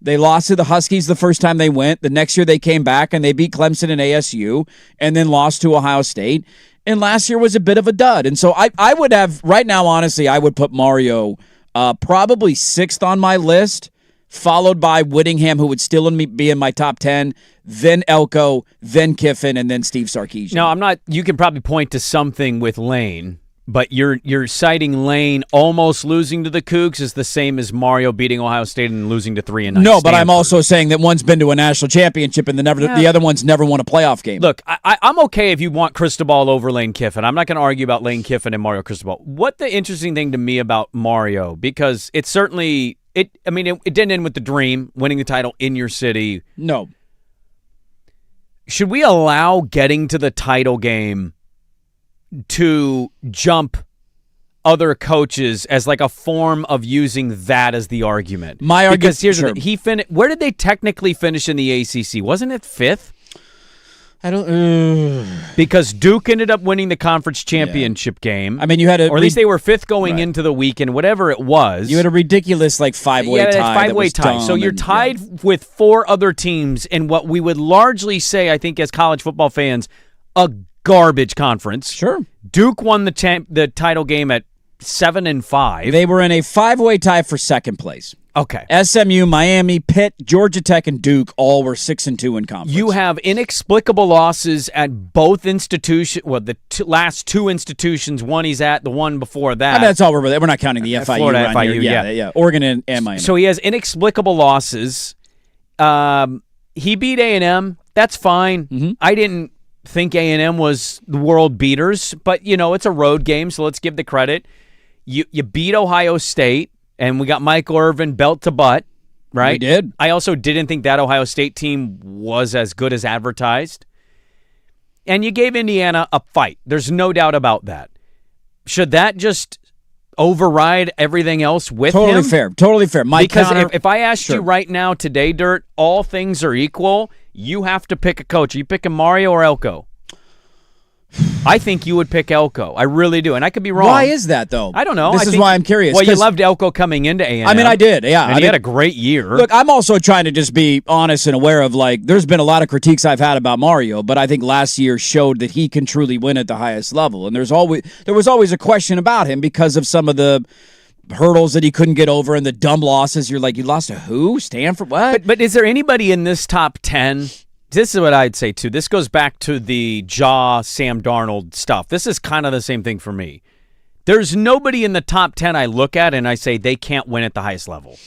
They lost to the Huskies the first time they went. The next year they came back and they beat Clemson and ASU and then lost to Ohio State. And last year was a bit of a dud. And so I would have, right now, honestly, I would put Mario probably 6th on my list, followed by Whittingham, who would still be in my top 10, then Elko, then Kiffin, and then Steve Sarkisian. No, I'm not. You can probably point to something with Lane, but you're citing Lane almost losing to the Cougs is the same as Mario beating Ohio State and losing to 3-9. No, but I'm also saying that one's been to a national championship and the other one's never won a playoff game. Look, I'm okay if you want Cristobal over Lane Kiffin. I'm not going to argue about Lane Kiffin and Mario Cristobal. What the interesting thing to me about Mario, because it's certainly... It didn't end with the dream, winning the title in your city. No. Should we allow getting to the title game to jump other coaches as like a form of using that as the argument? My argument, because here's the thing, where did they technically finish in the ACC? Wasn't it 5th? I don't. Because Duke ended up winning the conference championship game. I mean, you had or at least they were 5th going into the weekend, whatever it was. You had a ridiculous five-way tie. Five-way tie. So you're tied with 4 other teams in what we would largely say, I think, as college football fans, a garbage conference. Sure. Duke won the title game at 7-5. They were in a 5-way tie for 2nd place. Okay. SMU, Miami, Pitt, Georgia Tech, and Duke all were 6-2 in conference. You have inexplicable losses at both institutions. Well, the last 2 institutions. One he's at, the one before that. I mean, that's all we're not counting the FIU. Florida, FIU, yeah. Oregon and Miami. So he has inexplicable losses. He beat A&M. That's fine. Mm-hmm. I didn't think A&M was the world beaters, but it's a road game, so let's give the credit. You beat Ohio State. And we got Michael Irvin belt to butt, right? We did. I also didn't think that Ohio State team was as good as advertised. And you gave Indiana a fight. There's no doubt about that. Should that just override everything else with him? Totally fair. Because if I asked you right now today, Dirt, all things are equal, you have to pick a coach. Are you picking Mario or Elko? I think you would pick Elko. I really do. And I could be wrong. Why is that, though? I don't know. This is why I'm curious. Well, you loved Elko coming into A&M. I mean, I did, yeah. And he had a great year. Look, I'm also trying to just be honest and aware of, there's been a lot of critiques I've had about Mario, but I think last year showed that he can truly win at the highest level. And there was always a question about him because of some of the hurdles that he couldn't get over and the dumb losses. You're like, you lost to who? Stanford? What? But is there anybody in this top 10? This is what I'd say, too. This goes back to the Sam Darnold stuff. This is kind of the same thing for me. There's nobody in the top 10 I look at and I say they can't win at the highest level.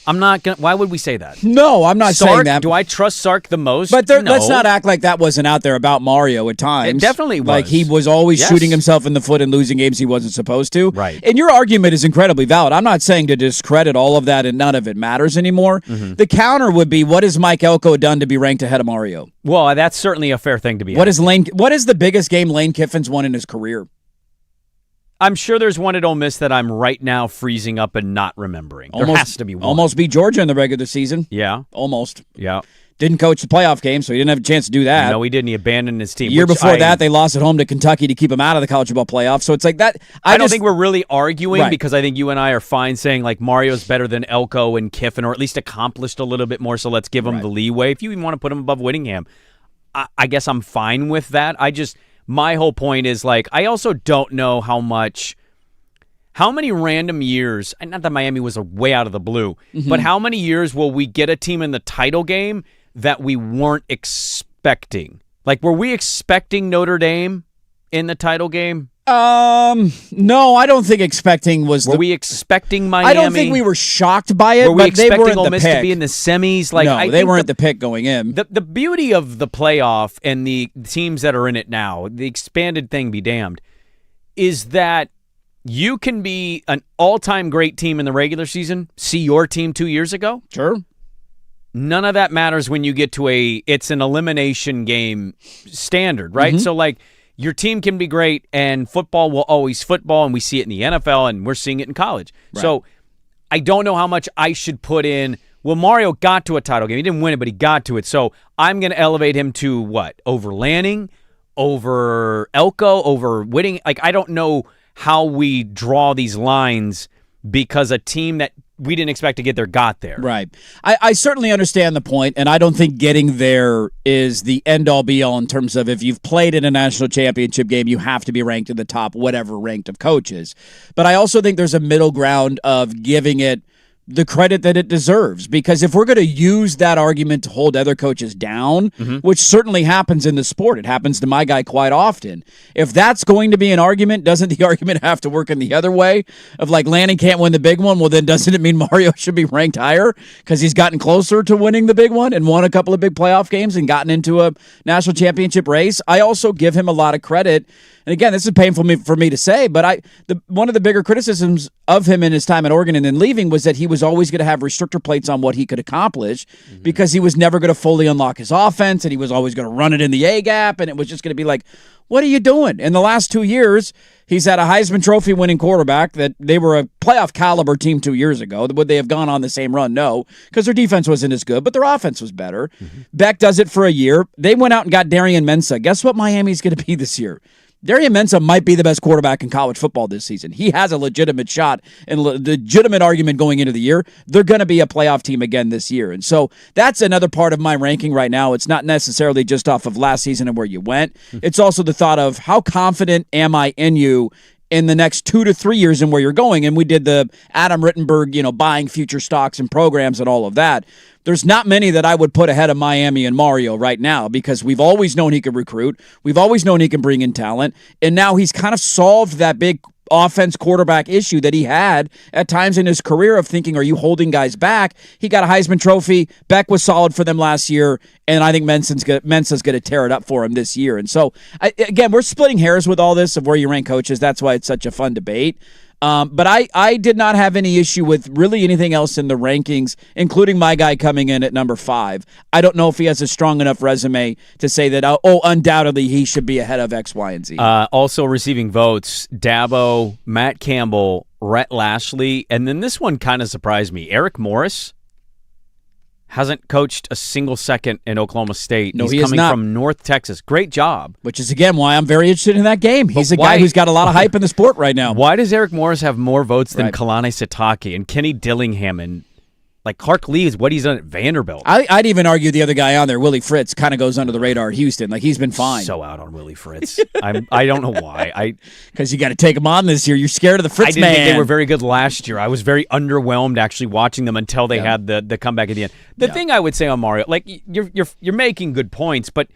I'm not going to. Why would we say that? No, I'm not saying that. Do I trust Sark the most? But no. Let's not act like that wasn't out there about Mario at times. It definitely was. Like he was always shooting himself in the foot and losing games he wasn't supposed to. Right. And your argument is incredibly valid. I'm not saying to discredit all of that and none of it matters anymore. Mm-hmm. The counter would be, what has Mike Elko done to be ranked ahead of Mario? Well, that's certainly a fair thing to be. What is the biggest game Lane Kiffin's won in his career? I'm sure there's one at Ole Miss that I'm right now freezing up and not remembering. There has to be one. Almost beat Georgia in the regular season. Yeah. Almost. Yeah. Didn't coach the playoff game, so he didn't have a chance to do that. No, he didn't. He abandoned his team. The year before that, they lost at home to Kentucky to keep him out of the college football playoff. So it's like that. I don't think we're really arguing because I think you and I are fine saying Mario's better than Elko and Kiffin, or at least accomplished a little bit more, so let's give him the leeway. If you even want to put him above Whittingham, I guess I'm fine with that. My whole point is, I also don't know how many random years, and not that Miami was way out of the blue, but how many years will we get a team in the title game that we weren't expecting? Were we expecting Notre Dame in the title game? No, I don't think expecting was. Were we expecting Miami? I don't think we were shocked by it. Were we but they expecting weren't Ole the Miss pick to be in the semis? Like, no, they weren't the pick going in. The beauty of the playoff and the teams that are in it now, the expanded thing be damned, is that you can be an all-time great team in the regular season, see your team 2 years ago. Sure. None of that matters when you get to it's an elimination game standard, right? Mm-hmm. So, like, your team can be great, and football will always football, and we see it in the NFL, and we're seeing it in college. Right. So I don't know how much I should put in. Well, Mario got to a title game. He didn't win it, but he got to it. So I'm going to elevate him to what? Over Lanning? Over Elko? Over Whitting? Like, I don't know how we draw these lines because a team that we didn't expect to get there got there. Right. I certainly understand the point, and I don't think getting there is the end-all, be-all in terms of if you've played in a national championship game, you have to be ranked in the top whatever ranked of coaches. But I also think there's a middle ground of giving it the credit that it deserves, because if we're going to use that argument to hold other coaches down, which certainly happens in the sport, it happens to my guy quite often. If that's going to be an argument, doesn't the argument have to work in the other way of like Lanning can't win the big one? Well, then doesn't it mean Mario should be ranked higher because he's gotten closer to winning the big one and won a couple of big playoff games and gotten into a national championship race? I also give him a lot of credit. And again, this is painful for me to say, but one of the bigger criticisms of him in his time at Oregon and then leaving was that he was always going to have restrictor plates on what he could accomplish because he was never going to fully unlock his offense, and he was always going to run it in the A gap, and it was just going to be like, what are you doing? In the last 2 years, he's had a Heisman Trophy winning quarterback that they were a playoff caliber team 2 years ago. Would they have gone on the same run? No, because their defense wasn't as good, but their offense was better. Beck does it for a year. They went out and got Darian Mensah. Guess what Miami's going to be this year? Darian Mensah might be the best quarterback in college football this season. He has a legitimate shot and legitimate argument going into the year. They're going to be a playoff team again this year. And so that's another part of my ranking right now. It's not necessarily just off of last season and where you went. It's also the thought of how confident am I in you in the next 2 to 3 years and where you're going. And we did the Adam Rittenberg, buying future stocks and programs and all of that. There's not many that I would put ahead of Miami and Mario right now because we've always known he could recruit. We've always known he can bring in talent. And now he's kind of solved that big offense quarterback issue that he had at times in his career of thinking, are you holding guys back? He got a Heisman Trophy. Beck was solid for them last year, and I think Mensah's going to tear it up for him this year. And so, again, we're splitting hairs with all this of where you rank coaches. That's why it's such a fun debate. But I did not have any issue with really anything else in the rankings, including my guy coming in at number 5. I don't know if he has a strong enough resume to say that, undoubtedly he should be ahead of X, Y, and Z. Also receiving votes, Dabo, Matt Campbell, Rhett Lashley, and then this one kind of surprised me. Eric Morris hasn't coached a single second in Oklahoma State. No, He's he is coming not. from North Texas. Great job. Which is, again, why I'm very interested in that game. He's a why- guy who's got a lot of hype in the sport right now. Why does Eric Morris have more votes than Right. Kalani Sitake and Kenny Dillingham and like Clark Lee is what he's done at Vanderbilt? I'd even argue the other guy on there, Willie Fritz, kind of goes under the radar at Houston. Like, he's been fine. So out on Willie Fritz. I don't know why. Because you got to take him on this year. You're scared of the Fritz I didn't man. think they were very good last year. I was very underwhelmed actually watching them until they had the comeback at the end. The thing I would say on Mario, like you're making good points, but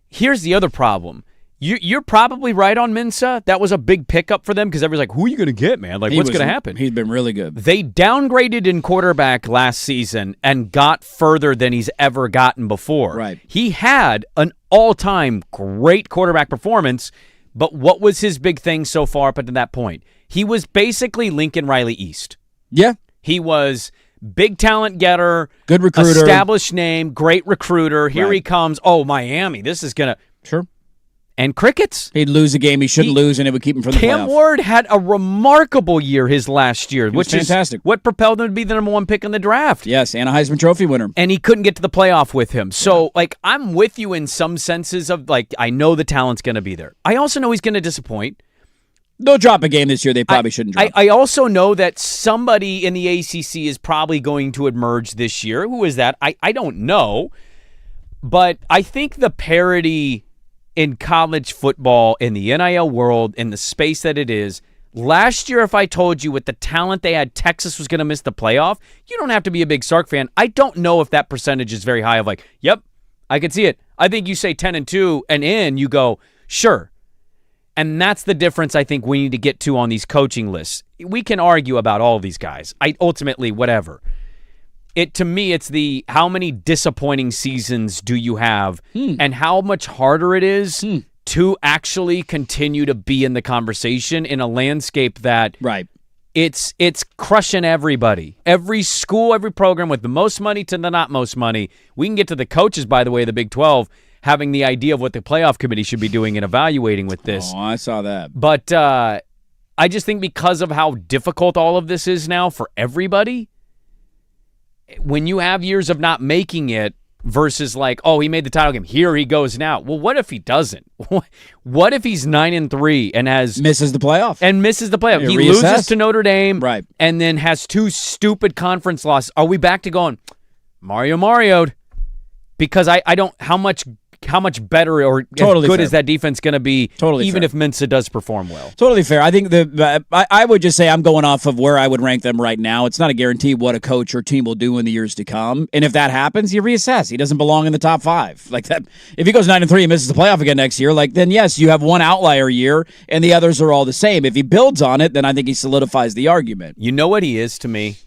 here's the other problem. You're probably right on Mensah. That was a big pickup for them because everyone's like, who are you going to get, man? Like, what's going to happen? He's been really good. They downgraded in quarterback last season and got further than he's ever gotten before. Right. He had an all-time great quarterback performance, but what was his big thing so far up until that point? He was basically Lincoln Riley East. Yeah. He was big talent getter, good recruiter, established name, great recruiter. Here Right. he comes. Oh, Miami, this is going to... Sure. And crickets. He'd lose a game he shouldn't lose, and it would keep him from the Cam playoff. Ward had a remarkable year his last year, was which fantastic. is what propelled him to be the number 1 pick in the draft. Yes, and a Heisman Trophy winner. And he couldn't get to the playoff with him. So, I'm with you in some senses of, I know the talent's going to be there. I also know he's going to disappoint. They'll drop a game this year they probably shouldn't drop. I also know that somebody in the ACC is probably going to emerge this year. Who is that? I don't know. But I think the parity in college football, in the NIL world, in the space that it is, last year, if I told you with the talent they had, Texas was going to miss the playoff, you don't have to be a big Sark fan. I don't know if that percentage is very high of yep, I can see it. I think you say 10-2 and in, you go, sure. And that's the difference I think we need to get to on these coaching lists. We can argue about all these guys. Ultimately, whatever. To me, it's the how many disappointing seasons do you have and how much harder it is to actually continue to be in the conversation in a landscape that it's crushing everybody. Every school, every program with the most money to the not most money. We can get to the coaches, by the way, the Big 12, having the idea of what the playoff committee should be doing and evaluating with this. Oh, I saw that. But I just think because of how difficult all of this is now for everybody, when you have years of not making it versus like, oh, he made the title game, here he goes now. Well, what if he doesn't? What if he's 9-3 and misses the playoff? He loses to Notre Dame, and then has 2 stupid conference losses. Are we back to going Mario'd? Because I don't how much better or totally good fair. is that defense going to be, even fair. if Mensa does perform well? Totally fair. I think I would just say I'm going off of where I would rank them right now. It's not a guarantee what a coach or team will do in the years to come. And if that happens, you reassess. He doesn't belong in the top 5. Like that. If he goes 9-3 and misses the playoff again next year, then yes, you have one outlier year and the others are all the same. If he builds on it, then I think he solidifies the argument. You know what he is to me?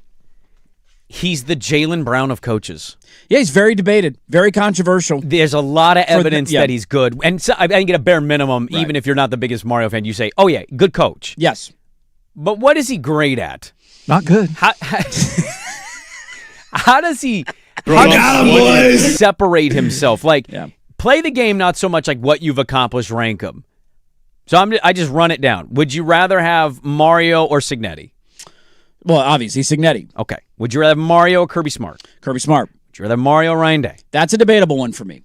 He's the Jaylen Brown of coaches. Yeah, he's very debated, very controversial. There's a lot of evidence that he's good. And so I think at a bare minimum, even if you're not the biggest Mario fan, you say, oh, yeah, good coach. Yes. But what is he great at? Not good. How does he separate himself? Play the game not so much like what you've accomplished, rank him. So I just run it down. Would you rather have Mario or Signetti? Well, obviously, Signetti. Okay. Would you rather have Mario or Kirby Smart? Kirby Smart. Would you rather have Mario or Ryan Day? That's a debatable one for me.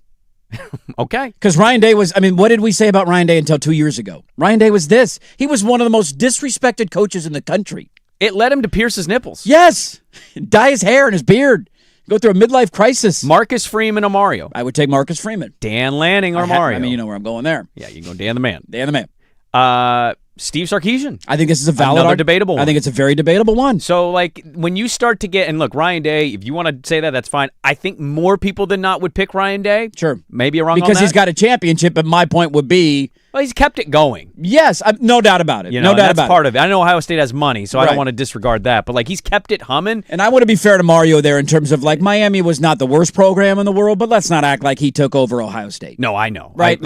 Okay. Because Ryan Day was, what did we say about Ryan Day until 2 years ago? Ryan Day was this. He was one of the most disrespected coaches in the country. It led him to pierce his nipples. Yes. Dye his hair and his beard. Go through a midlife crisis. Marcus Freeman or Mario? I would take Marcus Freeman. Dan Lanning or Mario? You know where I'm going there. Yeah, you can go Dan the Man. Dan the Man. Steve Sarkisian. I think this is a valid Another debatable one. I think it's a very debatable one. So, when you start to get, and look, Ryan Day, if you want to say that, that's fine. I think more people than not would pick Ryan Day. Sure. Maybe you're wrong because on that. He's got a championship, but my point would be... Well, he's kept it going. Yes, no doubt about it. No doubt about it. That's part of it. I know Ohio State has money, so I don't want to disregard that. But, he's kept it humming. And I want to be fair to Mario there in terms of, Miami was not the worst program in the world, but let's not act like he took over Ohio State. No, I know. Right?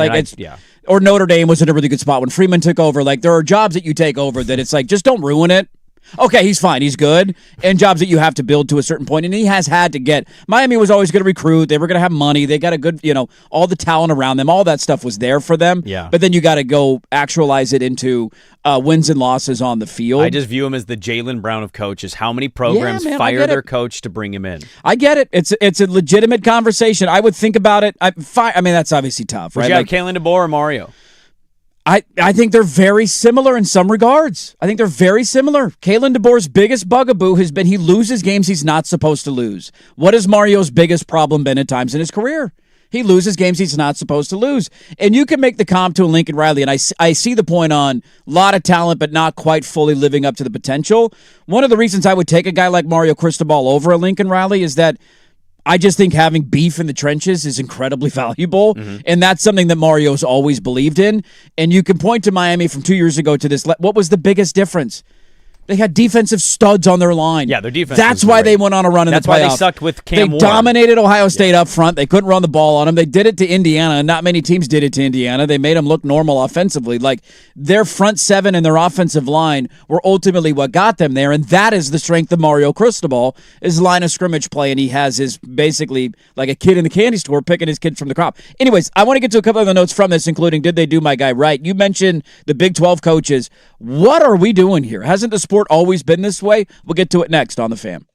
Or Notre Dame was in a really good spot when Freeman took over. There are jobs that you take over that it's just don't ruin it. Okay, he's fine. He's good. And jobs that you have to build to a certain point. And he has had to get. Miami was always going to recruit. They were going to have money. They got a good, all the talent around them. All that stuff was there for them. Yeah. But then you got to go actualize it into wins and losses on the field. I just view him as the Jaylen Brown of coaches. How many programs fire their coach to bring him in? I get it. It's a legitimate conversation. I would think about it. That's obviously tough, right? Would you have Kalen DeBoer or Mario? I think they're very similar in some regards. I think they're very similar. Kalen DeBoer's biggest bugaboo has been he loses games he's not supposed to lose. What has Mario's biggest problem been at times in his career? He loses games he's not supposed to lose. And you can make the comp to a Lincoln Riley, and I see the point on a lot of talent but not quite fully living up to the potential. One of the reasons I would take a guy like Mario Cristobal over a Lincoln Riley is that I just think having beef in the trenches is incredibly valuable, and that's something that Mario's always believed in. And you can point to Miami from 2 years ago to this. What was the biggest difference? They had defensive studs on their line. Yeah, their defense. That's why they went on a run in the playoff. That's why they sucked with Cam Ward. They dominated Ohio State up front. They couldn't run the ball on them. They did it to Indiana, and not many teams did it to Indiana. They made them look normal offensively. Their front seven and their offensive line were ultimately what got them there, and that is the strength of Mario Cristobal, is line of scrimmage play, and he has his basically like a kid in the candy store picking his kid from the crop. Anyways, I want to get to a couple of the notes from this, including did they do my guy right? You mentioned the Big 12 coaches. What are we doing here? Hasn't the sport always been this way? We'll get to it next on The Fan.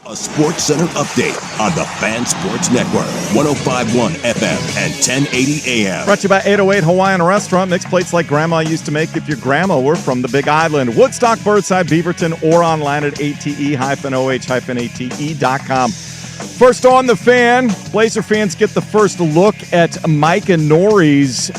A Sports Center update on the Fan Sports Network. 105.1 FM and 1080 AM. Brought to you by 808 Hawaiian Restaurant. Mixed plates like Grandma used to make if your grandma were from the Big Island. Woodstock, Birdside, Beaverton, or online at ate-oh-ate.com. First on the Fan, Blazer fans get the first look at Mike and Nori's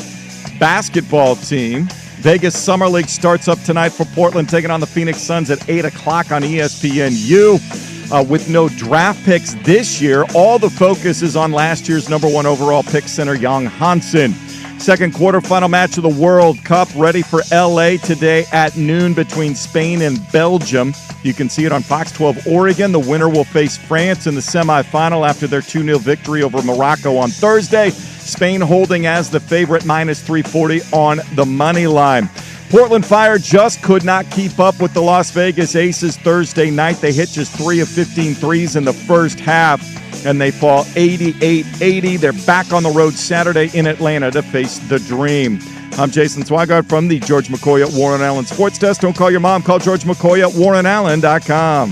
basketball team. Vegas Summer League starts up tonight for Portland, taking on the Phoenix Suns at 8 o'clock on ESPNU. With no draft picks this year, all the focus is on last year's number 1 overall pick, center Young Hansen. Second quarterfinal match of the World Cup ready for L.A. today at noon between Spain and Belgium. You can see it on Fox 12 Oregon. The winner will face France in the semifinal after their 2-0 victory over Morocco on Thursday. Spain holding as the favorite, minus 340 on the money line. Portland Fire just could not keep up with the Las Vegas Aces Thursday night. They hit just 3 of 15 threes in the first half, and they fall 88-80. They're back on the road Saturday in Atlanta to face the Dream. I'm Jason Swigard from the George McCoy at Warren Allen Sports Desk. Don't call your mom. Call George McCoy at warrenallen.com.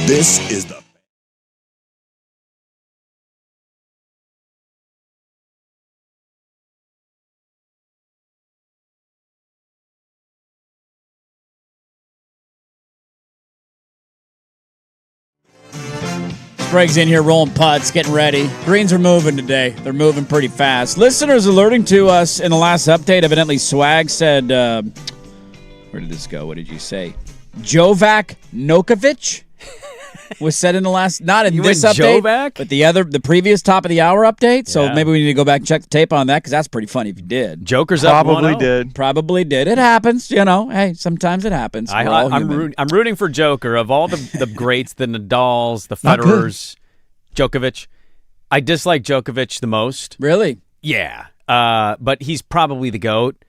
This is the Sprague's in here rolling putts, getting ready. Greens are moving today. They're moving pretty fast. Listeners alerting to us in the last update. Evidently, Swag said, where did this go? What did you say? Jovac Nokovic was said in the last, not in this update, Jovac? but the previous top of the hour update. So maybe we need to go back and check the tape on that because that's pretty funny if you did. Joker's up 1-0. Probably did. It happens, you know. Hey, sometimes it happens. I'm rooting for Joker. Of all the greats, the Nadals, the Federers, Djokovic, I dislike Djokovic the most. Really? Yeah. But he's probably the GOAT,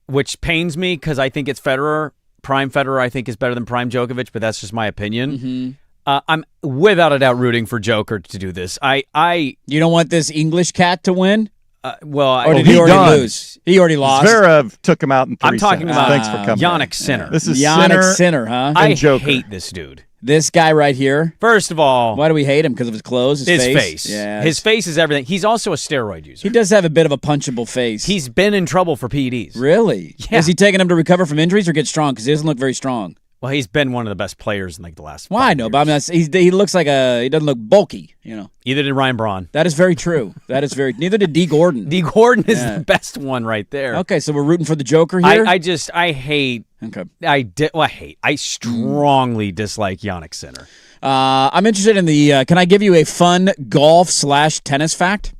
which pains me because I think it's Federer. Prime Federer, I think, is better than Prime Djokovic, but that's just my opinion. Mm-hmm. I'm without a doubt rooting for Joker to do this. You don't want this English cat to win? Or did he already lose? He already lost. Zverev took him out in 3 I'm talking sets. about Thanks for coming. Yannick Sinner. This is Yannick Sinner, huh? I Joker. hate this dude. This guy right here. First of all, why do we hate him? Because of his clothes, his face. Yeah, his face is everything. He's also a steroid user. He does have a bit of a punchable face. He's been in trouble for PEDs. Really? Yeah. Is he taking him to recover from injuries or get strong? Because he doesn't look very strong. Well, he's been one of the best players in like the last. Well, I know, but I mean, he looks like he doesn't look bulky, you know. Either did Ryan Braun. That is very true. Neither did D. Gordon. D. Gordon is the best one right there. Okay, so we're rooting for the Joker here. I hate. Okay. I strongly dislike Yannick Sinner. I'm interested in the. Can I give you a fun golf/tennis fact?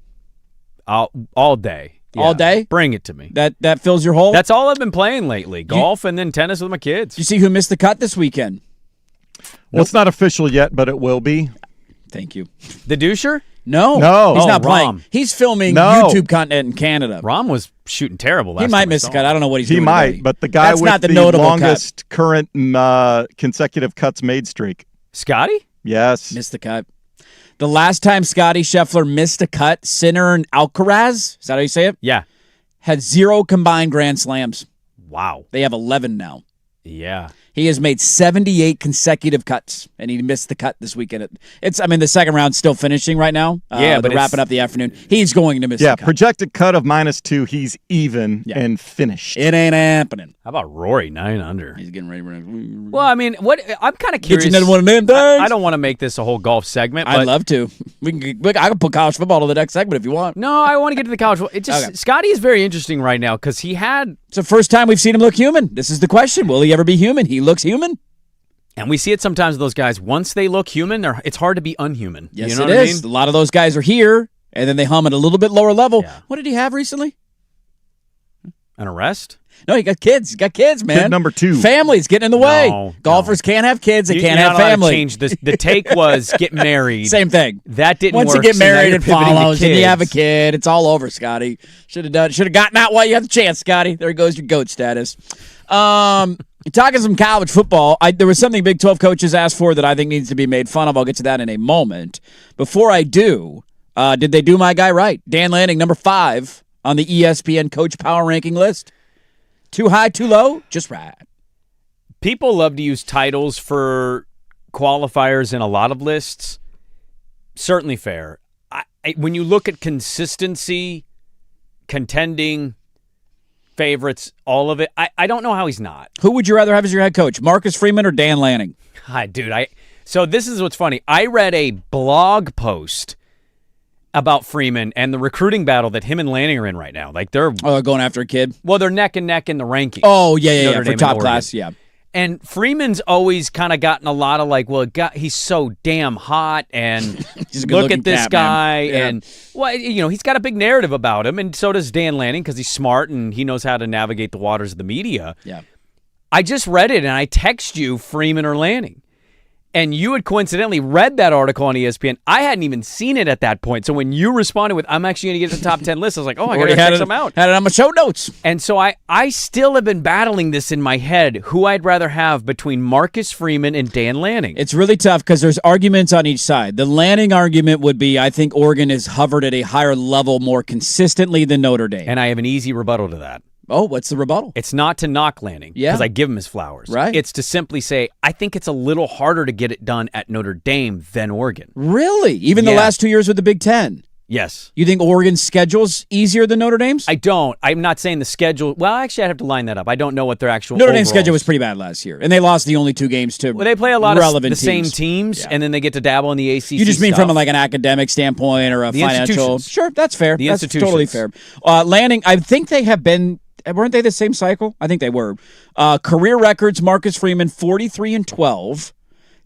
All day. Yeah. All day? Bring it to me. That fills your hole? That's all I've been playing lately. Golf and then tennis with my kids. Did you see who missed the cut this weekend? Well, it's not official yet, but it will be. Thank you. The doucher? No. He's not playing. He's filming YouTube content in Canada. Rom was shooting terrible. He might miss the cut. I don't know what he's doing. He might, today. but the guy That's with not the longest current consecutive cuts made streak. Scotty? Yes. Missed the cut. The last time Scotty Scheffler missed a cut, Sinner and Alcaraz, is that how you say it? Yeah. Had 0 combined Grand Slams. Wow. They have 11 now. Yeah. He has made 78 consecutive cuts, and he missed the cut this weekend. The second round's still finishing right now. Yeah, but they're wrapping up the afternoon. He's going to miss the cut. Projected cut of -2. He's even and finished. It ain't happening. How about Rory 9 under? He's getting ready. Well, I mean, I'm kind of curious. Get you another one of them things. I don't want to make this a whole golf segment. But I'd love to. I can put college football to the next segment if you want. No, I want to get to the college. Scotty is very interesting right now because he had. It's the first time we've seen him look human. This is the question: will he ever be human? He looks human. And we see it sometimes with those guys. Once they look human, it's hard to be unhuman. Yes, you know it what is. I mean? A lot of those guys are here, and then they hum at a little bit lower level. Yeah. What did he have recently? An arrest? No, he got kids. He got kids, man. Kid number 2. Family's getting in the way. Golfers can't have kids. They can't have family. Change this. The take was get married. Same thing. That didn't work. Once you get married, it follows. And you have a kid. It's all over, Scotty. Should have gotten out while you had the chance, Scotty. There goes your GOAT status. Talking some college football, there was something Big 12 coaches asked for that I think needs to be made fun of. I'll get to that in a moment. Before I do, did they do my guy right? Dan Lanning, number 5 on the ESPN Coach Power Ranking list. Too high, too low, just right. People love to use titles for qualifiers in a lot of lists. Certainly fair. When you look at consistency, contending, favorites, all of it, I don't know how he's not. Who would you rather have as your head coach, Marcus Freeman or Dan Lanning? Hi, dude. So this is what's funny. I read a blog post about Freeman and the recruiting battle that him and Lanning are in right now. Like they're going after a kid. Well, they're neck and neck in the rankings. Oh yeah, for top class, yeah. And Freeman's always kind of gotten a lot of like, well, he's so damn hot, and look at this guy, and he's got a big narrative about him, and so does Dan Lanning because he's smart and he knows how to navigate the waters of the media. Yeah. I just read it and I text you Freeman or Lanning. And you had coincidentally read that article on ESPN. I hadn't even seen it at that point. So when you responded with, I'm actually going to get the top 10 list, I was like, oh, I got to check some out. Had it on my show notes. And so I still have been battling this in my head, who I'd rather have between Marcus Freeman and Dan Lanning. It's really tough because there's arguments on each side. The Lanning argument would be, I think Oregon has hovered at a higher level more consistently than Notre Dame. And I have an easy rebuttal to that. Oh, what's the rebuttal? It's not to knock Lanning, because I give him his flowers. Right. It's to simply say, I think it's a little harder to get it done at Notre Dame than Oregon. Really? Even the last 2 years with the Big Ten? Yes. You think Oregon's schedule's easier than Notre Dame's? I don't. I'm not saying the schedule. Well, actually, I'd have to line that up. I don't know what their actual Notre Dame's schedule was pretty bad last year, and they lost the only 2 games to they play a lot relevant of the same teams, and then they get to dabble in the ACC. You just mean stuff. from like an academic standpoint or a financial? Sure, that's fair. The that's institutions. Totally fair. Lanning, I think they have been. Weren't they the same cycle? I think they were. Career records: Marcus Freeman 43-12,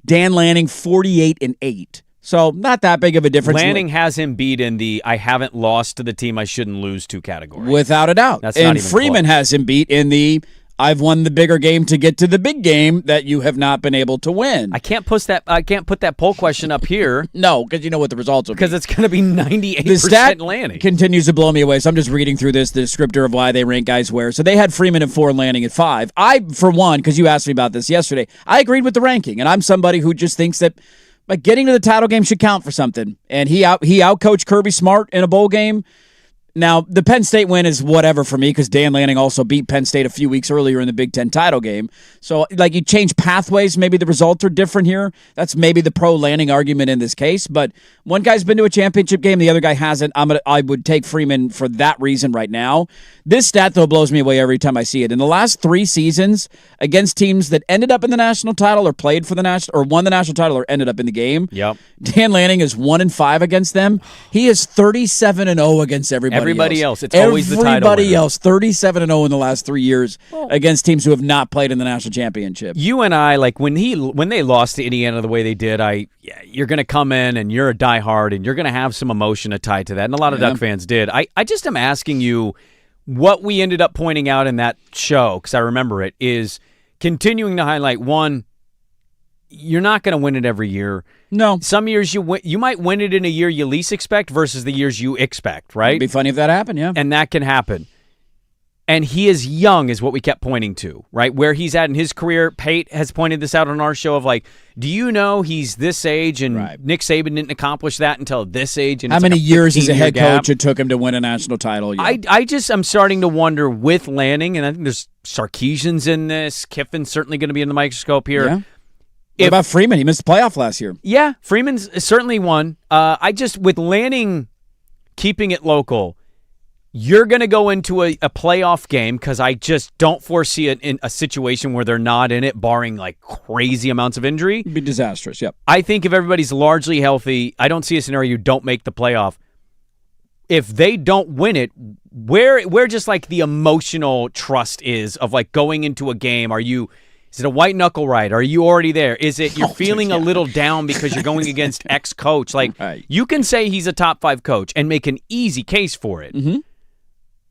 Dan Lanning 48-8. So not that big of a difference. Lanning has him beat in the I haven't lost to the team I shouldn't lose to category. Without a doubt. That's not even Freeman close. has him beat in the I've won the bigger game to get to the big game that you have not been able to win. I can't put that poll question up here. No, because you know what the results will be. Because it's going to be 98% the stat Lanning. Continues to blow me away. So I'm just reading through this, the descriptor of why they rank guys where. So they had Freeman at 4 and Lanning at 5. I, for one, because you asked me about this yesterday, I agreed with the ranking, and I'm somebody who just thinks that like getting to the title game should count for something. And he outcoached Kirby Smart in a bowl game. Now, the Penn State win is whatever for me because Dan Lanning also beat Penn State a few weeks earlier in the Big Ten title game. So, like, you change pathways, maybe the results are different here. That's maybe the pro-Lanning argument in this case. But one guy's been to a championship game, the other guy hasn't. I would take Freeman for that reason right now. This stat, though, blows me away every time I see it. In the last 3 seasons, against teams that ended up in the national title or played for the national or won the national title or ended up in the game, Dan Lanning is 1-5 against them. He is 37-0 against everybody else. It's always the title winner. Everybody else, 37-0 in the last 3 years against teams who have not played in the national championship. You and I, like when they lost to Indiana the way they did, you're going to come in and you're a diehard and you're going to have some emotion tied to that, and a lot of Duck fans did. I just am asking you what we ended up pointing out in that show, because I remember it, is continuing to highlight, one, you're not going to win it every year. No. Some years you might win it in a year you least expect versus the years you expect, right? It'd be funny if that happened, yeah. And that can happen. And he is young is what we kept pointing to, right? Where he's at in his career. Pate has pointed this out on our show of like, do you know he's this age and Nick Saban didn't accomplish that until this age? And how many years as a head gap? coach it took him to win a national title? Yeah. I'm starting to wonder with Lanning, and I think there's Sarkisian's in this. Kiffin's certainly going to be in the microscope here. Yeah. What about Freeman? He missed the playoff last year. Yeah, Freeman's certainly one. With Lanning keeping it local, you're going to go into a playoff game because I just don't foresee a situation where they're not in it, barring like crazy amounts of injury. It'd be disastrous, yep. I think if everybody's largely healthy, I don't see a scenario you don't make the playoff. If they don't win it, where just like the emotional trust is of like going into a game, is it a white knuckle ride? Are you already there? Is it you're feeling a little down because you're going against ex-coach? Like you can say he's a top 5 coach and make an easy case for it. Mm-hmm.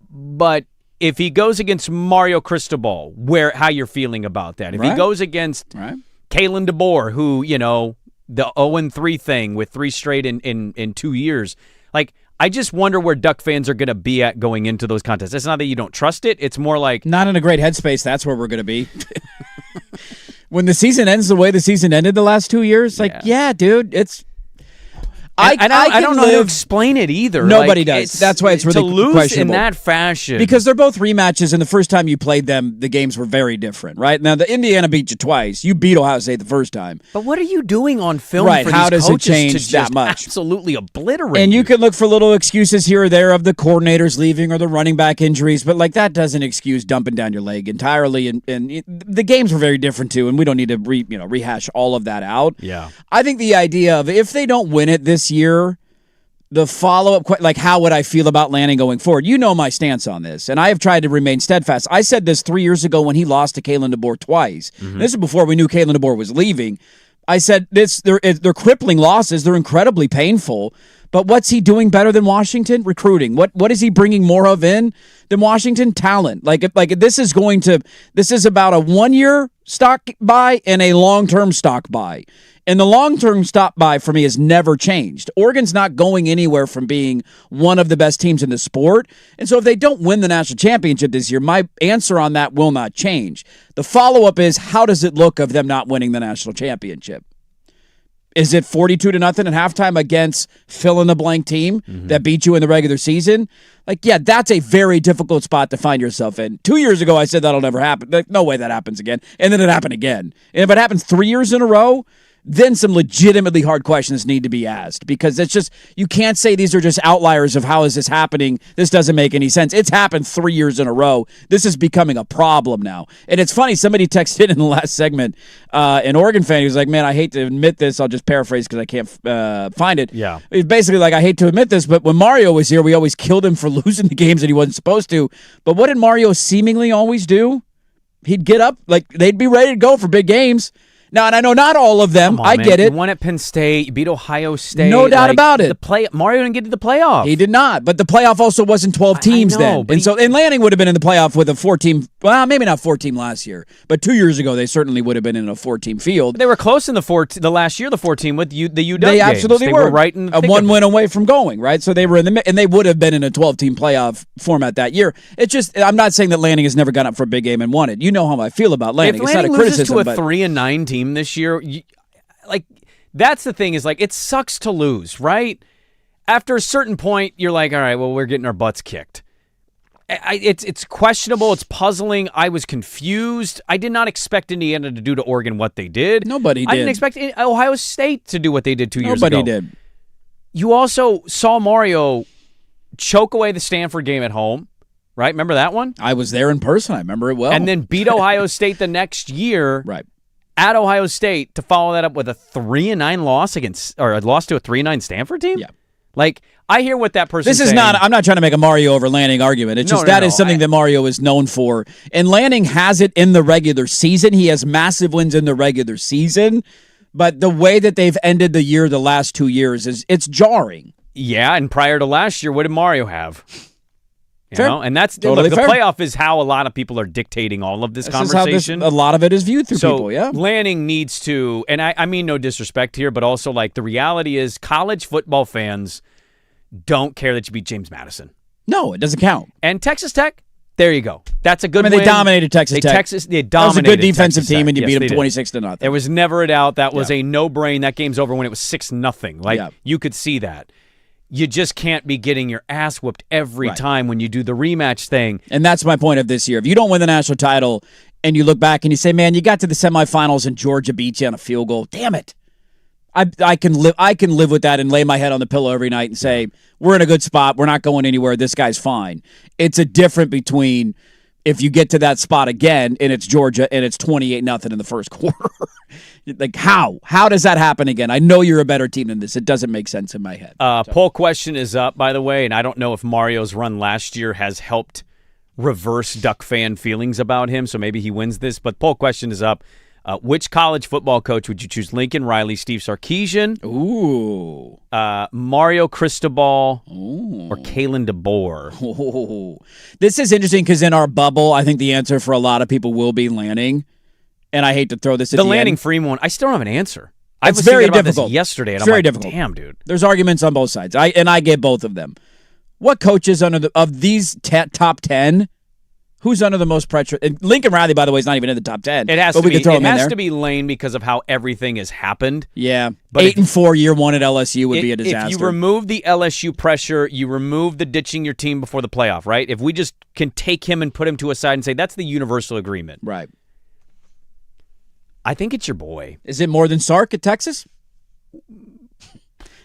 But if he goes against Mario Cristobal, how you're feeling about that? If he goes against Kalen DeBoer, who, the 0-3 thing with 3 straight in 2 years, like I just wonder where Duck fans are going to be at going into those contests. It's not that you don't trust it. It's more like not in a great headspace. That's where we're going to be. When the season ends the way the season ended the last 2 years, dude, I don't know how to explain it either. Nobody does. That's why it's really to lose questionable. in that fashion. Because they're both rematches, and the first time you played them, the games were very different, right? Now, the Indiana beat you twice. You beat Ohio State the first time. But what are you doing on film Right, for how these does it coaches change to just that much? absolutely obliterate And you can look for little excuses here or there of the coordinators leaving or the running back injuries, but like that doesn't excuse dumping down your leg entirely. And the games were very different too, and we don't need to rehash all of that out. Yeah. I think the idea of if they don't win it this year, the follow-up, like how would I feel about Lanning going forward? You know my stance on this, and I have tried to remain steadfast. I said this 3 years ago when he lost to Kalen DeBoer twice. Mm-hmm. This is before we knew Kalen DeBoer was leaving. I said they're crippling losses. They're incredibly painful. But what's he doing better than Washington? Recruiting. What is he bringing more of in than Washington? Talent. This is about a 1-year stock buy and a long-term stock buy. And the long-term stock buy for me has never changed. Oregon's not going anywhere from being one of the best teams in the sport. And so if they don't win the national championship this year, my answer on that will not change. The follow-up is, how does it look of them not winning the national championship? Is it 42-0 at halftime against fill-in-the-blank team that beat you in the regular season? That's a very difficult spot to find yourself in. 2 years ago, I said that'll never happen. No way that happens again. And then it happened again. And if it happens 3 years in a row, then some legitimately hard questions need to be asked, because it's just, you can't say these are just outliers of how is this happening. This doesn't make any sense. It's happened 3 years in a row. This is becoming a problem now. And it's funny, somebody texted in the last segment, an Oregon fan, he was like, man, I hate to admit this. I'll just paraphrase because I can't find it. Yeah. He's basically like, I hate to admit this, but when Mario was here, we always killed him for losing the games that he wasn't supposed to. But what did Mario seemingly always do? He'd get up, they'd be ready to go for big games. Now, and I know not all of them. I get it. You won at Penn State. You beat Ohio State. No doubt about it. Mario didn't get to the playoff. He did not. But the playoff also wasn't 12 teams I know, then. And Lanning would have been in the playoff with a 4-team. Well, maybe not 4-team last year, but 2 years ago they certainly would have been in a 4-team field. They were close in the last year, the 4-team with the UW They games. absolutely They were. right in the a 1 win away from going, right? So they were in the and they would have been in a 12-team playoff format that year. It's just, I'm not saying that Lanning has never gone up for a big game and won it. You know how I feel about Lanning. If It's Lanning not a criticism, loses to a 3-9 team this year, that's the thing, is it sucks to lose, right? After a certain point, you're like, all right, well, we're getting our butts kicked. It's questionable. It's puzzling. I was confused. I did not expect Indiana to do to Oregon what they did. Nobody did. I didn't expect Ohio State to do what they did 2 years ago. Nobody did. You also saw Mario choke away the Stanford game at home, right? Remember that one? I was there in person. I remember it well. And then beat Ohio State the next year. Right. At Ohio State to follow that up with a 3-9 loss a loss to a 3-9 Stanford team? Yeah. I hear what that person's saying. I'm not trying to make a Mario over Lanning argument. It's that is something that Mario is known for. And Lanning has it in the regular season. He has massive wins in the regular season. But the way that they've ended the year the last 2 years it's jarring. Yeah, and prior to last year, what did Mario have? Fair. And that's totally the fair. playoff is how a lot of people are dictating all of this conversation. A lot of it is viewed through people, yeah. Lanning needs to, and I mean no disrespect here, but also the reality is college football fans don't care that you beat James Madison. No, it doesn't count. And Texas Tech, there you go. That's a good win. They dominated Texas Tech. They dominated. That was a good defensive Texas team, Tech. and you beat them they 26-0. There was never a doubt. That was a no-brain. That game's over when it was 6-0. You could see that. You just can't be getting your ass whooped every time when you do the rematch thing. And that's my point of this year. If you don't win the national title and you look back and you say, man, you got to the semifinals and Georgia beat you on a field goal, damn it. I can live with that and lay my head on the pillow every night and say, we're in a good spot. We're not going anywhere. This guy's fine. It's a difference between if you get to that spot again and it's Georgia and it's 28-0 in the first quarter. How does that happen again? I know you're a better team than this. It doesn't make sense in my head. Poll question is up, by the way, and I don't know if Mario's run last year has helped reverse Duck fan feelings about him, so maybe he wins this. But poll question is up. Which college football coach would you choose? Lincoln Riley, Steve Sarkisian, Mario Cristobal, or Kalen DeBoer? Ooh. This is interesting because in our bubble, I think the answer for a lot of people will be Lanning. And I hate to throw this at the Lanning end. Freeman one. I still don't have an answer. It's I was very thinking about difficult. this yesterday, and It's I'm very like, difficult. damn, dude. There's arguments on both sides. I get both of them. What coaches of these top 10, Who's under the most pressure? And Lincoln Riley, by the way, is not even in the top 10. It has but to we be. could throw It him in has there. to be Lane because of how everything has happened. Yeah, But 8-4 year one at LSU would be a disaster. If you remove the LSU pressure, you remove the ditching your team before the playoff, right? If we just can take him and put him to a side and say that's the universal agreement, right? I think it's your boy. Is it more than Sark at Texas?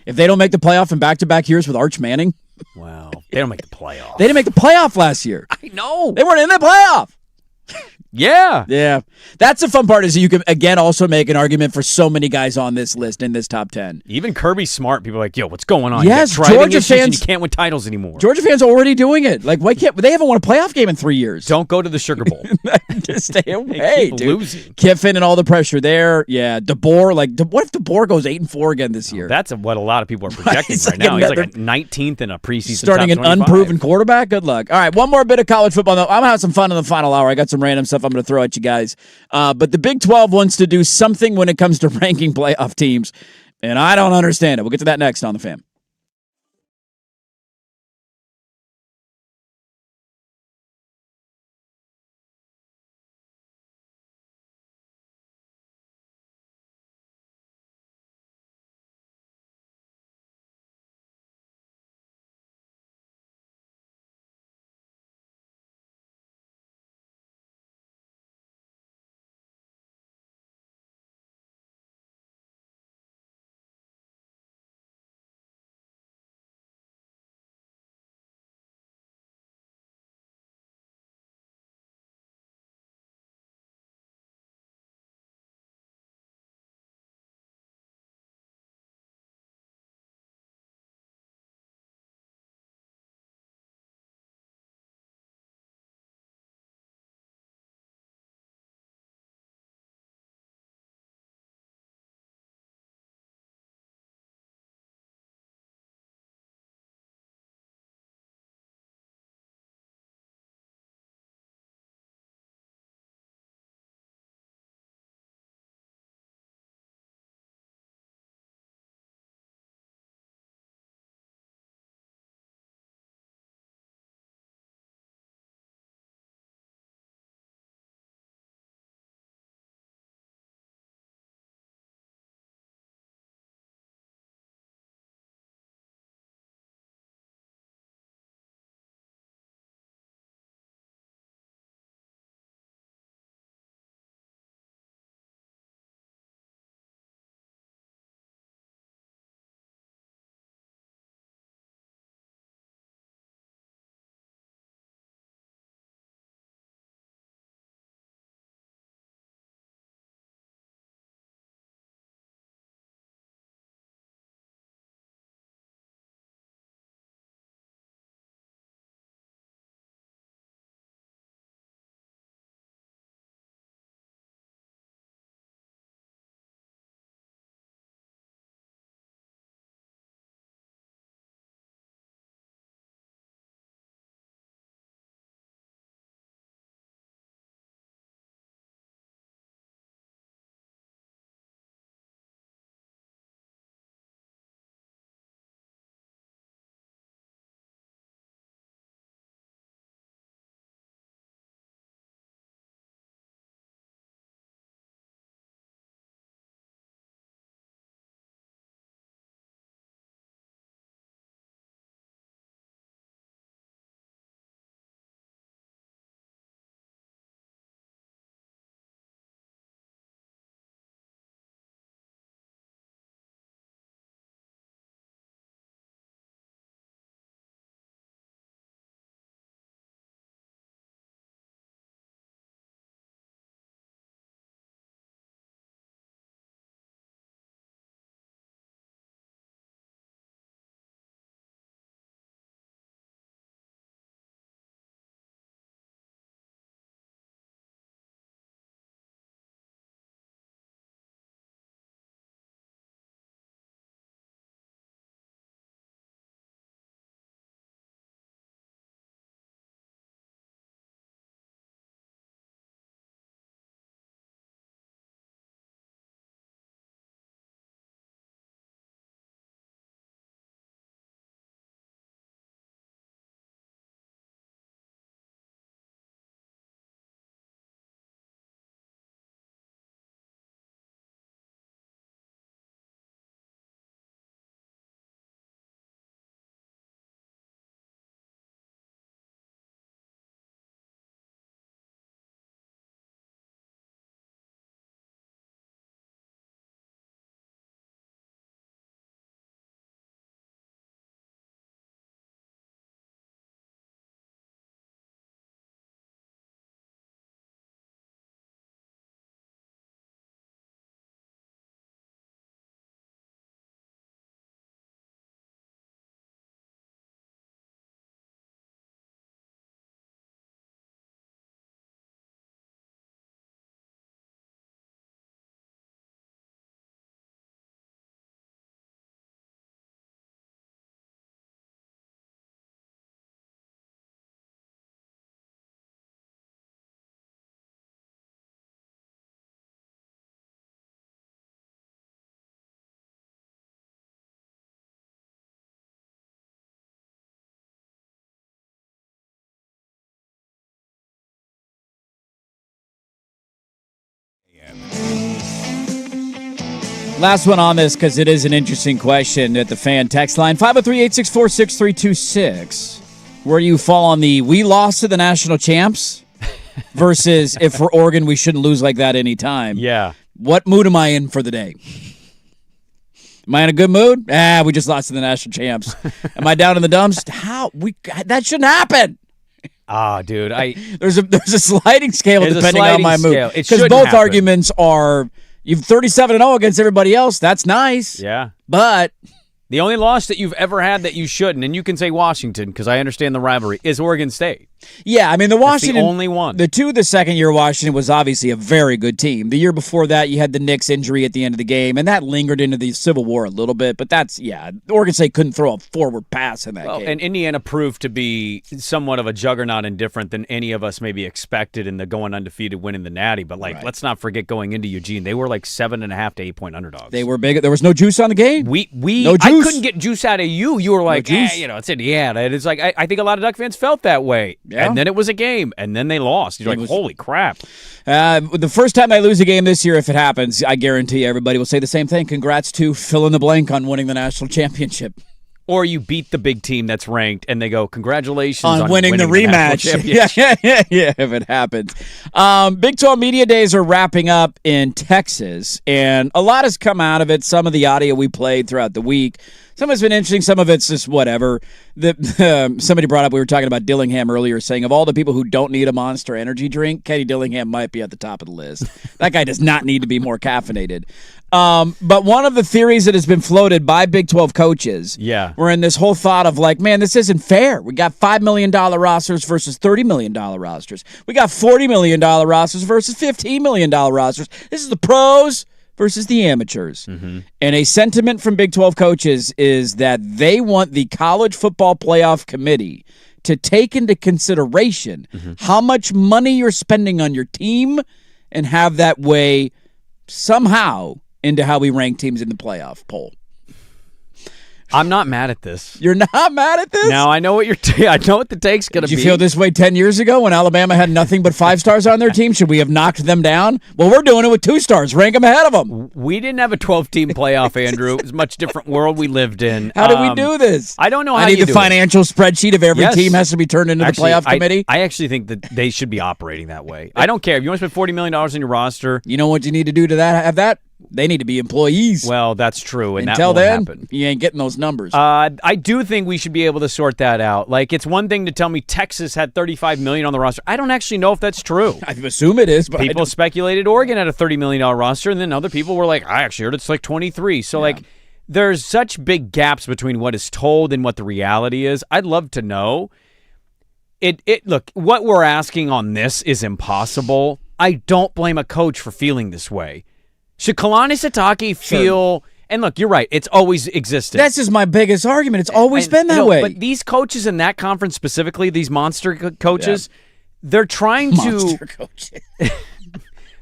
If they don't make the playoff in back-to-back years with Arch Manning, wow, they don't make the playoff. They didn't make the playoff last year. I know they weren't in the playoff. Yeah. Yeah. That's the fun part is you can, again, also make an argument for so many guys on this list in this top 10. Even Kirby Smart, people are like, yo, what's going on? Yes, Georgia fans. You can't win titles anymore. Georgia fans are already doing it. Like, why can't they haven't won a playoff game in 3 years? Don't go to the Sugar Bowl. Just stay away, keep dude. losing. Kiffin and all the pressure there. Yeah. DeBoer, what if DeBoer goes 8-4 again this year? That's what a lot of people are projecting He's right like now. He's like a 19th in a preseason starting top an 25. unproven quarterback. Good luck. All right, one more bit of college football. I'm gonna have some fun in the final hour. I got some random stuff I'm gonna throw at you guys. But the Big 12 wants to do something when it comes to ranking playoff teams, and I don't understand it. We'll get to that next on The Fan. Last one on this because it is an interesting question at the fan text line 503-864-6326. Where do you fall on the we lost to the national champs versus if for Oregon we shouldn't lose like that anytime? Yeah. What mood am I in for the day? Am I in a good mood? We just lost to the national champs. Am I down in the dumps? That shouldn't happen. Dude, there's a sliding scale depending on my mood. Because both arguments are you've 37-0 against everybody else. That's nice. Yeah. But the only loss that you've ever had that you shouldn't, and you can say Washington because I understand the rivalry, is Oregon State. Yeah, I mean, the Washington... That's the only one. The second year Washington was obviously a very good team. The year before that, you had the Knicks injury at the end of the game, and that lingered into the Civil War a little bit, but Oregon State couldn't throw a forward pass in that game. And Indiana proved to be somewhat of a juggernaut and different than any of us maybe expected in the going undefeated winning the Natty, but let's not forget going into Eugene, they were like 7.5 to 8 point underdogs. They were big. There was no juice on the game. No juice. I couldn't get juice out of you. You were like, no it's Indiana. And it's like, I think a lot of Duck fans felt that way. Yeah. And then it was a game, and then they lost. You're like, holy crap. The first time I lose a game this year, if it happens, I guarantee everybody will say the same thing. Congrats to fill in the blank on winning the national championship. Or you beat the big team that's ranked, and they go, congratulations on winning the rematch. Yeah, if it happens. Big 12 Media Days are wrapping up in Texas, and a lot has come out of it. Some of the audio we played throughout the week. Some of it's been interesting. Some of it's just whatever. Somebody brought up, we were talking about Dillingham earlier, saying of all the people who don't need a Monster energy drink, Kenny Dillingham might be at the top of the list. That guy does not need to be more caffeinated. But one of the theories that has been floated by Big 12 coaches were in this whole thought of like, man, this isn't fair. We got $5 million rosters versus $30 million rosters. We got $40 million rosters versus $15 million rosters. This is the pros versus the amateurs. Mm-hmm. And a sentiment from Big 12 coaches is that they want the College Football Playoff Committee to take into consideration how much money you're spending on your team and have that weigh somehow into how we rank teams in the playoff poll. I'm not mad at this. You're not mad at this? Now I know what I know what the take's going to be. Did you feel this way 10 years ago when Alabama had nothing but 5 stars on their team? Should we have knocked them down? Well, we're doing it with 2 stars. Rank them ahead of them. We didn't have a 12-team playoff, Andrew. It was a much different world we lived in. How did we do this? I don't know how I need the financial spreadsheet of every team has to be turned into the playoff committee. I actually think that they should be operating that way. I don't care. If you want to spend $40 million on your roster. You know what you need to do to have that? They need to be employees. Well, that's true, and until that won't then, happen. You ain't getting those numbers. I do think we should be able to sort that out. Like, it's one thing to tell me Texas had $35 million on the roster. I don't actually know if that's true. I assume it is, but people speculated Oregon had a $30 million roster, and then other people were like, I actually heard it's like 23. So, like, there's such big gaps between what is told and what the reality is. I'd love to know. Look, what we're asking on this is impossible. I don't blame a coach for feeling this way. Should Kalani Sitake feel... And look, you're right. It's always existed. That's just my biggest argument. It's always been that way. But these coaches in that conference specifically, these monster coaches, they're trying monster coaches.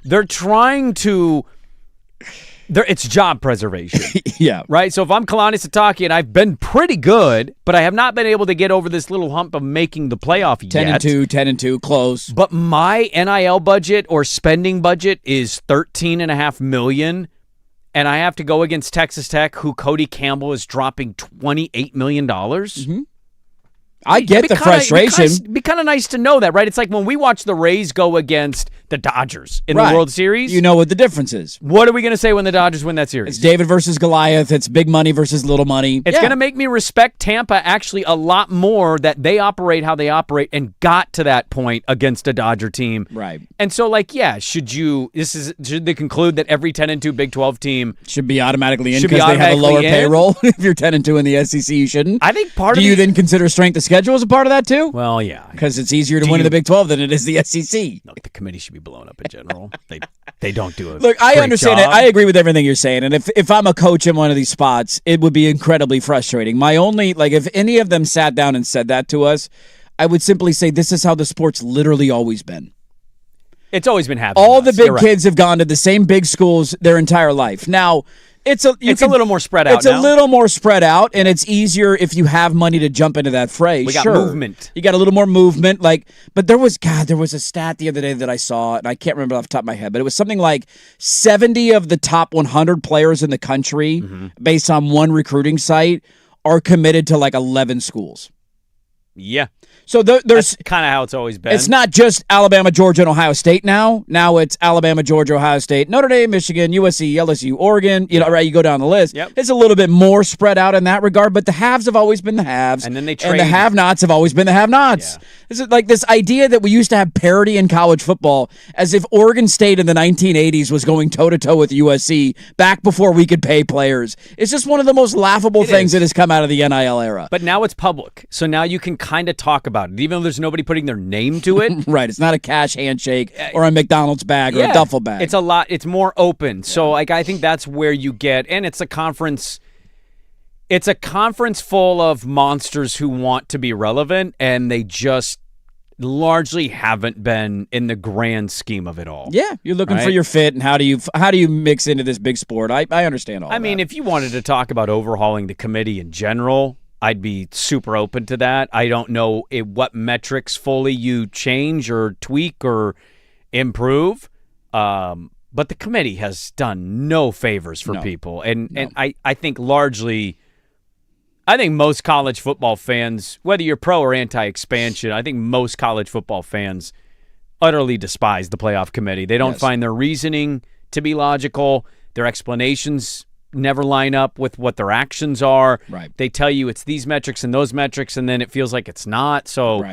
They're trying to... It's job preservation. Yeah. Right? So if I'm Kalani Sitake and I've been pretty good, but I have not been able to get over this little hump of making the playoff yet. 10-2, close. But my NIL budget or spending budget is $13.5 million, and I have to go against Texas Tech, who Cody Campbell is dropping $28 million. Mm-hmm. I get the frustration. It'd be kind of nice to know that, right? It's like when we watch the Rays go against the Dodgers in the World Series. You know what the difference is. What are we going to say when the Dodgers win that series? It's David versus Goliath. It's big money versus little money. It's going to make me respect Tampa actually a lot more that they operate how they operate and got to that point against a Dodger team. Right. And so, like, should they conclude that every 10-2 Big 12 team should be automatically in because they have a lower payroll? If you're 10-2 in the SEC, you shouldn't. I think part of you then consider strength of schedule as a part of that too? Well, yeah. Because it's easier to win in the Big 12 than it is the SEC. Look, the committee should be blown up in general. They don't do it. Look, I understand it. I agree with everything you're saying. And if I'm a coach in one of these spots, it would be incredibly frustrating. My only, if any of them sat down and said that to us, I would simply say this is how the sport's literally always been. It's always been happening. All the big kids have gone to the same big schools their entire life. Now, It's a little more spread out. It's a little more spread out, and it's easier if you have money to jump into that fray. We got sure. movement. You got a little more movement. But there was a stat the other day that I saw, and I can't remember off the top of my head, but it was something like 70 of the top 100 players in the country, based on one recruiting site, are committed to like 11 schools. Yeah. So there's kind of how it's always been. It's not just Alabama, Georgia, and Ohio State now. Now it's Alabama, Georgia, Ohio State, Notre Dame, Michigan, USC, LSU, Oregon. Right? You go down the list. Yep. It's a little bit more spread out in that regard, but the haves have always been the haves, and then they trade. And the have-nots have always been the have-nots. Yeah. This is like this idea that we used to have parity in college football, as if Oregon State in the 1980s was going toe-to-toe with USC back before we could pay players. It's just one of the most laughable things that has come out of the NIL era. But now it's public, so now you can kind of talk about it, even though there's nobody putting their name to it. Right. It's not a cash handshake or a McDonald's bag or a duffel bag. It's a lot. It's more open. So I think that's where you get, and it's a conference. It's a conference full of monsters who want to be relevant, and they just largely haven't been in the grand scheme of it all. Yeah, you're looking for your fit, and how do you mix into this big sport? I understand all that. I mean, if you wanted to talk about overhauling the committee in general, I'd be super open to that. I don't know what metrics fully you change or tweak or improve, but the committee has done no favors for people. And I think largely, I think most college football fans, whether you're pro or anti-expansion, I think most college football fans utterly despise the playoff committee. They don't find their reasoning to be logical. Their explanations never line up with what their actions are. Right. They tell you it's these metrics and those metrics, and then it feels like it's not. So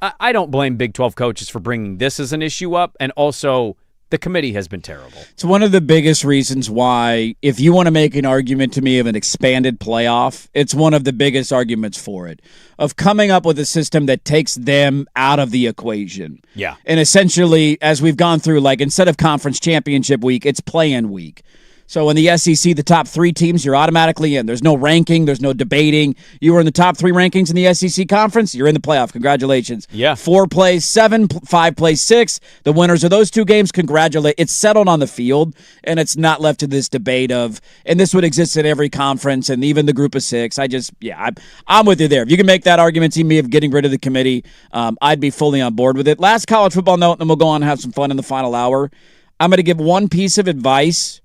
I don't blame Big 12 coaches for bringing this as an issue up, and also the committee has been terrible. It's one of the biggest reasons why, if you want to make an argument to me of an expanded playoff, it's one of the biggest arguments for it, of coming up with a system that takes them out of the equation. Yeah. And essentially, as we've gone through, like instead of conference championship week, it's play-in week. So in the SEC, the top 3 teams, you're automatically in. There's no ranking. There's no debating. You were in the top 3 rankings in the SEC conference. You're in the playoff. Congratulations. Yeah. 4 plays 7, 5 plays 6. The winners of those 2 games, congratulate. It's settled on the field, and it's not left to this debate of, and this would exist in every conference and even the group of 6. I'm with you there. If you can make that argument to me of getting rid of the committee, I'd be fully on board with it. Last college football note, and then we'll go on and have some fun in the final hour. I'm going to give one piece of advice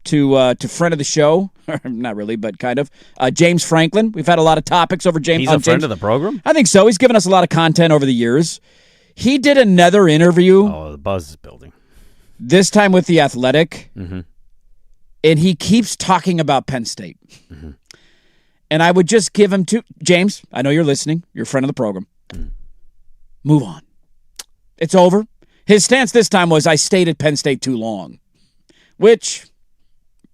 to friend of the show, not really, but kind of, James Franklin. We've had a lot of topics over James. He's a friend of the program? I think so. He's given us a lot of content over the years. He did another interview. Oh, the buzz is building. This time with The Athletic, and he keeps talking about Penn State. And I would just give him James, I know you're listening. You're a friend of the program. Move on. It's over. His stance this time was, I stayed at Penn State too long, which...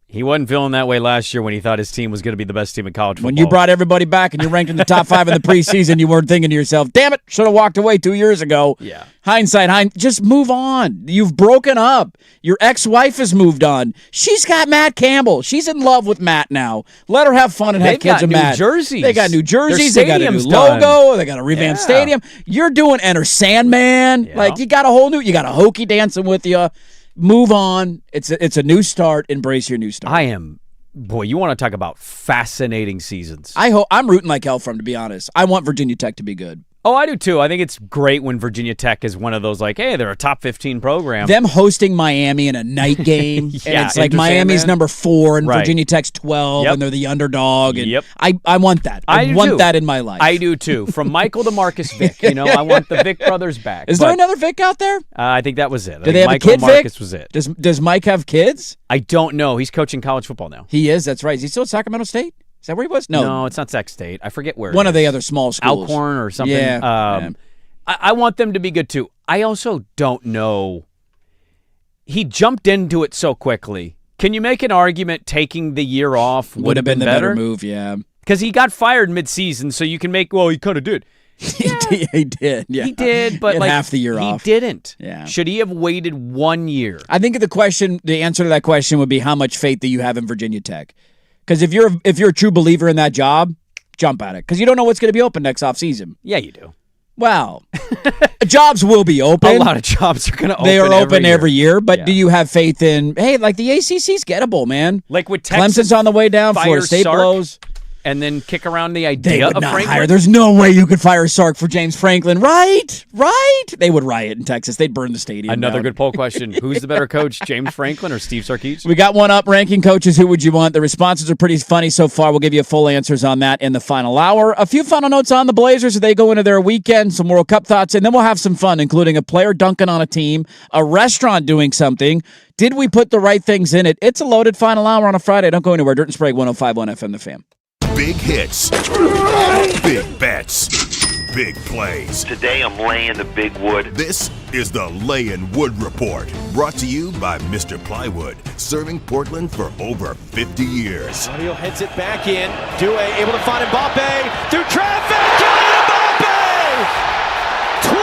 He wasn't feeling that way last year when he thought his team was going to be the best team in college football. When you brought everybody back and you ranked in the top 5 in the preseason, you weren't thinking to yourself, damn it, should have walked away 2 years ago. Yeah. Hindsight, just move on. You've broken up. Your ex-wife has moved on. She's got Matt Campbell. She's in love with Matt now. Let her have fun and have kids with Matt. Jerseys. They got new jerseys. They got a new logo. They got a revamped stadium. You're doing Enter Sandman. Yeah. Like, you got a hokey dancing with you. Move on. It's a new start. Embrace your new start. Boy, you want to talk about fascinating seasons. I'm rooting like hell for him, to be honest. I want Virginia Tech to be good. Oh, I do too. I think it's great when Virginia Tech is one of those, like, hey, they're a top 15 program. Them hosting Miami in a night game, and it's like Miami's number 4 and Virginia Tech's 12, and they're the underdog. And I want that. I want that in my life. I do too. From Michael to Marcus Vick, I want the Vick brothers back. Is there another Vick out there? I think that was it. Do they have Michael a kid Marcus Vick? Was it. Does Mike have kids? I don't know. He's coaching college football now. He is. That's right. Is he still at Sacramento State? Is that where he was? No, it's not Sac State. I forget where. One of the other small schools. Alcorn or something. Yeah. I want them to be good too. I also don't know. He jumped into it so quickly. Can you make an argument taking the year off would have been the better move? Yeah. Because he got fired mid-season, so you can make, he kind of did. He did. Yeah. He did, but like half the year off. He didn't. Yeah. Should he have waited 1 year? I think the answer to that question would be how much faith do you have in Virginia Tech? Because if you're a true believer in that job, jump at it. Because you don't know what's going to be open next offseason. Yeah, you do. Well, jobs will be open. A lot of jobs are going to open. They are open every year. But Yeah. do you have faith in, hey, like the ACC's gettable, man. Like with Texas, Clemson's on the way down. fire Florida State Sark, blows. and then kick around the They idea would of not Franklin. hire. There's no way you could fire Sark for James Franklin. Right? They would riot in Texas. They'd burn the stadium Another down. good poll question. Who's the better coach, James Franklin or Steve Sarkisian? We got one up ranking coaches. Who would you want? The responses are pretty funny so far. We'll give you full answers on that in the final hour. A few final notes on the Blazers as they go into their weekend, some World Cup thoughts, and then we'll have some fun, including a player dunking on a team, a restaurant doing something. Did we put the right things in it? It's a loaded final hour on a Friday. Don't go anywhere. Dirt and Sprague, 105.1 FM, The Fan. Big hits, big bets, big plays. Today I'm laying the big wood. This is the Lay and Wood Report, brought to you by Mr. Plywood, serving Portland for over 50 years. Audio heads it back in. Due able to find Mbappe through traffic. Kylian Mbappe! 20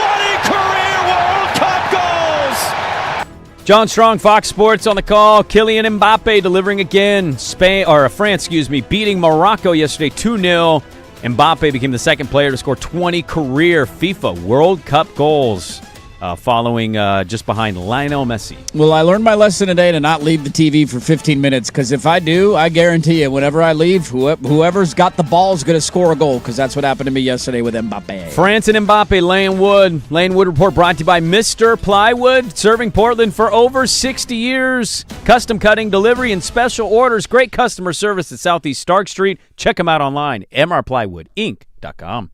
career World Cup goals! John Strong, Fox Sports on the call. Kylian Mbappe delivering again. France, beating Morocco yesterday 2-0. Mbappe became the second player to score 20 career FIFA World Cup goals, following just behind Lionel Messi. Well, I learned my lesson today to not leave the TV for 15 minutes, because if I do, I guarantee you, whenever I leave, whoever's got the ball is going to score a goal, because that's what happened to me yesterday with Mbappe. France and Mbappe laying wood. Laying Wood Report brought to you by Mr. Plywood, serving Portland for over 60 years. Custom cutting, delivery, and special orders. Great customer service at Southeast Stark Street. Check them out online, mrplywoodinc.com.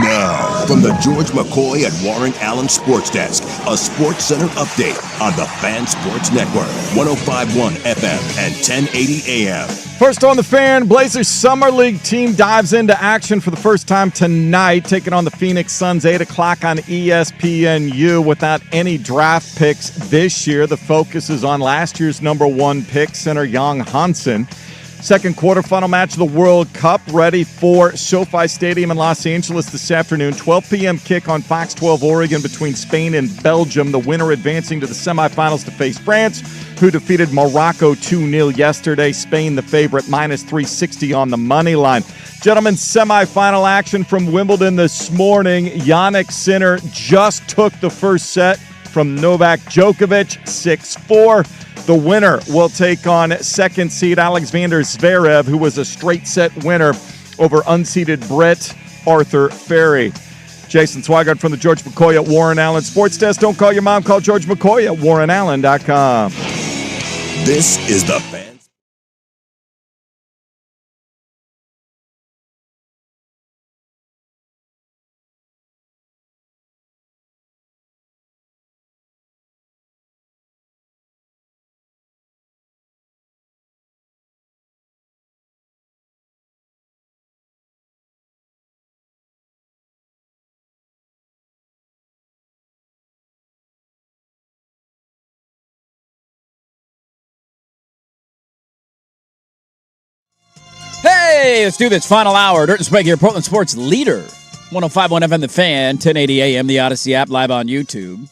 Now, from the George McCoy at Warren Allen Sports Desk, a Sports Center update on the Fan Sports Network, 105.1 FM and 1080 AM. First on the Fan, Blazers Summer League team dives into action for the first time tonight, taking on the Phoenix Suns, 8 o'clock on ESPNU. Without any draft picks this year, the focus is on last year's number 1 pick, center Young Hansen. Second quarterfinal match of the World Cup, ready for SoFi Stadium in Los Angeles this afternoon. 12 p.m. kick on Fox 12 Oregon between Spain and Belgium. The winner advancing to the semifinals to face France, who defeated Morocco 2-0 yesterday. Spain the favorite, minus 360 on the money line. Gentlemen, semifinal action from Wimbledon this morning. Jannik Sinner just took the first set from Novak Djokovic, 6-4. The winner will take on second seed Alexander Zverev, who was a straight set winner over unseeded Brit Arthur Ferry. Jason Swigert from the George McCoy at Warren Allen Sports Desk. Don't call your mom, call George McCoy at warrenallen.com. This is the Fan. Hey, let's do this. Final hour. Dirt and Sprague here, Portland sports leader. 105.1 FM, The Fan, 1080 AM, the Odyssey app, live on YouTube.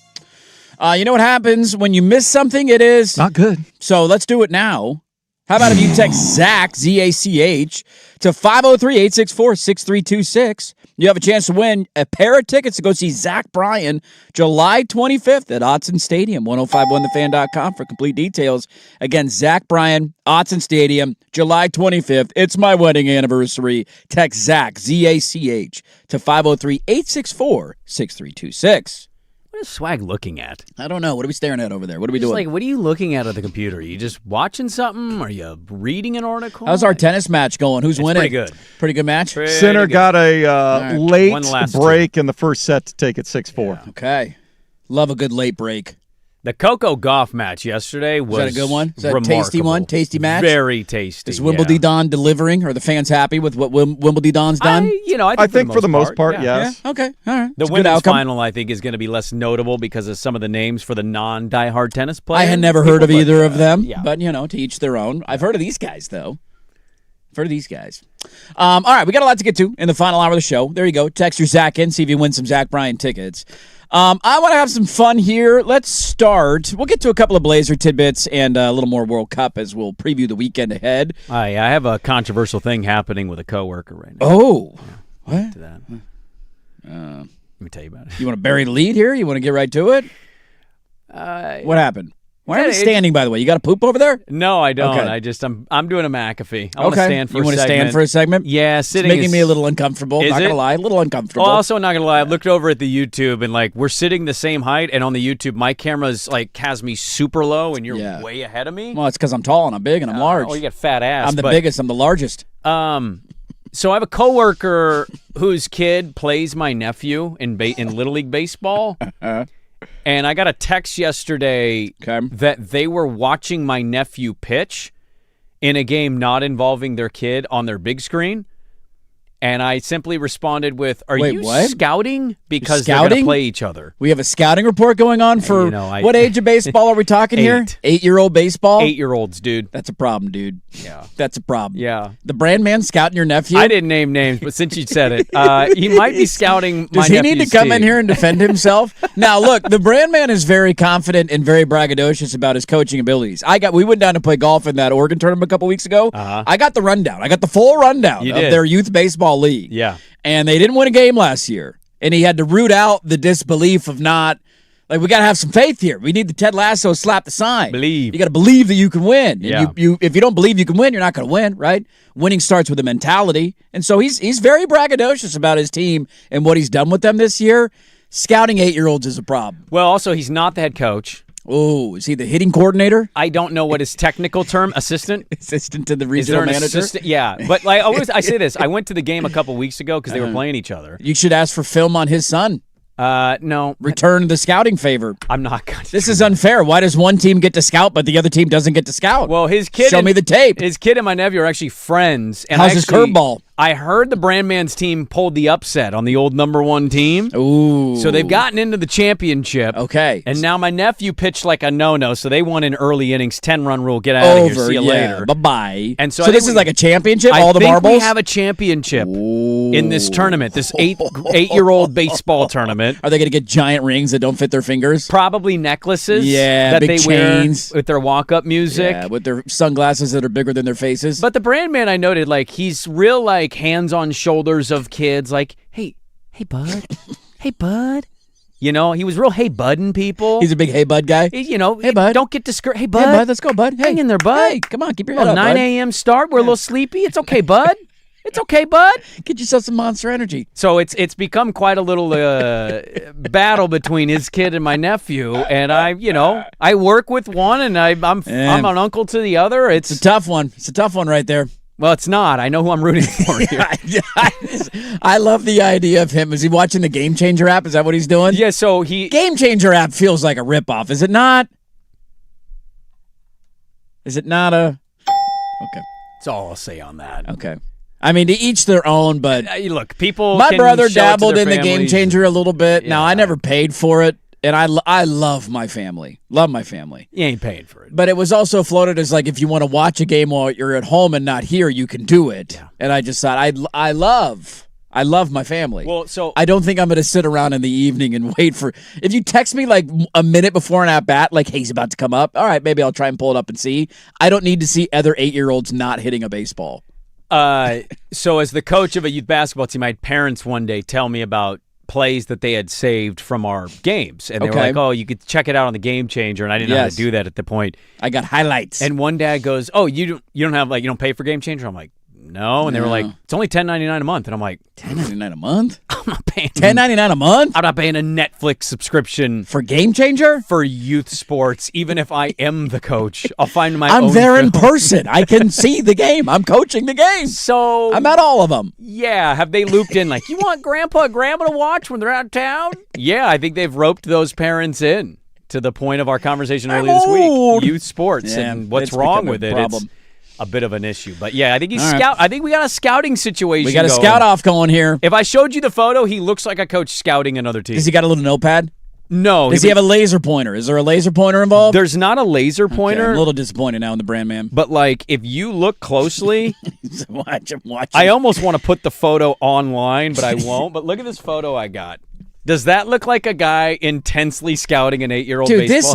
You know what happens when you miss something? It is not good. So let's do it now. How about if you text Zach, Z-A-C-H, to 503-864-6326. You have a chance to win a pair of tickets to go see Zach Bryan July 25th at Autzen Stadium, 1051thefan.com for complete details. Again, Zach Bryan, Autzen Stadium, July 25th. It's my wedding anniversary. Text Zach, Z-A-C-H, to 503-864-6326. What is Swag looking at? I don't know. What are we staring at over there? What are we Just doing? like, what are you looking at the computer? Are you just watching something? Are you reading an article? How's our tennis match going? Who's winning? Pretty good. Pretty good match? Sinner got a late break in the first set to take it 6-4. Yeah. Okay. Love a good late break. The Coco Gauff match yesterday was that a good one? Is that remarkable. A tasty one? Tasty match? Very tasty. Is Wimbledon delivering? Are the fans happy with what Wimbledon's done? I think for the most part, yes. Yeah. Okay. All right. The women's final, I think, is going to be less notable because of some of the names for the non-diehard tennis players. I had never heard of either of them, but, to each their own. I've heard of these guys, though. All right, we got a lot to get to in the final hour of the show. There you go. Text your Zach in, see if you win some Zach Bryan tickets. I want to have some fun here. Let's start. We'll get to a couple of Blazer tidbits and a little more World Cup as we'll preview the weekend ahead. I have a controversial thing happening with a coworker right now. Oh, yeah, what? To that. Let me tell you about it. You want to bury the lead here? You want to get right to it? What happened? Why are you standing, by the way? You got to poop over there? No, I don't. Okay. I'm doing a McAfee. I want to stand for a segment. You want to stand for a segment? Yeah, sitting it's making me a little uncomfortable. Not going to lie, a little uncomfortable. Also, not going to lie, I looked over at the YouTube and we're sitting the same height, and on the YouTube, my camera's has me super low, and you're way ahead of me. Well, it's because I'm tall and I'm big and I'm large. Oh, you got fat ass. I'm the biggest. I'm the largest. So I have a coworker whose kid plays my nephew in Little League Baseball. And I got a text yesterday that they were watching my nephew pitch in a game not involving their kid on their big screen. And I simply responded with, are you scouting? Because they're going to play each other. We have a scouting report going on for what age of baseball are we talking here? 8-year-old baseball? 8-year-olds, dude. That's a problem, dude. Yeah. That's a problem. Yeah. The brand man scouting your nephew? I didn't name names, but since you said it, he might be scouting my Does he need to come in here and defend himself? Now, look, the brand man is very confident and very braggadocious about his coaching abilities. We went down to play golf in that Oregon tournament a couple weeks ago. I got the rundown. I got the full rundown of their youth baseball league. Yeah. And they didn't win a game last year. And he had to root out the disbelief of not, we got to have some faith here. We need the Ted Lasso slap the sign. Believe. You got to believe that you can win. Yeah. And if you don't believe you can win, you're not going to win, right? Winning starts with a mentality. And so he's very braggadocious about his team and what he's done with them this year. Scouting 8-year-olds is a problem. Well, also, he's not the head coach. Oh, is he the hitting coordinator? I don't know what his technical term, assistant? Assistant to the regional manager? Yeah, but like I say this. I went to the game a couple weeks ago because they were playing each other. You should ask for film on his son. No. Return the scouting favor. I'm not going to. This is unfair. Why does one team get to scout, but the other team doesn't get to scout? Well, his kid. Show me the tape. His kid and my nephew are actually friends. And how's his curveball? I heard the Brandman's team pulled the upset on the old number 1 team. Ooh. So they've gotten into the championship. Okay. And now my nephew pitched like a no-no, so they won in early innings, 10-run rule, get out of here, see you later. Bye-bye. And so this is like a championship, all the I marbles? think we have a championship in this tournament, this eight-year-old baseball tournament. Are they going to get giant rings that don't fit their fingers? Probably necklaces that they chains. wear with their walk-up music. Yeah, with their sunglasses that are bigger than their faces. But the Brandman, I noted, like, he's real, like, hands-on shoulders of kids, like, hey, bud, hey, bud. You know, he was real hey, budding people. He's a big hey, bud guy. You know, hey, bud. Don't get discouraged. Hey, bud. Hey, bud, let's go, bud. Hey, hang in there, bud. Hey, come on, keep your head up, 9 a.m. start. We're a little sleepy. It's okay, bud. It's okay, bud. Get yourself some Monster Energy. So it's become quite a little battle between his kid and my nephew, and I work with one, and I'm an uncle to the other. It's a tough one. It's a tough one right there. Well, it's not. I know who I'm rooting for here. I love the idea of him. Is he watching the Game Changer app? Is that what he's doing? Yeah, so Game Changer app feels like a ripoff. Is it not? Is it not a... Okay. That's all I'll say on that. Okay. I mean, to each their own, but... look, people My can brother show it to dabbled their in the Game families. Changer a little bit. Yeah. Now, I never paid for it, and I love my family. Love my family. You ain't paying for it. But it was also floated as like, if you want to watch a game while you're at home and not here, you can do it. Yeah. And I just thought, I love my family. Well, so I don't think I'm going to sit around in the evening and wait for... If you text me like a minute before an at-bat, like, hey, he's about to come up, all right, maybe I'll try and pull it up and see. I don't need to see other 8-year-olds not hitting a baseball. So as the coach of a youth basketball team, I had parents one day tell me about plays that they had saved from our games. And they were like, oh, you could check it out on the Game Changer. And I didn't know how to do that at the point. I got highlights. And one dad goes, oh, you don't have, like, you don't pay for Game Changer? I'm like, no. And they were like, it's only $10.99 a month. And I'm like, $10.99 a month? I'm not paying $10.99 a month? I'm not paying a Netflix subscription for Game Changer? For youth sports, even if I am the coach. I'll find my I'm own there film. in person. I can see the game. I'm coaching the game. So I'm at all of them. Yeah. Have they looped in like, you want grandpa and grandma to watch when they're out of town? Yeah, I think they've roped those parents in to the point of our conversation earlier this week. Youth sports and what's wrong with it. It's a bit of an issue. But yeah, I think he's scout. I think we got a scouting situation. We got a scout off going here. If I showed you the photo, he looks like a coach scouting another team. Does he got a little notepad? No. Does he have a laser pointer? Is there a laser pointer involved? There's not a laser pointer. I'm a little disappointed now in the brand man. But like, if you look closely, watch him. I almost want to put the photo online, but I won't. But look at this photo I got. Does that look like a guy intensely scouting an 8-year-old Dude, baseball this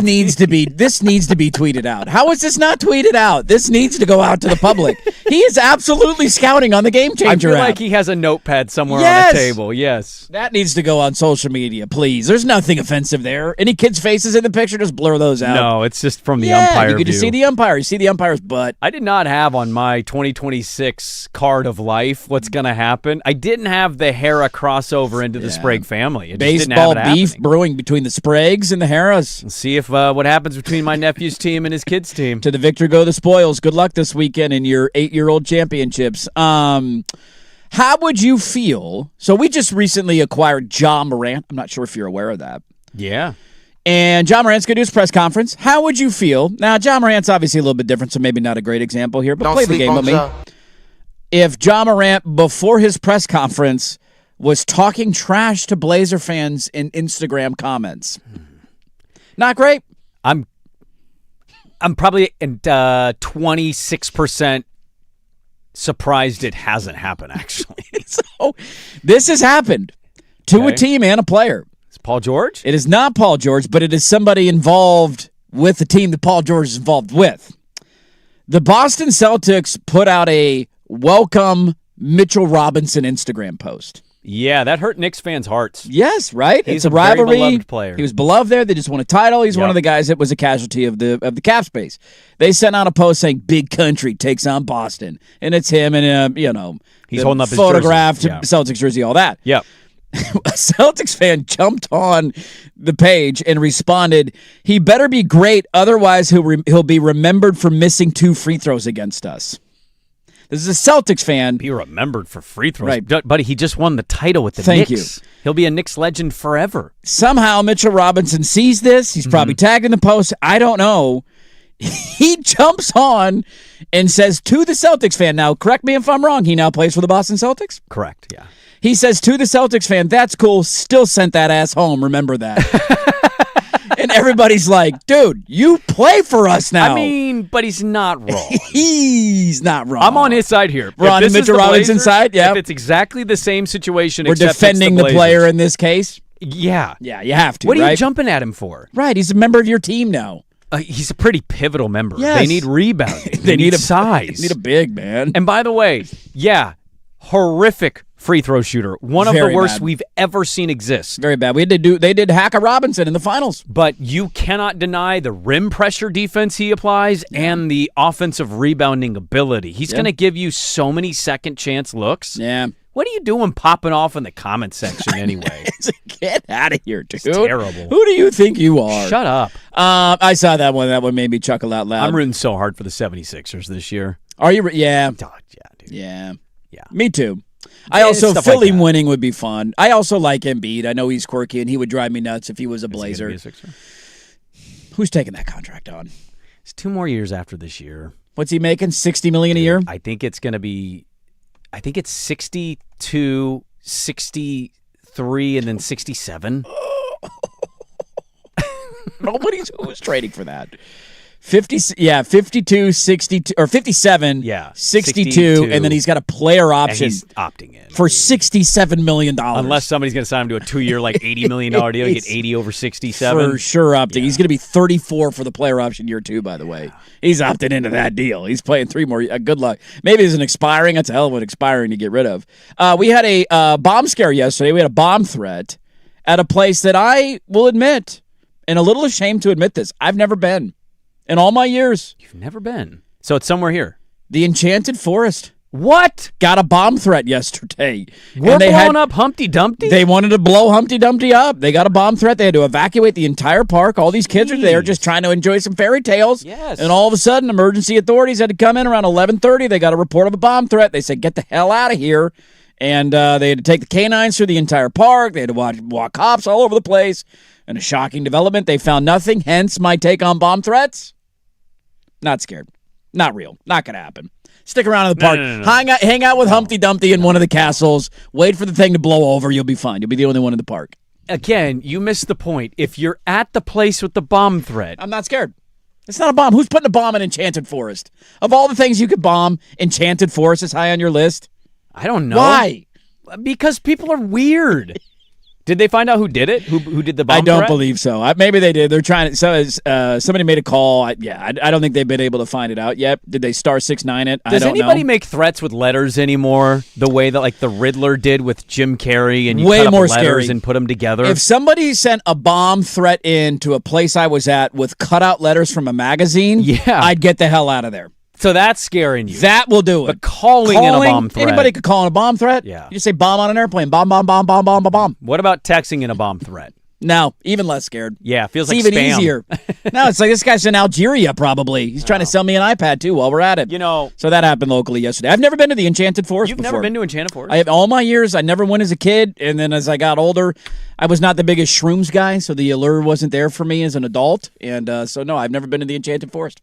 needs to be tweeted out. How is this not tweeted out? This needs to go out to the public. He is absolutely scouting on the Game Changer I feel app. like he has a notepad somewhere Yes! on the table. Yes. That needs to go on social media, please. There's nothing offensive there. Any kids' faces in the picture, just blur those out. No, it's just from the umpire you get to view. see the umpire. You see the umpire's butt. I did not have on my 2026 card of life what's going to happen. I didn't have the Hera crossover into the Sprague family. It just didn't have Baseball it beef happening. brewing between the Spragues and the Harras. We'll see if what happens between my nephew's team and his kids' team. To the victor go the spoils. Good luck this weekend in your 8-year-old championships. How would you feel? So we just recently acquired Ja Morant. I'm not sure if you're aware of that. Yeah. And Ja Morant's going to do his press conference. How would you feel? Now, Ja Morant's obviously a little bit different, so maybe not a great example here, but Don't play the sleep game on with me. Ja. If Ja Morant, before his press conference, was talking trash to Blazer fans in Instagram comments. Not great. I'm probably 26% surprised it hasn't happened, actually. So, this has happened to a team and a player. It's Paul George? It is not Paul George, but it is somebody involved with the team that Paul George is involved with. The Boston Celtics put out a welcome Mitchell Robinson Instagram post. Yeah, that hurt Knicks fans' hearts. Yes, right? He's it's a rivalry. Very beloved player. He was beloved there. They just won a title. He's one of the guys that was a casualty of the cap space. They sent out a post saying "Big Country takes on Boston," and it's him and he's holding up his photographed jersey. Yeah. Celtics jersey, all that. Yep. A Celtics fan jumped on the page and responded, "He better be great, otherwise he'll be remembered for missing 2 free throws against us." This is a Celtics fan. Be remembered for free throws. Right. Buddy, he just won the title with the Thank Knicks. He'll be a Knicks legend forever. Somehow Mitchell Robinson sees this. He's probably tagged in the post. I don't know. He jumps on and says to the Celtics fan, now correct me if I'm wrong, he now plays for the Boston Celtics? Correct, yeah. He says to the Celtics fan, "That's cool, still sent that ass home, remember that." And everybody's like, dude, you play for us now. I mean, but he's not wrong. He's not wrong. I'm on his side here. We're on Mitchell Robinson's side, yeah. If it's exactly the same situation, we're except defending it's the player in this case. Yeah. Yeah, you have to, What are right? you jumping at him for? Right, he's a member of your team now. He's a pretty pivotal member. Yes. They need rebounding. They need a size. They need a big man. And by the way, yeah, horrific free throw shooter. One of Very the worst bad. we've ever seen exist. Very bad. They did hack a Robinson in the finals. But you cannot deny the rim pressure defense he applies and the offensive rebounding ability. He's going to give you so many second chance looks. Yeah. What are you doing popping off in the comment section anyway? Get out of here, dude. It's terrible. Who do you think you are? Shut up. I saw that one. That one made me chuckle out loud. I'm rooting so hard for the 76ers this year. Are you? Yeah. Oh, yeah, dude. Yeah. Yeah. Me too. Yeah, stuff like Philly that. winning would be fun. I also like Embiid. I know he's quirky and he would drive me nuts if he was a Is he Blazer. gonna be a Sixer? Who's taking that contract on? It's 2 more years after this year. What's he making? $60 million a year? I think it's going to be, I think it's 62, 63, and then 67. Who's trading for that? 52, 62, or 57, Yeah, 62, and then he's got a player And option he's opting in. for $67 million. Unless somebody's going to sign him to a 2-year, like $80 million deal, you get 80 over 67. For sure opting. Yeah. He's going to be 34 for the player option year 2, by the way. He's opted into that deal. He's playing 3 more. Good luck. Maybe it's an expiring. That's a hell of an expiring to get rid of. We had a bomb scare yesterday. We had a bomb threat at a place that I will admit, and a little ashamed to admit this, I've never been. In all my years. You've never been. So it's somewhere here. The Enchanted Forest. What? Got a bomb threat yesterday. We're blowing up Humpty Dumpty? They wanted to blow Humpty Dumpty up. They got a bomb threat. They had to evacuate the entire park. All these kids are there just trying to enjoy some fairy tales. Yes. And all of a sudden, emergency authorities had to come in around 11:30. They got a report of a bomb threat. They said, get the hell out of here. And they had to take the canines through the entire park. They had to walk cops all over the place. And a shocking development, they found nothing. Hence my take on bomb threats. Not scared. Not real. Not going to happen. Stick around in the park. No. Hang out with Humpty Dumpty in one of the castles. Wait for the thing to blow over. You'll be fine. You'll be the only one in the park. Again, you missed the point. If you're at the place with the bomb threat. I'm not scared. It's not a bomb. Who's putting a bomb in Enchanted Forest? Of all the things you could bomb, Enchanted Forest is high on your list. I don't know. Why? Because people are weird. Did they find out who did it? Who did the bomb I don't threat? believe so. Maybe they did. They're trying to. So somebody made a call. I don't think they've been able to find it out yet. Did they star 6ix9ine it? Does I don't anybody know. make threats with letters anymore? The way that like the Riddler did with Jim Carrey, and you Way cut up more letters scary. and put them together. If somebody sent a bomb threat in to a place I was at with cutout letters from a magazine, Yeah. I'd get the hell out of there. So that's scaring you. That will do it. But calling in a bomb threat. Anybody could call in a bomb threat. Yeah. You just say bomb on an airplane. Bomb, bomb, bomb, bomb, bomb, bomb, bomb. What about texting in a bomb threat? No, even less scared. Yeah, it feels It's like even spam. easier. No, it's like this guy's in Algeria probably. He's trying to sell me an iPad too while we're at it. You know, So that happened locally yesterday. I've never been to the Enchanted Forest you've before. never been to Enchanted Forest? I have all my years. I never went as a kid, and then as I got older, I was not the biggest shrooms guy, so the allure wasn't there for me as an adult. And so no, I've never been to the Enchanted Forest.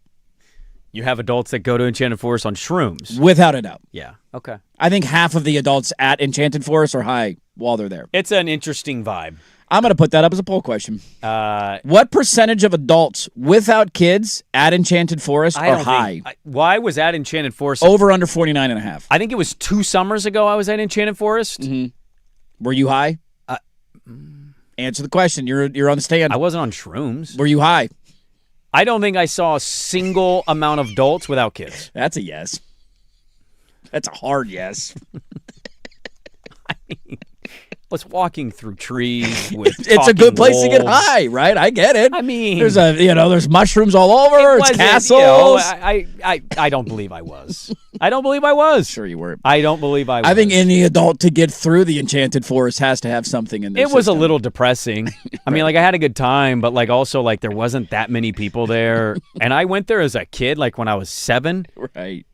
You have adults that go to Enchanted Forest on shrooms. Without a doubt. Yeah. Okay. I think half of the adults at Enchanted Forest are high while they're there. It's an interesting vibe. I'm going to put that up as a poll question. What percentage of adults without kids at Enchanted Forest are high? Why was at Enchanted Forest? Over under 49.5. I think it was 2 summers ago I was at Enchanted Forest. Mm-hmm. Were you high? Answer the question. You're on the stand. I wasn't on shrooms. Were you high? I don't think I saw a single amount of adults without kids. That's a yes. That's a hard yes. was walking through trees with It's a good talking place to get wolves. high, right? I get it. I mean, there's mushrooms all over. It's castles. I don't believe I was. I don't believe I was. Sure you were. I don't believe I was. I think any adult to get through the Enchanted Forest has to have something in there. It was a little depressing. I mean, like I had a good time, but like also like there wasn't that many people there. And I went there as a kid, like when I was 7. Right.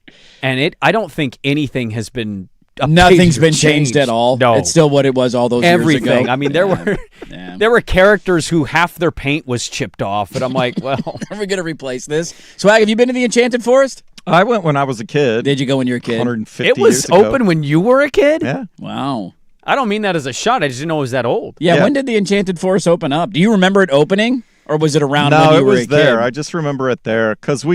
And I don't think anything has been Nothing's been changed at all. No. It's still what it was all those Everything. years ago. I mean, there were characters who half their paint was chipped off, and I'm like, well, are we gonna replace this? Swag, have you been to the Enchanted Forest? I went when I was a kid. Did you go when you were a kid? 150 it was years ago. open when you were a kid? Yeah. Wow. I don't mean that as a shot. I just didn't know it was that old. Yeah, when did the Enchanted Forest open up? Do you remember it opening? Or was it around when you were a kid? No, it was there. I just remember it there because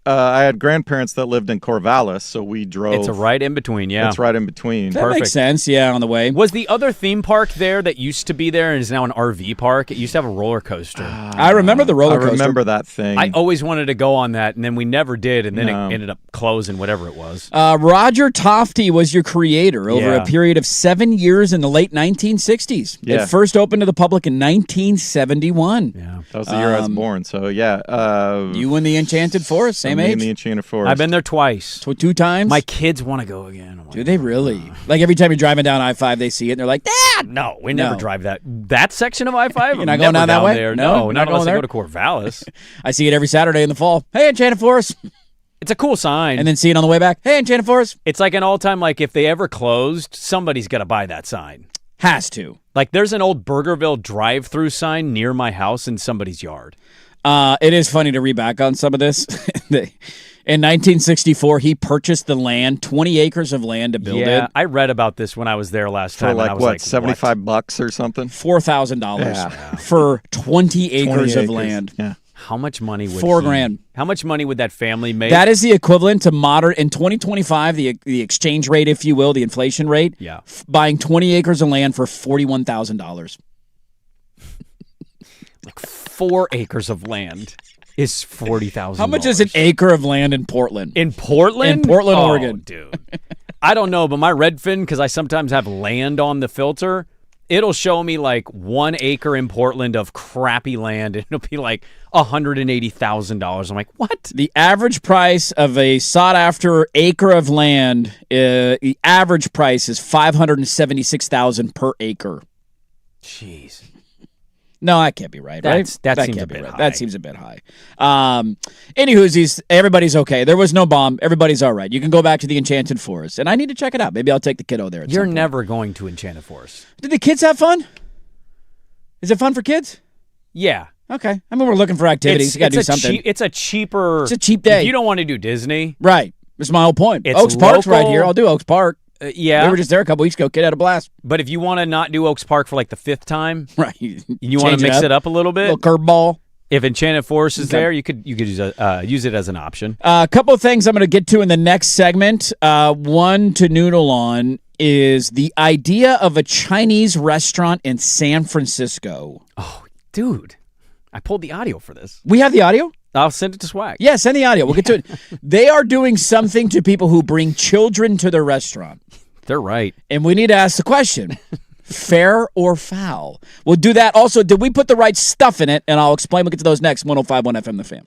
I had grandparents that lived in Corvallis, so we drove. It's right in between, yeah. It's right in between. That makes sense, yeah, on the way. Was the other theme park there that used to be there and is now an RV park? It used to have a roller coaster. I remember the roller coaster. I remember that thing. I always wanted to go on that, and then we never did, and then it ended up closing, whatever it was. Roger Tofty was your creator over Yeah. a period of 7 years in the late 1960s. Yeah. It first opened to the public in 1971. Yeah. That was the year I was born, so yeah. You and the Enchanted Forest, same me age? and the Enchanted Forest. I've been there twice. 2 times? My kids want to go again. Do they really? Like every time you're driving down I-5, they see it and they're like, Dad! No, we never drive that section of I-5. You're not going down that way? There. No, No, you're not not unless going I there? go to Corvallis. I see it every Saturday in the fall. Hey, Enchanted Forest. It's a cool sign. And then see it on the way back. Hey, Enchanted Forest. It's like an all-time, like if they ever closed, somebody's got to buy that sign. Has to. Like there's an old Burgerville drive-through sign near my house in somebody's yard. It is funny to read back on some of this. In 1964, he purchased the land, 20 acres of land to build it. I read about this when I was there last time. For and I was like, $75 or something? $4,000 for 20 acres of land. Yeah. How much money would $4,000? How much money would that family make? That is the equivalent to modern in 2025, the exchange rate, if you will, the inflation rate. Yeah. Buying 20 acres of land for $41,000. Like 4 acres of land is $40,000. How much is an acre of land in Portland? In Portland? In Portland, Oh, Oregon. Dude. I don't know, but my Redfin, because I sometimes have land on the filter, it'll show me like 1 acre in Portland of crappy land, and it'll be like $180,000. I'm like, what? The average price of a sought-after acre of land, the average price is $576,000 per acre. Jeez. No, that can't be right, right? That seems can't a be bit right. high. That seems a bit high. Anywho's, everybody's okay. There was no bomb. Everybody's all right. You can go back to the Enchanted Forest, and I need to check it out. Maybe I'll take the kiddo there. You're never going to Enchanted Forest. Did the kids have fun? Is it fun for kids? Yeah. Okay. I mean, we're looking for activities. You got to do something. It's a cheaper. It's a cheap day. If you don't want to do Disney. Right. That's my whole point. It's Oaks Park's right local. here. I'll do Oaks Park. Yeah. We were just there a couple weeks ago. Kid had a blast. But if you want to not do Oaks Park for like the 5th time, right? You want to mix it up a little bit. Little curveball. If Enchanted Forest is there, you could use it as an option. A couple of things I'm going to get to in the next segment. One to noodle on is the idea of a Chinese restaurant in San Francisco. Oh, dude. I pulled the audio for this. We have the audio? I'll send it to Swag. Yeah, send the audio. We'll get to it. They are doing something to people who bring children to their restaurant. They're right. And we need to ask the question, fair or foul? We'll do that. Also, did we put the right stuff in it? And I'll explain. We'll get to those next. 105.1 FM The Fan.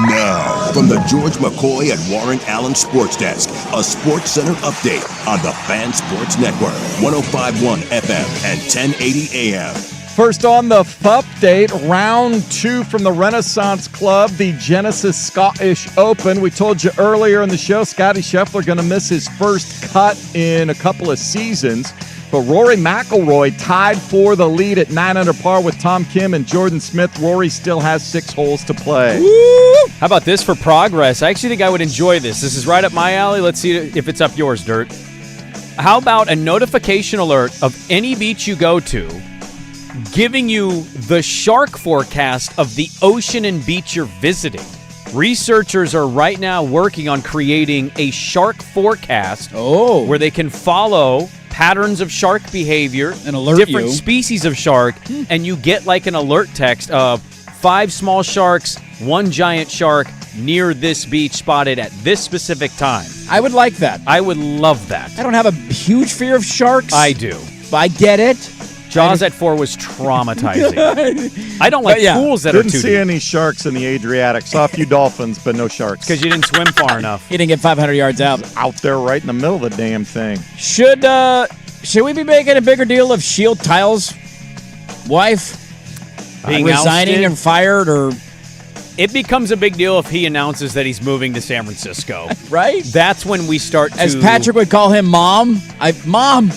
Now, from the George McCoy at Warren Allen Sports Desk, a Sports Center update on the Fan Sports Network, 105.1 FM and 1080 AM. First on the update, round 2 from the Renaissance Club, the Genesis Scottish Open. We told you earlier in the show, Scottie Scheffler going to miss his first cut in a couple of seasons. But Rory McIlroy tied for the lead at 9 under par with Tom Kim and Jordan Smith. Rory still has 6 holes to play. Woo! How about this for progress? I actually think I would enjoy this. This is right up my alley. Let's see if it's up yours, Dirt. How about a notification alert of any beach you go to giving you the shark forecast of the ocean and beach you're visiting? Researchers are right now working on creating a shark forecast where they can follow patterns of shark behavior and alert different you. Species of shark, and you get like an alert text of 5 small sharks, 1 giant shark near this beach spotted at this specific time. I would like that. I would love that. I don't have a huge fear of sharks. I do. I get it. Jaws at 4 was traumatizing. I don't like pools that didn't are 2D. see any sharks in the Adriatic. Saw a few dolphins, but no sharks. Because you didn't swim far enough. You didn't get 500 yards out. Out there right in the middle of the damn thing. Should we be making a bigger deal of Shield Tile's wife being resigning ousted? and fired, or it becomes a big deal if he announces that he's moving to San Francisco. Right? That's when we start to... As Patrick would call him, Mom. Mom.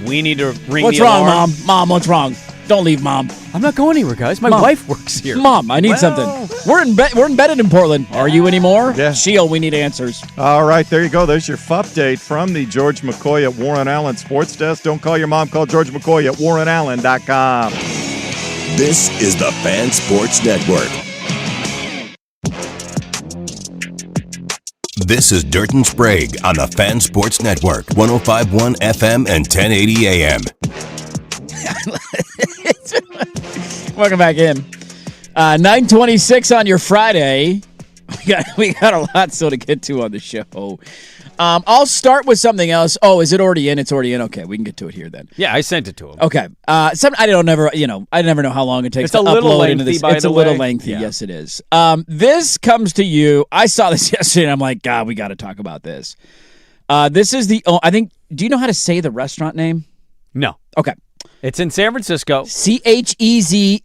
We need to ring What's the wrong, alarm. Mom? Mom, what's wrong? Don't leave, Mom. I'm not going anywhere, guys. My Mom. wife works here. Mom, I need something. We're embedded in Portland. Are you anymore? Yeah. Shield, we need answers. All right, there you go. There's your update from the George McCoy at Warren Allen Sports Desk. Don't call your mom. Call George McCoy at warrenallen.com. This is the Fan Sports Network. This is Dirt and Sprague on the Fan Sports Network, 105.1 FM and 1080 AM. Welcome back in. 9:26 on your Friday. We got a lot still to get to on the show. I'll start with something else. Oh, is it already in? It's already in. Okay, we can get to it here then. Yeah, I sent it to him. Okay. I never know how long it takes It's to a little upload lengthy, into this. by It's the a little way. lengthy. Yeah. Yes, it is. This comes to you. I saw this yesterday, and I'm like, God, we got to talk about this. This is do you know how to say the restaurant name? No. Okay. It's in San Francisco. CHEZXUE.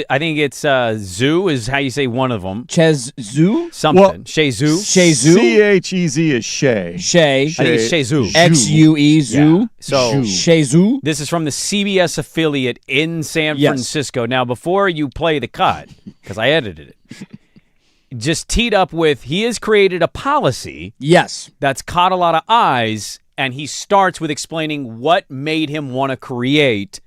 I think it's Zoo is how you say one of them. Chezu? Something. Well, Shezu. CHEZ is Shay. Shay. I think it's Shezu. XUE. Zoo. Yeah. So Shezu. this is from the CBS affiliate in San Francisco. Now, before you play the cut, because I edited it, just teed up with he has created a policy. Yes. That's caught a lot of eyes, and he starts with explaining what made him want to create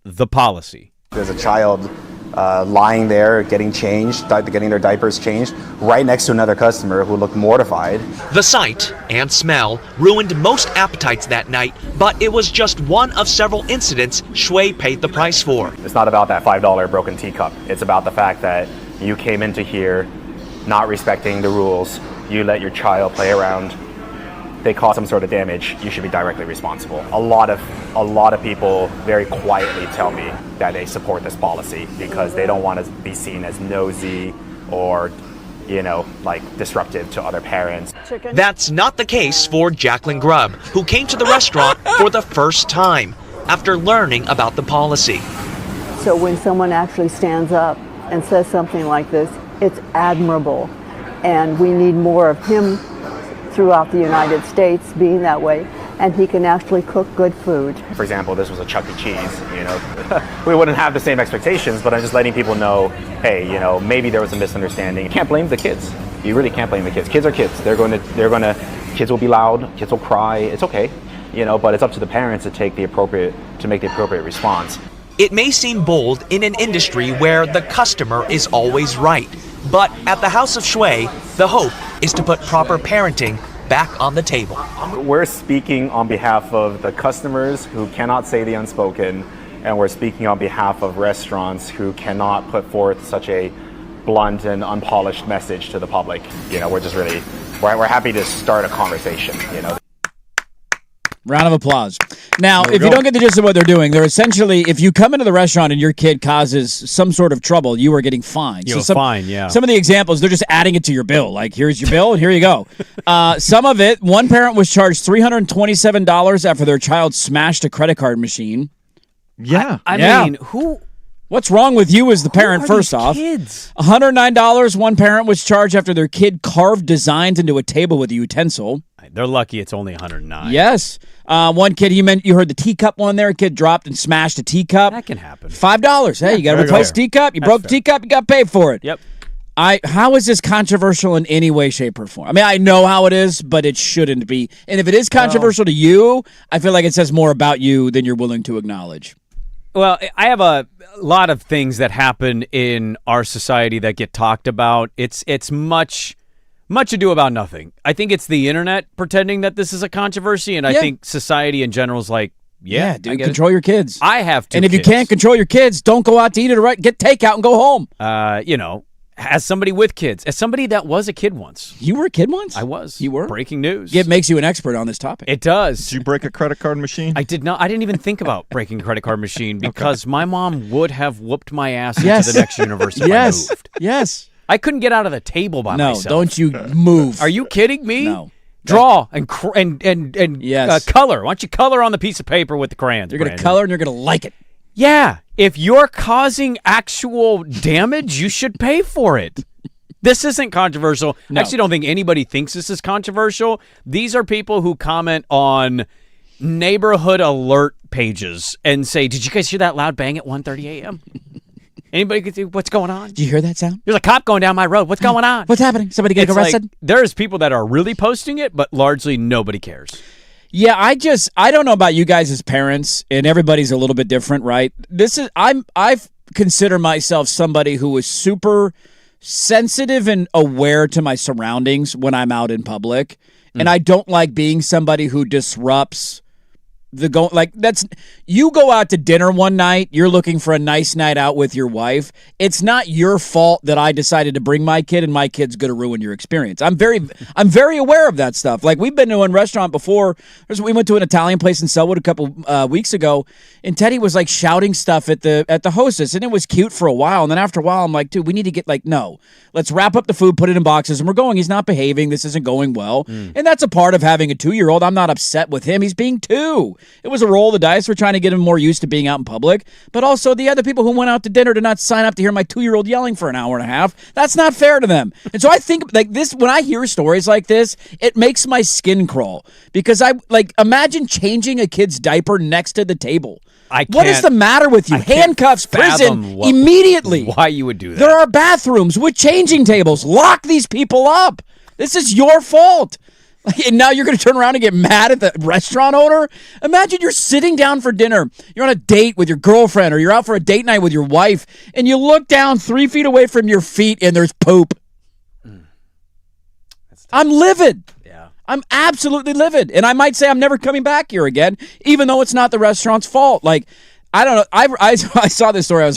the policy. There's a child lying there getting changed, getting their diapers changed, right next to another customer who looked mortified. The sight and smell ruined most appetites that night, but it was just one of several incidents Shui paid the price for. It's not about that $5 broken teacup. It's about the fact that you came into here not respecting the rules. You let your child play around. They cause some sort of damage, you should be directly responsible. A lot of people very quietly tell me that they support this policy because they don't want to be seen as nosy or, disruptive to other parents. That's not the case for Jacqueline Grubb, who came to the restaurant for the first time after learning about the policy. So when someone actually stands up and says something like this, it's admirable. And we need more of him throughout the United States being that way, and he can actually cook good food. For example, this was a Chuck E. Cheese, we wouldn't have the same expectations, but I'm just letting people know, hey, maybe there was a misunderstanding. You can't blame the kids. You really can't blame the kids. Kids are kids. Kids will be loud, kids will cry, it's okay, but it's up to the parents to make the appropriate response. It may seem bold in an industry where the customer is always right, but at the House of Shui, the hope is to put proper parenting back on the table. We're speaking on behalf of the customers who cannot say the unspoken, and we're speaking on behalf of restaurants who cannot put forth such a blunt and unpolished message to the public. We're happy to start a conversation, Round of applause. Now, if you don't get the gist of what they're doing, they're essentially, if you come into the restaurant and your kid causes some sort of trouble, you are getting fined. You're fine, yeah. Some of the examples, they're just adding it to your bill. Like, here's your bill, and here you go. Some of it, one parent was charged $327 after their child smashed a credit card machine. Yeah. I mean, who... What's wrong with you as the parent, Who are first these off? kids? $109, one parent was charged after their kid carved designs into a table with a utensil. They're lucky it's only 109. Yes. One kid, you heard the teacup one there. A kid dropped and smashed a teacup. That can happen. $5. Hey, you got to replace a teacup. You broke the teacup. You got paid for it. Yep. How is this controversial in any way, shape, or form? I mean, I know how it is, but it shouldn't be. And if it is controversial to you, I feel like it says more about you than you're willing to acknowledge. Well, I have a lot of things that happen in our society that get talked about. It's much ado about nothing. I think it's the internet pretending that this is a controversy, and I think society in general is like, dude, control your kids. I have 2 And if kids. you can't control your kids, don't go out to eat it. Get takeout and go home. As somebody with kids, as somebody that was a kid once. You were a kid once? I was. You were? Breaking news. It makes you an expert on this topic. It does. Did you break a credit card machine? I did not. I didn't even think about breaking a credit card machine because my mom would have whooped my ass into the next universe if I moved. Yes. I couldn't get out of the table by myself. No, don't you move. Are you kidding me? No. Draw and color. Why don't you color on the piece of paper with the crayons? You're going to color and you're going to like it. Yeah. If you're causing actual damage, you should pay for it. This isn't controversial. No. I actually don't think anybody thinks this is controversial. These are people who comment on neighborhood alert pages and say, did you guys hear that loud bang at 1:30 a.m.? Anybody can see what's going on? Did you hear that sound? There's a cop going down my road. What's going on? What's happening? Somebody get arrested? Like, there's people that are really posting it, but largely nobody cares. Yeah, I don't know about you guys as parents, and everybody's a little bit different, right? I consider myself somebody who is super sensitive and aware to my surroundings when I'm out in public, and I don't like being somebody who disrupts you go out to dinner one night, you're looking for a nice night out with your wife. It's not your fault that I decided to bring my kid and my kid's going to ruin your experience. I'm very aware of that stuff. Like, we've been to a restaurant before. We went to an Italian place in Selwood a couple weeks ago, and Teddy was like shouting stuff at the hostess, and it was cute for a while. And then after a while, I'm like, dude, we need to get no. Let's wrap up the food, put it in boxes, and we're going. He's not behaving. This isn't going well. And that's a part of having a 2-year-old. I'm not upset with him. He's being 2. It was a roll of the dice. We're trying to get him more used to being out in public. But also the other people who went out to dinner did not sign up to hear my 2-year-old yelling for an hour and a half. That's not fair to them. And so I think like this, when I hear stories like this, it makes my skin crawl. Because imagine changing a kid's diaper next to the table. What is the matter with you? Handcuffs, prison, immediately. Why you would do that? There are bathrooms with changing tables. Lock these people up. This is your fault. And now you're going to turn around and get mad at the restaurant owner? Imagine you're sitting down for dinner. You're on a date with your girlfriend, or you're out for a date night with your wife, and you look down 3 feet away from your feet and there's poop. I'm livid. Yeah. I'm absolutely livid. And I might say I'm never coming back here again, even though it's not the restaurant's fault. Like, I don't know. I saw this story.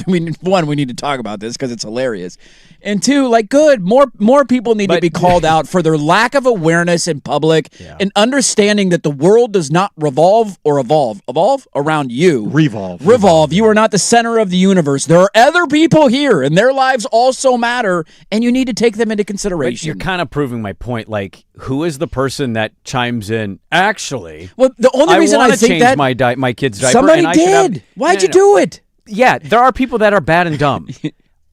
One, we need to talk about this because it's hilarious. And 2, more people need to be called out for their lack of awareness in public and understanding that the world does not revolve around you. Revolve. You are not the center of the universe. There are other people here, and their lives also matter, and you need to take them into consideration. But you're kind of proving my point. Like, who is the person that chimes in? Actually, well, the only reason I think change that my kid's diaper. Somebody and did. Why'd you do it? Yeah, there are people that are bad and dumb.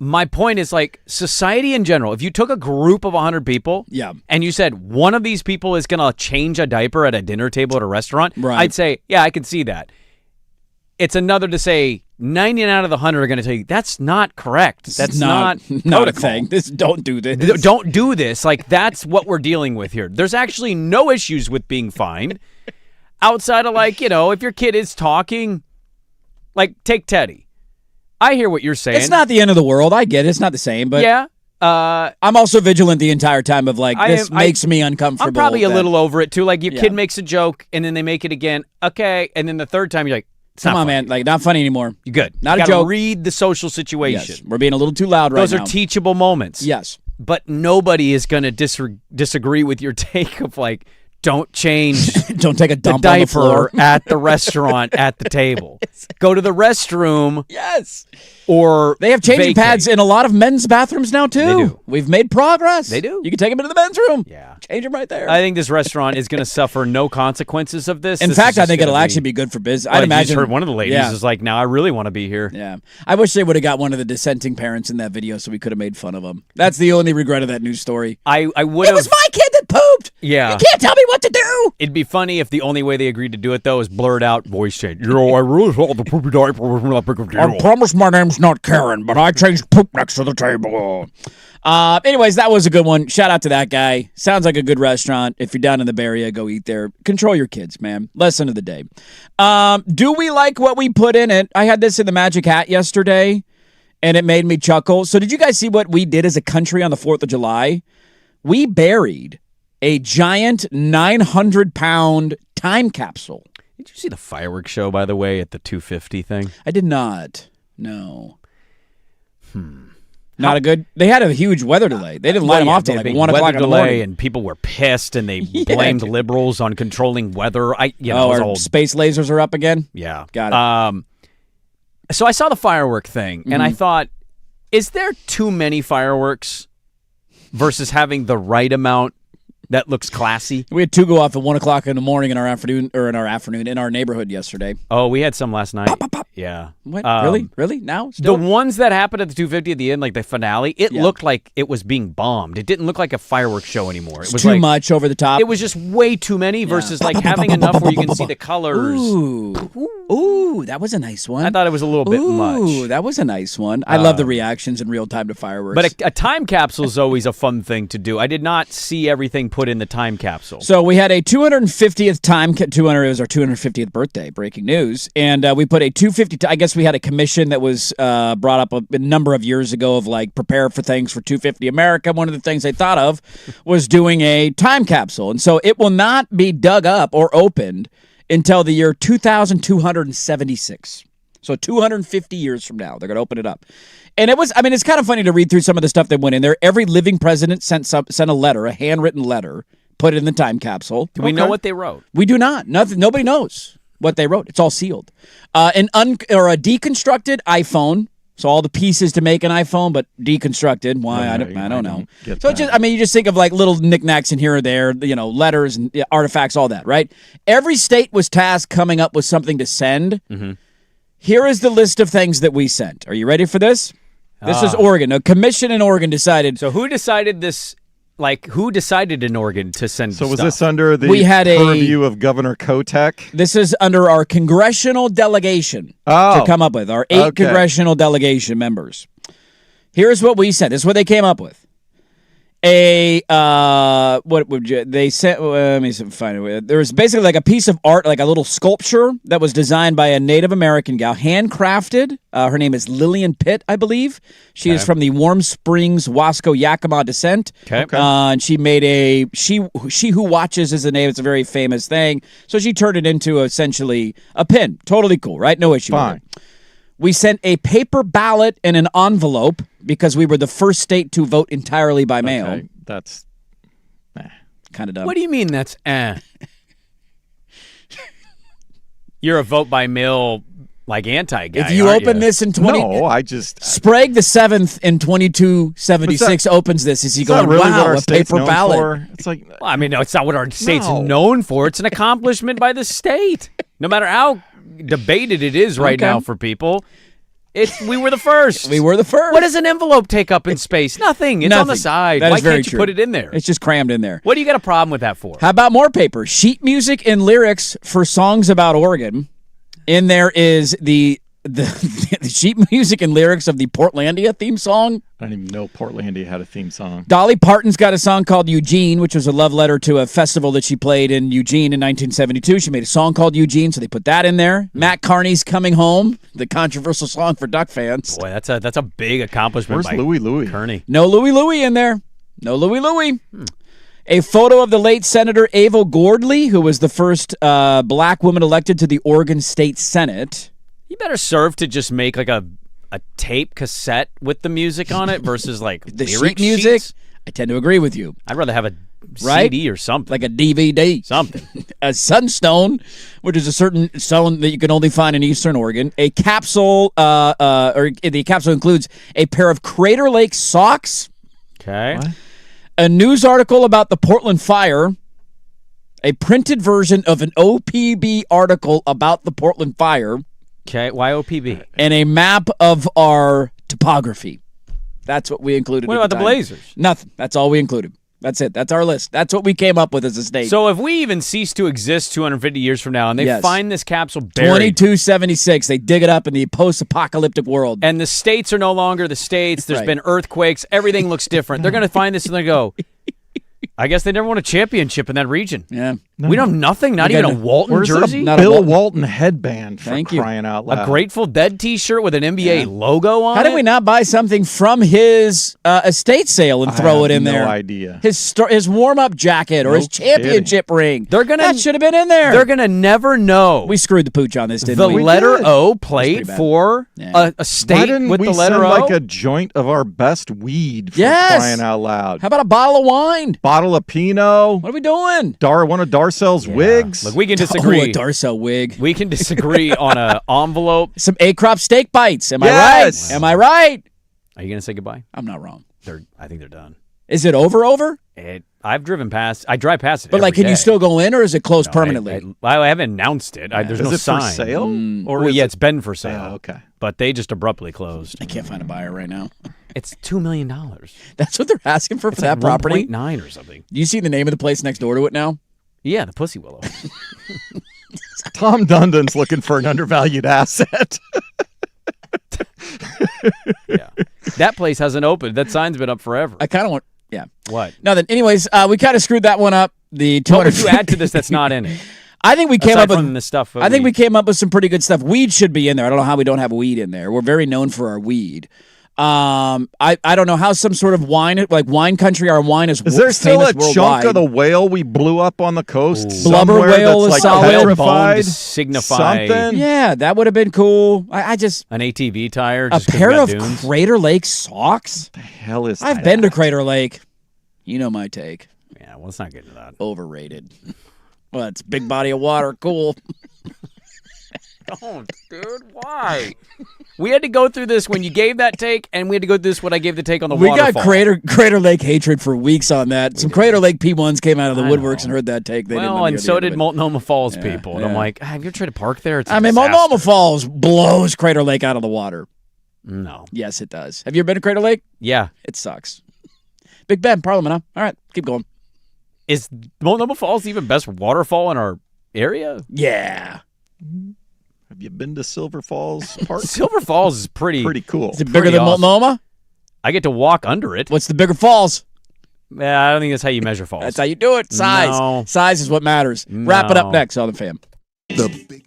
My point is, like, society in general, if you took a group of 100 people and you said one of these people is going to change a diaper at a dinner table at a restaurant, I'd say, yeah, I can see that. It's another to say 99 out of the 100 are going to tell you, that's not correct. That's not a thing. Don't do this. Don't do this. Like, that's what we're dealing with here. There's actually no issues with being fined outside of, like, if your kid is talking, like, take Teddy. I hear what you're saying. It's not the end of the world. I get it. It's not the same, but yeah. I'm also vigilant the entire time of this makes me uncomfortable. I'm probably a little over it too. Like, your kid makes a joke and then they make it again. Okay, and then the third time you're like, come on, man, like, not funny anymore. You're good. Not you a joke. Read the social situation. Yes. We're being a little too loud right now. Those are teachable moments. Yes, but nobody is going to disagree with your take of, like, don't change Don't take a the dump on the floor. diaper at the restaurant at the table. Go to the restroom. Yes. Or they have changing vacate. pads in a lot of men's bathrooms now, too. They do. We've made progress. They do. You can take them into the men's room. Yeah. Change them right there. I think this restaurant is going to suffer no consequences of this. In This fact, is I just think gonna it'll actually be good for business. I'd Well, you imagine. just heard one of the ladies Yeah. is like, now I really want to be here. Yeah. I wish they would have got one of the dissenting parents in that video so we could have made fun of them. That's the only regret of that news story. I would It have. was my kid that pooped. Yeah. You can't tell me what to do. It'd be funny if the only way they agreed to do it, though, is blurred out voice change. I really thought the poopy diaper was not big of a deal. I promise my name's not Karen, but I changed poop next to the table. Anyways, that was a good one. Shout out to that guy. Sounds like a good restaurant. If you're down in the Bay Area, go eat there. Control your kids, man. Lesson of the day. Do we like what we put in it? I had this in the Magic Hat yesterday, and it made me chuckle. So did you guys see what we did as a country on the 4th of July? We buried a giant 900-pound time capsule. Did you see the fireworks show, by the way, at the 250 thing? I did not. No. Not a good. They had a huge weather delay. They didn't light them off till like 1 o'clock in the morning. And people were pissed, and they blamed liberals on controlling weather. Our space lasers are up again? Yeah. Got it. So I saw the firework thing, and I thought, is there too many fireworks versus having the right amount that looks classy? We had two go off at 1 o'clock in the morning in our afternoon in our neighborhood yesterday. Oh, we had some last night. Pop, pop, pop. Yeah. What? Really? Now? Still? The ones that happened at the 250 at the end, like the finale, it looked like it was being bombed. It didn't look like a fireworks show anymore. It was too like, much over the top. It was just way too many versus like having enough where you can see the colors. Ooh, that was a nice one. I thought it was a little bit much. Ooh, that was a nice one. I love the reactions in real time to fireworks. But a time capsule is always a fun thing to do. I did not see everything put in the time capsule. So we had a 250th time. It was our 250th birthday. Breaking news. And we put a 250. I guess we had a commission that was brought up a number of years ago of like prepare for things for 250 America. One of the things they thought of was doing a time capsule, and so it will not be dug up or opened until the year 2276. So 250 years from now, they're going to open it up. And it's kind of funny to read through some of the stuff that went in there. Every living president sent a letter, a handwritten letter, put it in the time capsule. Do we know what they wrote? We do not. Nobody knows what they wrote. It's all sealed. A deconstructed iPhone. So all the pieces to make an iPhone, but deconstructed. Why? I don't know. So you just think of like little knickknacks in here or there, letters and artifacts, all that, right? Every state was tasked coming up with something to send. Mm-hmm. Here is the list of things that we sent. Are you ready for this? This is Oregon. A commission in Oregon decided. So who decided this? Like, who decided in Oregon to send So stuff? was this under the purview of Governor Kotek? This is under our congressional delegation to come up with, our 8 congressional delegation members. Here's what we sent. This is what they came up with. They sent, let me find it. There was basically like a piece of art, like a little sculpture that was designed by a Native American gal, handcrafted. Her name is Lillian Pitt, I believe. She is from the Warm Springs, Wasco, Yakima descent. And she made she who watches is a name. It's a very famous thing. So she turned it into essentially a pin. Totally cool, right? No issue. Fine. We sent a paper ballot in an envelope because we were the first state to vote entirely by mail. Okay. That's kind of dumb. What do you mean that's You're a vote by mail like anti-guy. If you open this in Sprague the 7th in 2276 opens this. Is he going, really wow, a paper ballot? It's like, well, I mean, no, it's not what our state's known for. It's an accomplishment by the state. No matter how debated it is right now for people, we were the first. We were the first. What does an envelope take up in space? Nothing. It's on the side. Why can't you put it in there? It's just crammed in there. What do you got a problem with that for? How about more paper? Sheet music and lyrics for songs about Oregon. In there is the sheet music and lyrics of the Portlandia theme song. I didn't even know Portlandia had a theme song. Dolly Parton's got a song called Eugene, which was a love letter to a festival that she played in Eugene in 1972. She made a song called Eugene, so they put that in there. Matt Carney's Coming Home, the controversial song for Duck fans. Boy, that's a big accomplishment. Where's Louie Kearney? No Louie in there. No Louie. A photo of the late Senator Ava Gordley, who was the first black woman elected to the Oregon State Senate. You better serve to just make like a tape cassette with the music on it versus like the lyric sheet music. Sheets. I tend to agree with you. I'd rather have a right? CD or something. Like a DVD. Something. A sunstone, which is a certain stone that you can only find in Eastern Oregon. A capsule, or the capsule includes a pair of Crater Lake socks. Okay. What? A news article about the Portland fire. A printed version of an OPB article about the Portland fire. Okay. Why OPB? And a map of our topography. That's what we included. What at about the time. Blazers? Nothing. That's all we included. That's it. That's our list. That's what we came up with as a state. So if we even cease to exist 250 years from now and they Yes. find this capsule buried. 2276, they dig it up in the post-apocalyptic world. And the states are no longer the states. There's Right. been earthquakes. Everything looks different. They're going to find this and they go, I guess they never won a championship in that region. Yeah. We don't have nothing, not even a Walton Where's jersey. a Bill Walton headband for Thank you. crying out loud? A Grateful Dead t-shirt with an NBA logo on How it. did we not buy something from his estate sale and throw it in no there? idea. His warm-up jacket or No his championship ring. They're gonna That should have been in there. They're going to never know. We screwed the pooch on this, didn't the we? letter did. O pretty plate bad. for Yeah. a state Why didn't with we the letter send O. like a joint of our best weed for Yes. crying out loud? How about a bottle of wine? Bottle of Pinot. What are we doing? One of Darcel's wigs. Look, we can Oh, disagree. a Darcel wig. We can disagree on an envelope. Some A-crop steak bites. Am Yes. I right? Am I right? Are you going to say goodbye? I'm not wrong. I think they're done. Is it over? I've driven past. I drive past it. But like, every can you day. still go in, or is it closed No, permanently? I haven't announced it. There's Is no it sign. for sale? Or is yeah, it- it's been for sale. Oh, okay. But they just abruptly closed. I can't find a buyer right now. It's $2 million. That's what they're asking for It's that like property. 1.9 or something. Do you see the name of the place next door to it now? Yeah, the Pussy Willow. Tom Dundon's looking for an undervalued asset. Yeah, that place hasn't opened. That sign's been up forever. I kind of want. Yeah. What? Nothing. Anyways, we kind of screwed that one up. The What would 200. you add to this that's not in it? I think we came Aside up with from the stuff. I think we came up with some pretty good stuff. Weed should be in there. I don't know how we don't have weed in there. We're very known for our weed. I don't know how some sort of wine, like wine country, our wine is Is there still a famous chunk worldwide. of the whale we blew up on the coast? Blubber somewhere whale that's is like solid. petrified? Bone to signify something? Yeah, that would have been cool. I just an ATV tire. a Just 'cause we pair got of dunes. Crater Lake socks. The hell is I've that? been to Crater Lake. You know my take. Yeah, well, let's not get into that. Overrated. Well, it's big body of water. Cool. Don't, dude. Why? We had to go through this when you gave that take, and we had to go through this when I gave the take on the We waterfall. got Crater Lake hatred for weeks on that. Some Crater Lake P1s came out of the I woodworks know. and heard that take. They didn't Well, know and the so end did of it. Multnomah Falls people. And I'm yeah. like, have you tried to park there? It's a I mean, disaster. Multnomah Falls blows Crater Lake out of the water. No. Yes, it does. Have you ever been to Crater Lake? Yeah. It sucks. Big Ben, Parliament, huh? All right, keep going. Is Multnomah Falls even best waterfall in our area? Yeah. Have you been to Silver Falls Park? Silver Falls is pretty cool. Is it bigger Pretty than awesome. Multnomah? I get to walk under it. What's the bigger falls? Yeah, I don't think that's how you measure falls. That's how you do it. Size. No. Size is what matters. Wrap it up No. next on the fam. The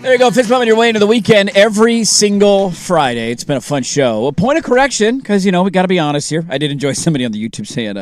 There you go, fist bump on your way into the weekend every single Friday. It's been a fun show. A point of correction, because, we got to be honest here. I did enjoy somebody on the YouTube saying,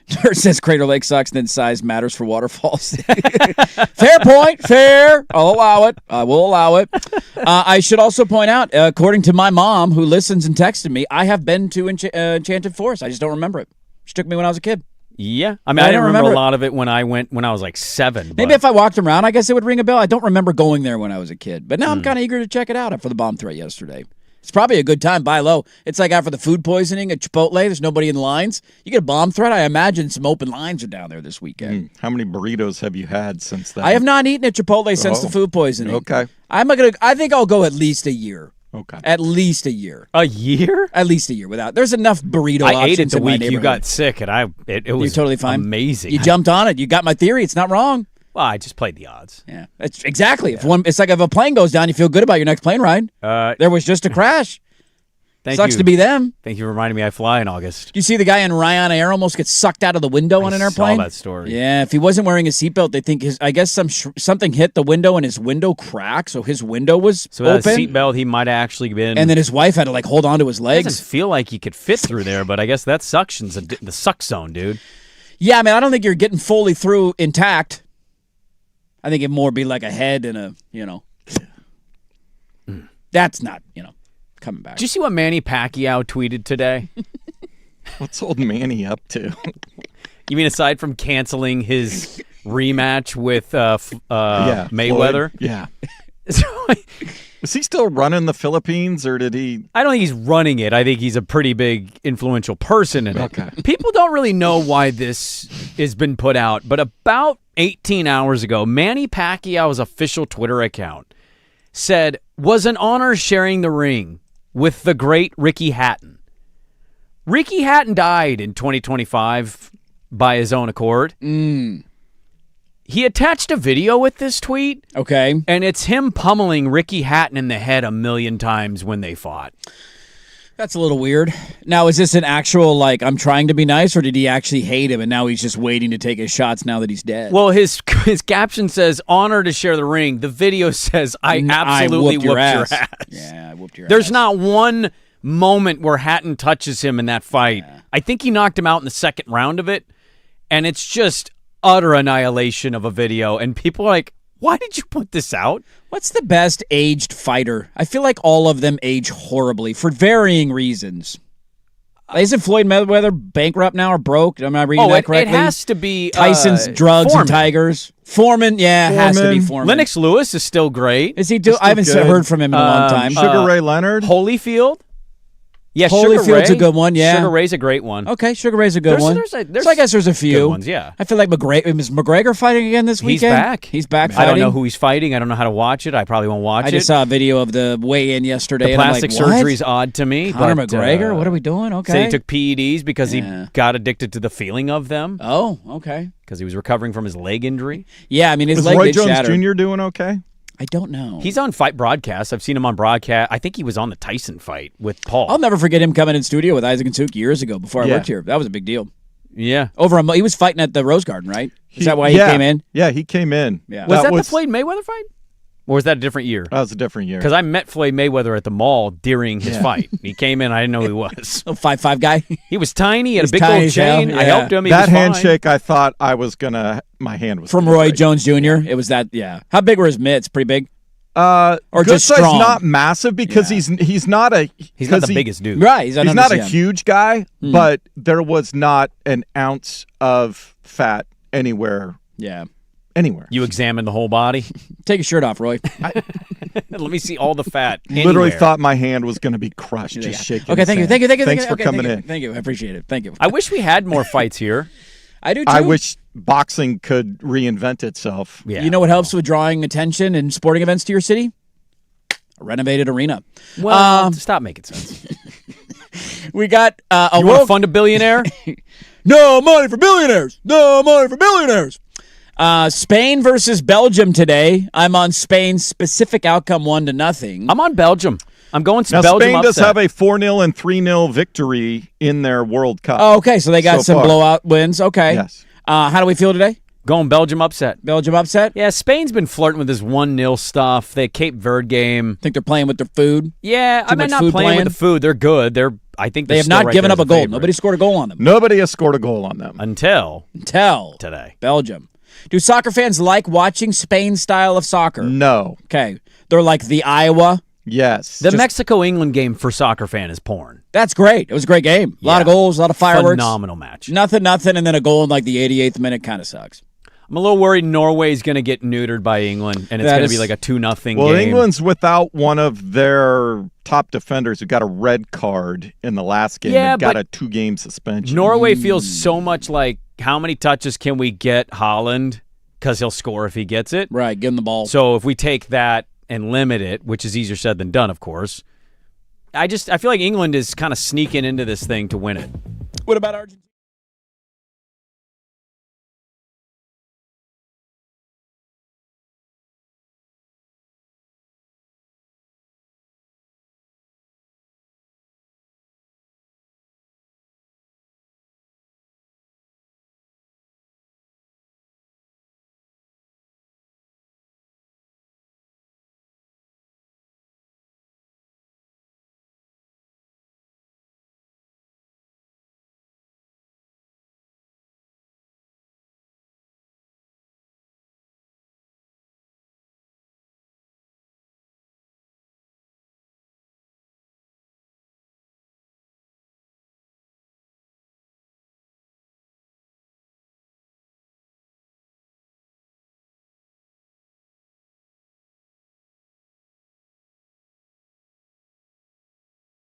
Dirt says Crater Lake sucks, and then size matters for waterfalls. Fair point, fair. I'll allow it. I will allow it. I should also point out, according to my mom, who listens and texted me, I have been to Enchanted Forest. I just don't remember it. She took me when I was a kid. Yeah. I mean, I didn't remember a lot of it when I went when I was like 7. Maybe if I walked around, I guess it would ring a bell. I don't remember going there when I was a kid. But now I'm kind of eager to check it out after the bomb threat yesterday. It's probably a good time. Buy low. It's like after the food poisoning at Chipotle. There's nobody in the lines. You get a bomb threat. I imagine some open lines are down there this weekend. How many burritos have you had since then? I have not eaten at Chipotle since the food poisoning. Okay. I think I'll go at least a year. Okay. At least a year. A year? At least a year without. There's enough burrito options. I ate it the in my week you neighborhood. got sick, and it was You're totally fine. Amazing. You jumped on it. You got my theory. It's not wrong. Well, I just played the odds. Yeah. It's exactly. Yeah. It's like if a plane goes down, you feel good about your next plane ride. There was just a crash. Sucks to be them. Thank you for reminding me I fly in August. You see the guy in Ryan Air almost gets sucked out of the window on an airplane? I saw that story. Yeah, if he wasn't wearing a seatbelt, they think I guess something hit the window and his window cracked, so his window was open. So that seatbelt, he might have actually been... And then his wife had to hold on to his legs. It doesn't feel like he could fit through there, but I guess that suction's the suck zone, dude. Yeah, I mean, I don't think you're getting fully through intact. I think it'd more be like a head and a, That's not, coming back. Did you see what Manny Pacquiao tweeted today? What's old Manny up to? You mean aside from canceling his rematch with Mayweather? Floyd. Yeah. Is he still running the Philippines, or did he? I don't think he's running it. I think he's a pretty big influential person in it. Okay. People don't really know why this has been put out, but about 18 hours ago, Manny Pacquiao's official Twitter account said, "Was an honor sharing the ring with the great Ricky Hatton." Ricky Hatton died in 2025 by his own accord. He attached a video with this tweet. Okay. And it's him pummeling Ricky Hatton in the head 1,000,000 times when they fought. That's a little weird. Now, is this an actual, I'm trying to be nice, or did he actually hate him and now he's just waiting to take his shots now that he's dead? Well, his caption says, "Honor to share the ring." The video says, I absolutely whooped your ass. Yeah, I whooped your ass. There's not one moment where Hatton touches him in that fight. Yeah. I think he knocked him out in the second round of it, and it's just utter annihilation of a video, and people are like, why did you put this out? What's the best aged fighter? I feel like all of them age horribly for varying reasons. Isn't Floyd Mayweather bankrupt now or broke? Am I reading that correctly? It has to be Tyson's drugs Foreman. And tigers. Foreman, yeah, it has to be Foreman. Lennox Lewis is still great. Is he? I haven't heard from him in a long time. Sugar Ray Leonard, Holyfield. Yeah, Holyfield's a good one, yeah. Sugar Ray's a great one. Okay, Sugar Ray's a good one. So I guess there's a few. Good ones, yeah. I feel like is McGregor fighting again this weekend? He's back. He's back fighting. I don't know who he's fighting. I don't know how to watch it. I probably won't watch it. I just saw a video of the weigh-in yesterday. The plastic and I'm like, surgery's odd to me. Conor McGregor? What are we doing? Okay. So he took PEDs because he got addicted to the feeling of them. Oh, okay. Because he was recovering from his leg injury. Yeah, I mean, his leg Roy did Jones shatter. Jr. doing okay? I don't know. He's on fight broadcasts. I've seen him on broadcast. I think he was on the Tyson fight with Paul. I'll never forget him coming in studio with Isaac and Suk years ago before I worked here. That was a big deal. Yeah. He was fighting at the Rose Garden, right? Is that why he came in? Yeah, he came in. Yeah. Was that the Floyd Mayweather fight? Or was that a different year? That was a different year. Because I met Floyd Mayweather at the mall during his fight. He came in. I didn't know who he was. A 5'5" guy? He was tiny. He had a big old chain. Yeah. I helped him. He that was handshake, fine. I thought my hand was from Roy Jones Jr. It was that, yeah. How big were his mitts? Pretty big? Or just size, strong? not massive because he's not the biggest dude. Right. He's not a huge guy, but there was not an ounce of fat anywhere. Yeah. Anywhere. You examined the whole body? Take your shirt off, Roy. Let me see all the fat. Literally thought my hand was going to be crushed just shaking. Okay, thank you. Thanks for coming in. Thank you. I appreciate it. Thank you. I wish we had more fights here. I do too. I wish boxing could reinvent itself. Yeah. You know what helps with drawing attention and sporting events to your city? A renovated arena. Well, stop making sense. We got you want to fund a billionaire? No money for billionaires. No money for billionaires. Spain versus Belgium today. I'm on Spain's specific outcome 1-0. I'm on Belgium. I'm going to now, Belgium. Spain does upset. have a 4-0 and 3-0 victory in their World Cup. Oh, okay. So they got so some far. blowout wins. Okay. Yes. How do we feel today? Going Belgium upset. Belgium upset? Yeah, Spain's been flirting with this 1-0 stuff. The Cape Verde game. Think they're playing with their food? Yeah, I mean, not playing with the food. They're good. I think they have not given up a goal. Nobody scored a goal on them. Nobody has scored a goal on them. Until today. Belgium. Do soccer fans like watching Spain's style of soccer? No. Okay. They're like the Iowa. Yes. The Mexico-England game for soccer fan is porn. That's great. It was a great game. A lot of goals, a lot of fireworks. Phenomenal match. Nothing, and then a goal in like the 88th minute kind of sucks. I'm a little worried Norway's going to get neutered by England, and it's going to be like a 2-0 game. Well, England's without one of their top defenders who got a red card in the last game and got a 2-game suspension. Norway feels so much like, how many touches can we get Haaland? Because he'll score if he gets it. Right, give him the ball. So if we take that and limit it, which is easier said than done, of course, I feel like England is kind of sneaking into this thing to win it. What about Argentina?